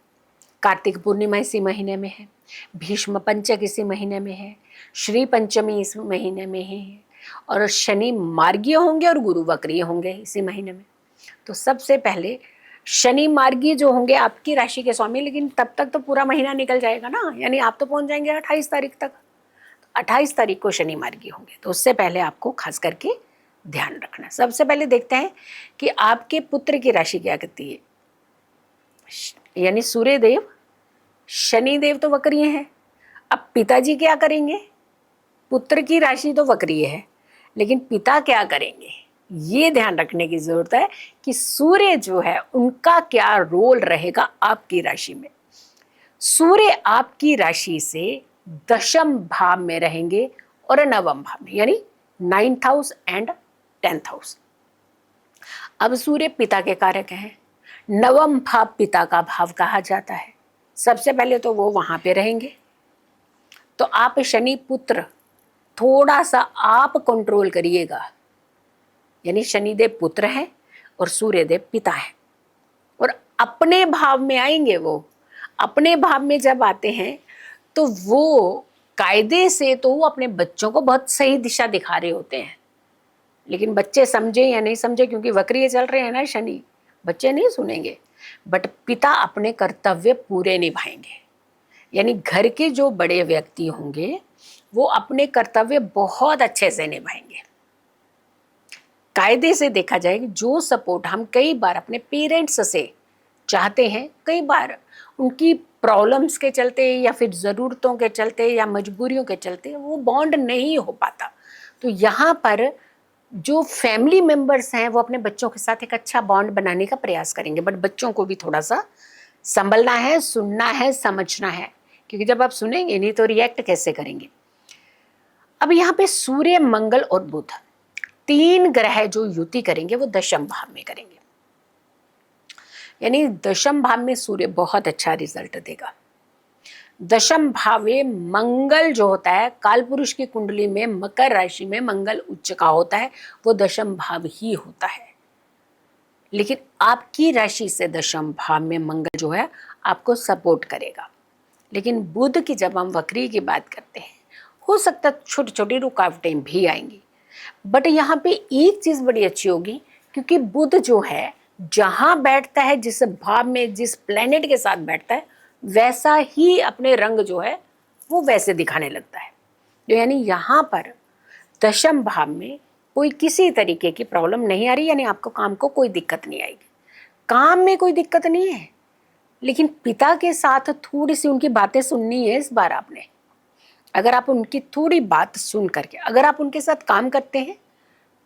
कार्तिक पूर्णिमा इसी महीने में है, भीष्म पंचक इसी महीने में है, श्री पंचमी इस महीने में है, और शनि मार्गीय होंगे और गुरु वक्रीय होंगे इसी महीने में। तो सबसे पहले शनि मार्गीय जो होंगे आपकी राशि के स्वामी, लेकिन तब तक तो पूरा महीना निकल जाएगा ना, यानी आप तो पहुंच जाएंगे 28 तारीख तक। 28 तारीख को शनि मार्गी होंगे, तो उससे पहले आपको खास करके ध्यान रखना। सबसे पहले देखते हैं कि आपके पुत्र की राशि क्या कहती है। यानी सूर्यदेव, शनिदेव तो वक्रीय हैं, अब पिताजी क्या करेंगे? पुत्र की राशि तो वक्रीय है, लेकिन पिता क्या करेंगे, ये ध्यान रखने की जरूरत है कि सूर्य जो है उनका क्या रोल रहेगा आपकी राशि में। सूर्य आपकी राशि से दशम भाव में रहेंगे और नवम भाव में, यानी 9th house and 10th house. अब सूर्य पिता के कारक हैं, नवम भाव पिता का भाव कहा जाता है। सबसे पहले तो वो वहां पे रहेंगे, तो आप शनि पुत्र थोड़ा सा आप कंट्रोल करिएगा, यानी शनिदेव पुत्र है और सूर्यदेव पिता है, और अपने भाव में आएंगे। वो अपने भाव में जब आते हैं तो वो कायदे से तो वो अपने बच्चों को बहुत सही दिशा दिखा रहे होते हैं, लेकिन बच्चे समझे या नहीं समझे, क्योंकि वक्रीय चल रहे हैं ना शनि, बच्चे नहीं सुनेंगे, बट पिता अपने कर्तव्य पूरे निभाएंगे। यानी घर के जो बड़े व्यक्ति होंगे वो अपने कर्तव्य बहुत अच्छे से निभाएंगे। कायदे से देखा जाए, जो सपोर्ट हम कई बार अपने पेरेंट्स से चाहते हैं, कई बार उनकी प्रॉब्लम्स के चलते या फिर ज़रूरतों के चलते या मजबूरियों के चलते वो बॉन्ड नहीं हो पाता। तो यहाँ पर जो फैमिली मेंबर्स हैं वो अपने बच्चों के साथ एक अच्छा बॉन्ड बनाने का प्रयास करेंगे, बट बच्चों को भी थोड़ा सा संभलना है, सुनना है, समझना है, क्योंकि जब आप सुनेंगे नहीं तो रिएक्ट कैसे करेंगे। अब यहाँ पे सूर्य, मंगल और बुध, 3 ग्रह जो युति करेंगे वो दशम भाव में करेंगे। यानी दशम भाव में सूर्य बहुत अच्छा रिजल्ट देगा। दशम भाव में मंगल जो होता है, कालपुरुष की कुंडली में मकर राशि में मंगल उच्च का होता है, वो दशम भाव ही होता है। लेकिन आपकी राशि से दशम भाव में मंगल जो है आपको सपोर्ट करेगा। लेकिन बुध की जब हम वक्री की बात करते हैं, हो सकता है छोटी छोटी रुकावटें भी आएंगी, बट यहाँ पे एक चीज़ बड़ी अच्छी होगी, क्योंकि बुध जो है जहाँ बैठता है, जिस भाव में जिस प्लेनेट के साथ बैठता है, वैसा ही अपने रंग जो है वो वैसे दिखाने लगता है। तो यानी यहाँ पर दशम भाव में कोई किसी तरीके की प्रॉब्लम नहीं आ रही, यानी आपको काम को कोई दिक्कत नहीं आएगी, काम में कोई दिक्कत नहीं है। लेकिन पिता के साथ थोड़ी सी उनकी बातें सुननी है इस बार आपने। अगर आप उनकी थोड़ी बात सुन करके अगर आप उनके साथ काम करते हैं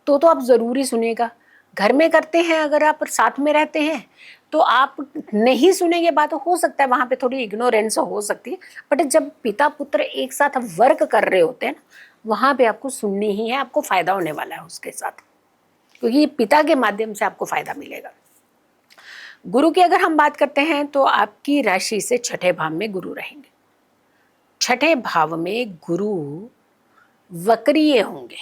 तो आप ज़रूरी सुनेगा। घर में करते हैं, अगर आप साथ में रहते हैं तो आप नहीं सुनेंगे बात, हो सकता है वहाँ पे थोड़ी इग्नोरेंस हो सकती है, बट जब पिता पुत्र एक साथ वर्क कर रहे होते हैं ना, वहाँ पे आपको सुननी ही है, आपको फ़ायदा होने वाला है उसके साथ, क्योंकि पिता के माध्यम से आपको फ़ायदा मिलेगा। गुरु की अगर हम बात करते हैं तो आपकी राशि से छठे भाव में गुरु रहेंगे। छठे भाव में गुरु वक्रीय होंगे,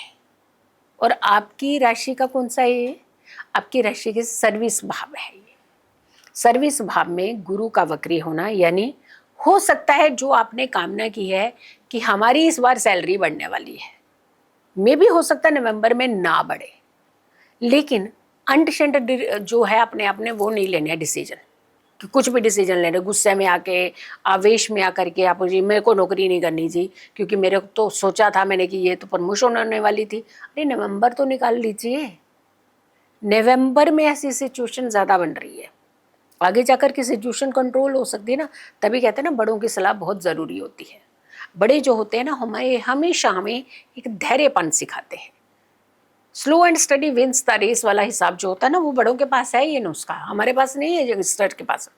और आपकी राशि का कौन सा है? आपकी राशि के सर्विस भाव है। ये सर्विस भाव में गुरु का वक्री होना, यानी हो सकता है जो आपने कामना की है कि हमारी इस बार सैलरी बढ़ने वाली है, मे भी हो सकता है नवंबर में ना बढ़े, लेकिन अनडिसेंटेड जो है अपने अपने वो नहीं लेने डिसीजन, कि कुछ भी डिसीजन ले रहे गुस्से में आके, आवेश में आकर के आप जी मेरे को नौकरी नहीं करनी जी, क्योंकि मेरे को तो सोचा था मैंने कि ये तो प्रमोशन होने वाली थी। अरे नवंबर तो निकाल लीजिए, नवंबर में ऐसी सिचुएशन ज़्यादा बन रही है, आगे जाकर के सिचुएशन कंट्रोल हो सकती है ना। तभी कहते हैं ना बड़ों की सलाह बहुत ज़रूरी होती है। बड़े जो होते हैं ना हमें हमेशा हमें एक धैर्यपन सिखाते हैं। Slow and steady wins the race वाला हिसाब जो होता है ना, वो बड़ों के पास है ये नुस्खा, हमारे पास नहीं है यंगस्टर के पास।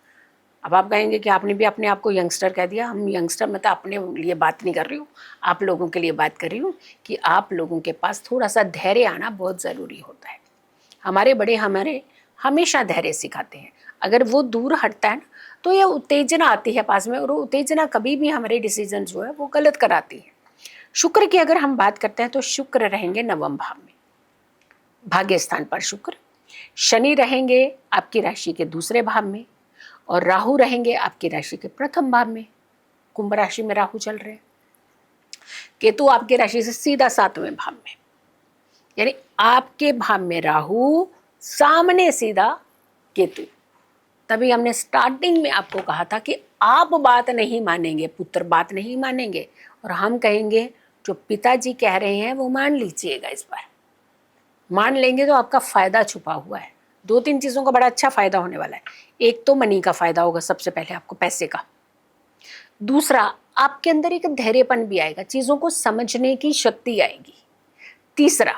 अब आप कहेंगे कि आपने भी अपने आप को यंगस्टर कह दिया। हम यंगस्टर में तो अपने लिए बात नहीं कर रही हूँ, आप लोगों के लिए बात कर रही हूँ कि आप लोगों के पास थोड़ा सा धैर्य आना बहुत ज़रूरी होता है। हमारे बड़े हमारे हमेशा धैर्य सिखाते हैं। अगर वो दूर हटता है ना तो ये उत्तेजना आती है पास में, और उत्तेजना कभी भी हमारे डिसीजन जो है वो गलत कराती है। शुक्र की अगर हम बात करते हैं तो शुक्र रहेंगे नवम भाव में, भाग्य स्थान पर शुक्र। शनि रहेंगे आपकी राशि के दूसरे भाव में, और राहु रहेंगे आपकी राशि के प्रथम भाव में। कुंभ राशि में राहु चल रहे हैं। केतु आपकी राशि से सीधा 7वें भाव में, यानी आपके भाव में राहु, सामने सीधा केतु। तभी हमने स्टार्टिंग में आपको कहा था कि आप बात नहीं मानेंगे, पुत्र बात नहीं मानेंगे, और हम कहेंगे जो पिताजी कह रहे हैं वो मान लीजिएगा। इस बार मान लेंगे तो आपका फायदा छुपा हुआ है। 2-3 चीज़ों का बड़ा अच्छा फायदा होने वाला है। एक तो मनी का फायदा होगा, सबसे पहले आपको पैसे का। दूसरा, आपके अंदर एक धैर्यपन भी आएगा, चीज़ों को समझने की शक्ति आएगी। तीसरा,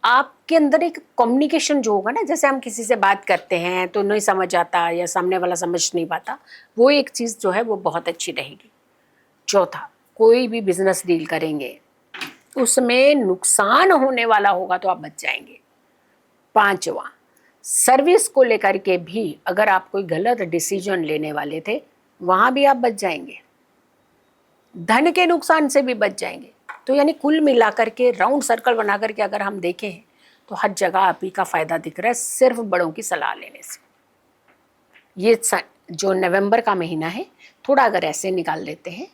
आपके अंदर एक कम्युनिकेशन जो होगा ना, जैसे हम किसी से बात करते हैं तो नहीं समझ आता या सामने वाला समझ नहीं पाता, वो एक चीज़ जो है वो बहुत अच्छी रहेगी। चौथा, कोई भी बिजनेस डील करेंगे उसमें नुकसान होने वाला होगा तो आप बच जाएंगे। पांचवा, सर्विस को लेकर के भी अगर आप कोई गलत डिसीजन लेने वाले थे वहां भी आप बच जाएंगे, धन के नुकसान से भी बच जाएंगे। तो यानी कुल मिलाकर के राउंड सर्कल बना करके अगर हम देखें तो हर जगह आप ही का फायदा दिख रहा है, सिर्फ बड़ों की सलाह लेने से। ये जो नवंबर का महीना है, थोड़ा अगर ऐसे निकाल लेते हैं,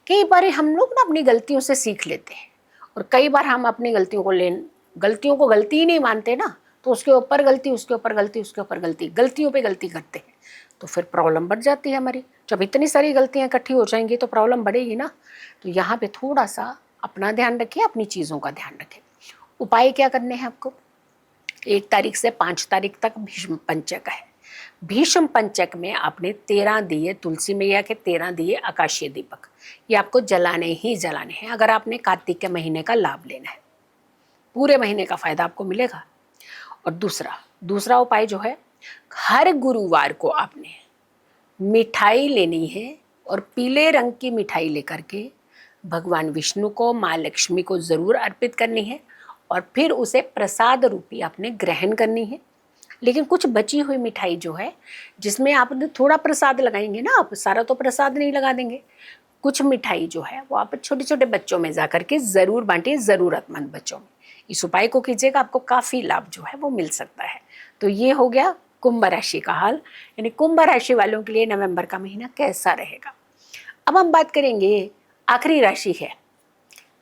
कई बार हम लोग ना अपनी गलतियों से सीख लेते हैं, और कई बार हम अपनी गलतियों को गलती ही नहीं मानते ना, तो उसके ऊपर गलती, उसके ऊपर गलती, उसके ऊपर गलती, गलतियों पे गलती करते हैं, तो फिर प्रॉब्लम बढ़ जाती है हमारी। जब इतनी सारी गलतियां इकट्ठी हो जाएंगी तो प्रॉब्लम बढ़ेगी ना। तो यहाँ पे थोड़ा सा अपना ध्यान रखें, अपनी चीज़ों का ध्यान रखें। उपाय क्या करने हैं आपको? 1 तारीख से 5 तारीख तक भीष्म पंचक है। भीष्म पंचक में आपने 13 दिए, तुलसी मैया के 13 दिए आकाशीय दीपक, ये आपको जलाने ही जलाने हैं अगर आपने कार्तिक के महीने का लाभ लेना है। पूरे महीने का फायदा आपको मिलेगा। और दूसरा उपाय जो है, हर गुरुवार को आपने मिठाई लेनी है, और पीले रंग की मिठाई लेकर के भगवान विष्णु को, माँ लक्ष्मी को ज़रूर अर्पित करनी है, और फिर उसे प्रसाद रूपी आपने ग्रहण करनी है। लेकिन कुछ बची हुई मिठाई जो है, जिसमें आप थोड़ा प्रसाद लगाएंगे ना, आप सारा तो प्रसाद नहीं लगा देंगे, कुछ मिठाई जो है वो आप छोटे छोटे बच्चों में जा करके ज़रूर बांटिए, ज़रूरतमंद बच्चों में। इस उपाय को कीजिएगा, आपको काफ़ी लाभ जो है वो मिल सकता है। तो ये हो गया कुंभ राशि का हाल, यानी कुंभ राशि वालों के लिए नवंबर का महीना कैसा रहेगा। अब हम बात करेंगे, आखिरी राशि है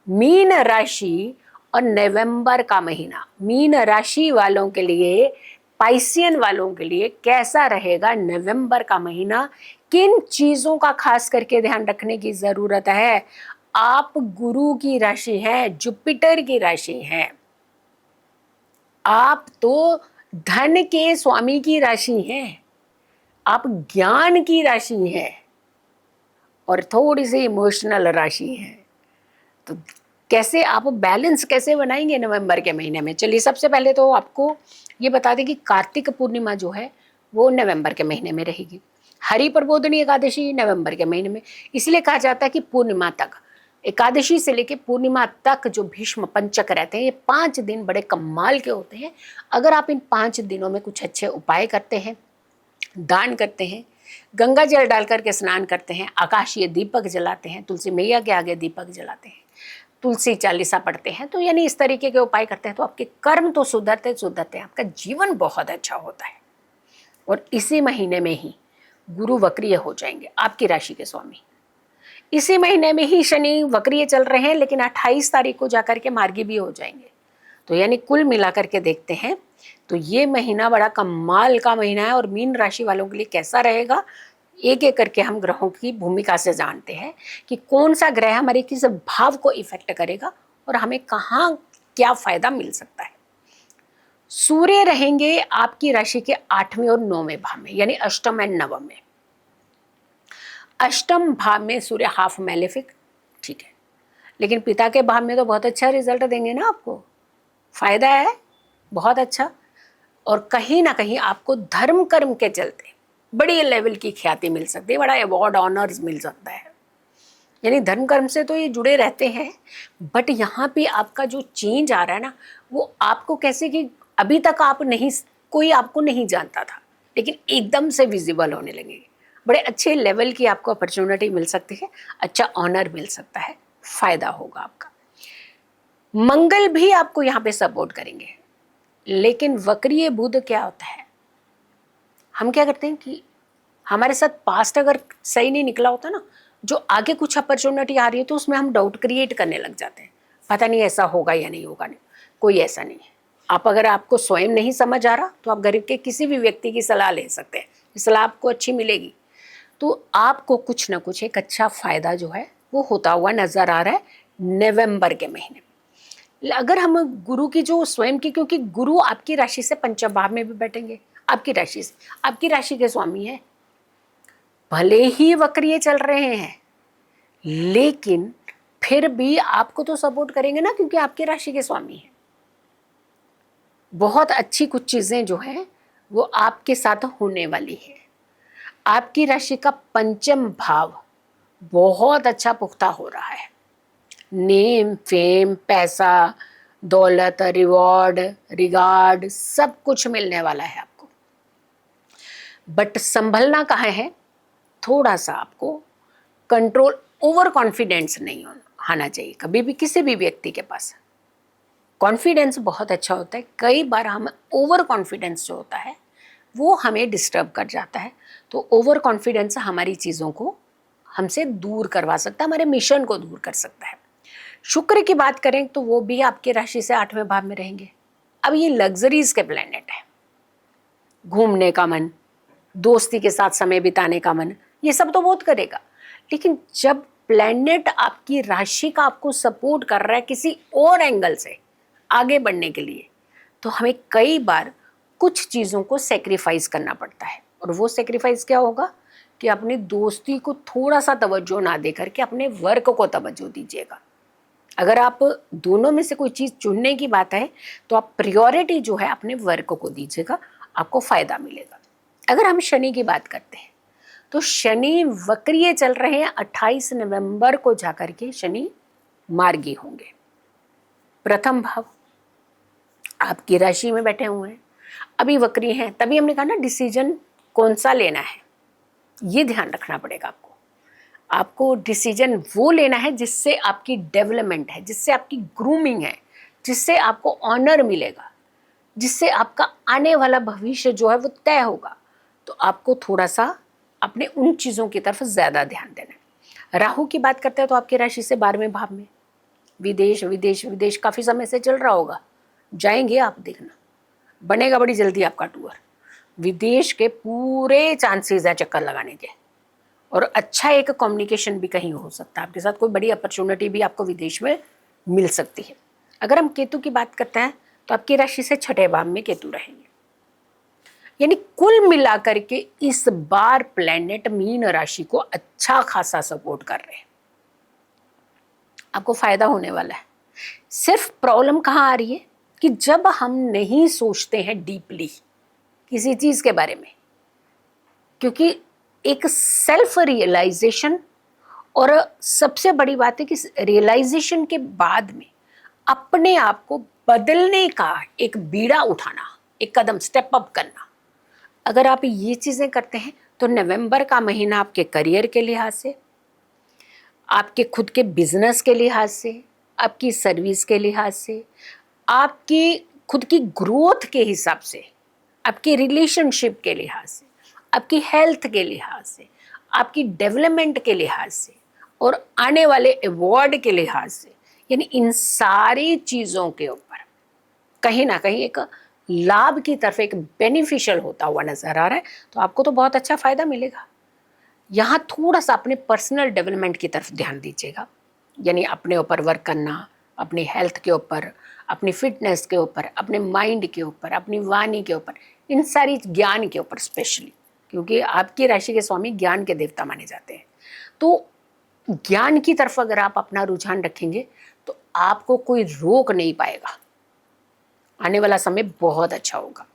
मीन राशि, और नवंबर का महीना मीन राशि वालों के लिए, पाइसियन वालों के लिए कैसा रहेगा नवंबर का महीना। किन चीज़ों का खास करके ध्यान रखने की ज़रूरत है? आप गुरु की राशि हैं, जुपिटर की राशि हैं, आप तो धन के स्वामी की राशि हैं, आप ज्ञान की राशि हैं, और थोड़ी सी इमोशनल राशि है। तो कैसे आप बैलेंस कैसे बनाएंगे नवंबर के महीने में? चलिए सबसे पहले तो आपको ये बता दें कि कार्तिक पूर्णिमा जो है वो नवंबर के महीने में रहेगी। हरि प्रबोधनी एकादशी नवंबर के महीने में, इसलिए कहा जाता है कि पूर्णिमा तक, एकादशी से लेकर पूर्णिमा तक जो भीष्म पंचक रहते हैं, ये 5 दिन बड़े कमाल के होते हैं। अगर आप इन 5 दिनों में कुछ अच्छे उपाय करते हैं, दान करते हैं, गंगा जल डालकर के स्नान करते हैं, आकाशीय दीपक जलाते हैं, तुलसी मैया के आगे दीपक जलाते हैं, तुलसी चालीसा पढ़ते हैं, तो यानी इस तरीके के उपाय करते हैं, तो आपके कर्म तो सुधरते सुधरते हैं, आपका जीवन बहुत अच्छा होता है। और इसी महीने में ही गुरु वक्रीय हो जाएंगे, आपकी राशि के स्वामी। इसी महीने में ही शनि वक्रीय चल रहे हैं, लेकिन 28 तारीख को जाकर के मार्गी भी हो जाएंगे। तो यानी कुल मिलाकर के देखते हैं तो ये महीना बड़ा कमाल का महीना है। और मीन राशि वालों के लिए कैसा रहेगा, एक एक करके हम ग्रहों की भूमिका से जानते हैं कि कौन सा ग्रह हमारे किस भाव को इफेक्ट करेगा और हमें कहाँ क्या फायदा मिल सकता है। सूर्य रहेंगे आपकी राशि के 8वें और 9वें भाव में, यानी अष्टम एंड नवम में। अष्टम भाव में सूर्य हाफ मैलेफिक, ठीक है, लेकिन पिता के भाव में तो बहुत अच्छा रिजल्ट देंगे ना, आपको फायदा है बहुत अच्छा। और कहीं ना कहीं आपको धर्म कर्म के चलते बड़ी लेवल की ख्याति मिल सकती है, बड़ा अवार्ड ऑनर्स मिल सकता है। यानी धर्म कर्म से तो ये जुड़े रहते हैं, बट यहाँ पे आपका जो चेंज आ रहा है ना, वो आपको कैसे कि अभी तक आप नहीं, कोई आपको नहीं जानता था, लेकिन एकदम से विजिबल होने लगेंगे। बड़े अच्छे लेवल की आपको अपॉर्चुनिटी मिल सकती है, अच्छा ऑनर मिल सकता है, फायदा होगा आपका। मंगल भी आपको यहाँ पे सपोर्ट करेंगे, लेकिन वक्रीय बुध क्या होता है, हम क्या करते हैं कि हमारे साथ पास्ट अगर सही नहीं निकला होता ना, जो आगे कुछ अपॉर्चुनिटी आ रही है तो उसमें हम डाउट क्रिएट करने लग जाते हैं, पता नहीं ऐसा होगा या नहीं होगा। नहीं, कोई ऐसा नहीं है। आप अगर आपको स्वयं नहीं समझ आ रहा तो आप घर के किसी भी व्यक्ति की सलाह ले सकते हैं, सलाह आपको अच्छी मिलेगी। तो आपको कुछ ना कुछ एक अच्छा फायदा जो है वो होता हुआ नजर आ रहा है नवंबर के महीने में। अगर हम गुरु की जो स्वयं की, क्योंकि गुरु आपकी राशि से पंचम भाव में भी बैठेंगे, आपकी राशि से, आपकी राशि के स्वामी है, भले ही वक्रिय चल रहे हैं लेकिन फिर भी आपको तो सपोर्ट करेंगे ना, क्योंकि आपकी राशि के स्वामी हैं। बहुत अच्छी कुछ चीजें जो हैं वो आपके साथ होने वाली है। आपकी राशि का पंचम भाव बहुत अच्छा पुख्ता हो रहा है, नेम फेम, पैसा, दौलत, रिवॉर्ड, रिगार्ड, सब कुछ मिलने वाला है आपको। बट संभलना कहाँ है, थोड़ा सा आपको कंट्रोल, ओवर कॉन्फिडेंस नहीं आना चाहिए कभी भी किसी भी व्यक्ति के पास। कॉन्फिडेंस बहुत अच्छा होता है, कई बार हम ओवर कॉन्फिडेंस जो होता है वो हमें डिस्टर्ब कर जाता है। तो ओवर कॉन्फिडेंस हमारी चीज़ों को हमसे दूर करवा सकता है, हमारे मिशन को दूर कर सकता है। शुक्र की बात करें तो वो भी आपके राशि से 8वें भाव में रहेंगे। अब ये लग्जरीज के प्लेनेट है, घूमने का मन, दोस्ती के साथ समय बिताने का मन, ये सब तो बहुत करेगा। लेकिन जब प्लैनेट आपकी राशि का आपको सपोर्ट कर रहा है किसी और एंगल से आगे बढ़ने के लिए, तो हमें कई बार कुछ चीज़ों को सेक्रीफाइस करना पड़ता है। और वो सेक्रीफाइस क्या होगा कि अपनी दोस्ती को थोड़ा सा तवज्जो ना दे करके अपने वर्क को तवज्जो दीजिएगा। अगर आप दोनों में से कोई चीज़ चुनने की बात है तो आप प्रायोरिटी जो है अपने वर्क को दीजिएगा, आपको फ़ायदा मिलेगा। अगर हम शनि की बात करते हैं तो शनि वक्रीय चल रहे हैं, 28 नवंबर को जाकर के शनि मार्गी होंगे। प्रथम भाव आपकी राशि में बैठे हुए हैं, अभी वक्री हैं, तभी हमने कहा ना डिसीजन कौन सा लेना है ये ध्यान रखना पड़ेगा आपको। आपको डिसीजन वो लेना है जिससे आपकी डेवलपमेंट है, जिससे आपकी ग्रूमिंग है, जिससे आपको ऑनर मिलेगा, जिससे आपका आने वाला भविष्य जो है वो तय होगा। तो आपको थोड़ा सा अपने उन चीज़ों की तरफ ज़्यादा ध्यान देना है। राहु की बात करते हैं तो आपकी राशि से 12वें भाव में, विदेश विदेश विदेश काफ़ी समय से चल रहा होगा, जाएंगे आप, देखना बनेगा बड़ी जल्दी आपका टूर। विदेश के पूरे चांसेस है चक्कर लगाने के, और अच्छा एक कम्युनिकेशन भी कहीं हो सकता है आपके साथ, कोई बड़ी अपॉर्चुनिटी भी आपको विदेश में मिल सकती है। अगर हम केतु की बात करते हैं तो आपकी राशि से 6ठे भाव में केतु रहेंगे। यानी कुल मिलाकर के इस बार प्लैनेट मीन राशि को अच्छा खासा सपोर्ट कर रहे हैं, आपको फायदा होने वाला है। सिर्फ प्रॉब्लम कहाँ आ रही है कि जब हम नहीं सोचते हैं डीपली किसी चीज के बारे में, क्योंकि एक सेल्फ रियलाइजेशन, और सबसे बड़ी बात है कि रियलाइजेशन के बाद में अपने आप को बदलने का एक बीड़ा उठाना, एक कदम स्टेप अप करना, अगर आप ये चीज़ें करते हैं तो नवंबर का महीना आपके करियर के लिहाज से, आपके खुद के बिजनेस के लिहाज से, आपकी सर्विस के लिहाज से, आपकी खुद की ग्रोथ के हिसाब से, आपकी रिलेशनशिप के लिहाज से, आपकी हेल्थ के लिहाज से, आपकी डेवलपमेंट के लिहाज से, और आने वाले अवार्ड के लिहाज से, यानी इन सारी चीज़ों के ऊपर कहीं ना कहीं एक लाभ की तरफ एक बेनिफिशियल होता हुआ नजर आ रहा है, तो आपको तो बहुत अच्छा फायदा मिलेगा। यहाँ थोड़ा सा अपने पर्सनल डेवलपमेंट की तरफ ध्यान दीजिएगा, यानी अपने ऊपर वर्क करना, अपनी हेल्थ के ऊपर, अपनी फिटनेस के ऊपर, अपने माइंड के ऊपर, अपनी वाणी के ऊपर, इन सारी ज्ञान के ऊपर स्पेशली, क्योंकि आपकी राशि के स्वामी ज्ञान के देवता माने जाते हैं। तो ज्ञान की तरफ अगर आप अपना रुझान रखेंगे तो आपको कोई रोक नहीं पाएगा। आने वाला समय बहुत अच्छा होगा।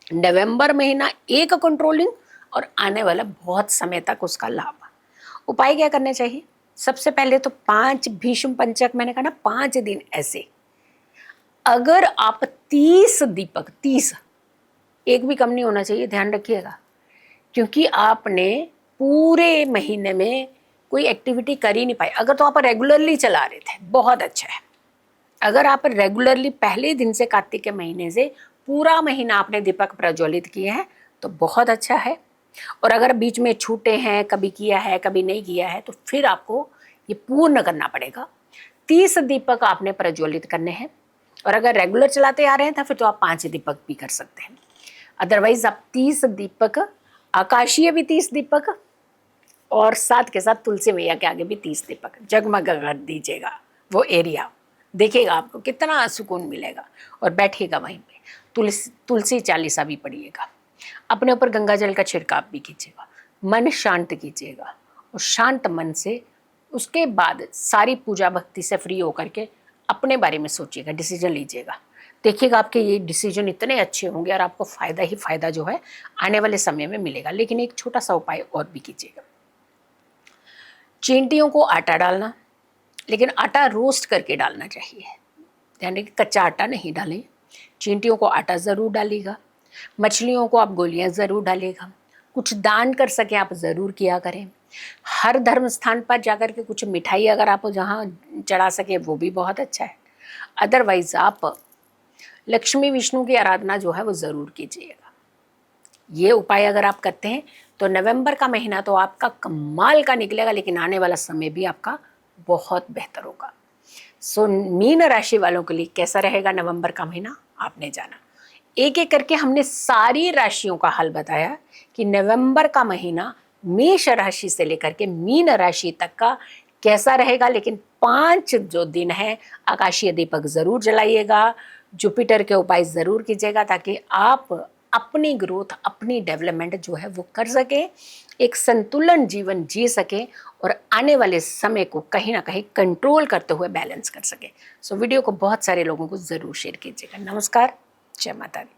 नवंबर महीना एक कंट्रोलिंग और आने वाला बहुत समय तक उसका लाभ। उपाय क्या करने चाहिए? सबसे पहले तो 5 भीष्म पंचक, मैंने कहा ना 5 दिन ऐसे, अगर आप 30 दीपक, 30 एक भी कम नहीं होना चाहिए, ध्यान रखिएगा, क्योंकि आपने पूरे महीने में कोई एक्टिविटी कर ही नहीं पाई। अगर तो आप रेगुलरली चला रहे थे, बहुत अच्छा है। अगर आप रेगुलरली पहले दिन से कार्तिक के महीने से पूरा महीना आपने दीपक प्रज्वलित किए हैं तो बहुत अच्छा है। और अगर बीच में छूटे हैं, कभी किया है कभी नहीं किया है, तो फिर आपको ये पूर्ण करना पड़ेगा। 30 दीपक आपने प्रज्वलित करने हैं। और अगर रेगुलर चलाते आ रहे हैं तो फिर तो आप 5 दीपक भी कर सकते हैं। अदरवाइज आप 30 दीपक, आकाशीय भी 30 दीपक, और साथ के साथ तुलसी मैया के आगे भी 30 दीपक जगमग कर दीजिएगा। वो एरिया देखिएगा आपको कितना सुकून मिलेगा। और बैठिएगा वहीं पे, तुलसी चालीसा भी पढ़िएगा, अपने ऊपर गंगा जल का छिड़काव भी कीजिएगा, मन शांत कीजिएगा। और शांत मन से उसके बाद सारी पूजा भक्ति से फ्री होकर के अपने बारे में सोचिएगा, डिसीजन लीजिएगा। देखिएगा आपके ये डिसीजन इतने अच्छे होंगे और आपको फ़ायदा ही फ़ायदा जो है आने वाले समय में मिलेगा। लेकिन एक छोटा सा उपाय और भी कीजिएगा, चींटियों को आटा डालना, लेकिन आटा रोस्ट करके डालना चाहिए, यानी कि कच्चा आटा नहीं डालें। चींटियों को आटा ज़रूर डालिएगा, मछलियों को आप गोलियां ज़रूर डालिएगा, कुछ दान कर सके आप ज़रूर किया करें। हर धर्म स्थान पर जाकर के कुछ मिठाई अगर आप जहाँ चढ़ा सके वो भी बहुत अच्छा है। अदरवाइज आप लक्ष्मी विष्णु की आराधना जो है वो ज़रूर कीजिएगा। ये उपाय अगर आप करते हैं तो नवंबर का महीना तो आपका कमाल का निकलेगा, लेकिन आने वाला समय भी आपका बहुत बेहतर होगा। सो मीन राशि वालों के लिए कैसा रहेगा नवंबर का महीना आपने जाना। एक एक करके हमने सारी राशियों का हल बताया कि नवंबर का महीना मेष राशि से लेकर के मीन राशि तक का कैसा रहेगा। लेकिन 5 जो दिन है आकाशीय दीपक जरूर जलाइएगा, जुपिटर के उपाय जरूर कीजिएगा, ताकि आप अपनी ग्रोथ, अपनी डेवलपमेंट जो है वो कर सके, एक संतुलन जीवन जी सके और आने वाले समय को कहीं ना कहीं कंट्रोल करते हुए बैलेंस कर सके। सो वीडियो को बहुत सारे लोगों को ज़रूर शेयर कीजिएगा। नमस्कार, जय माता दी।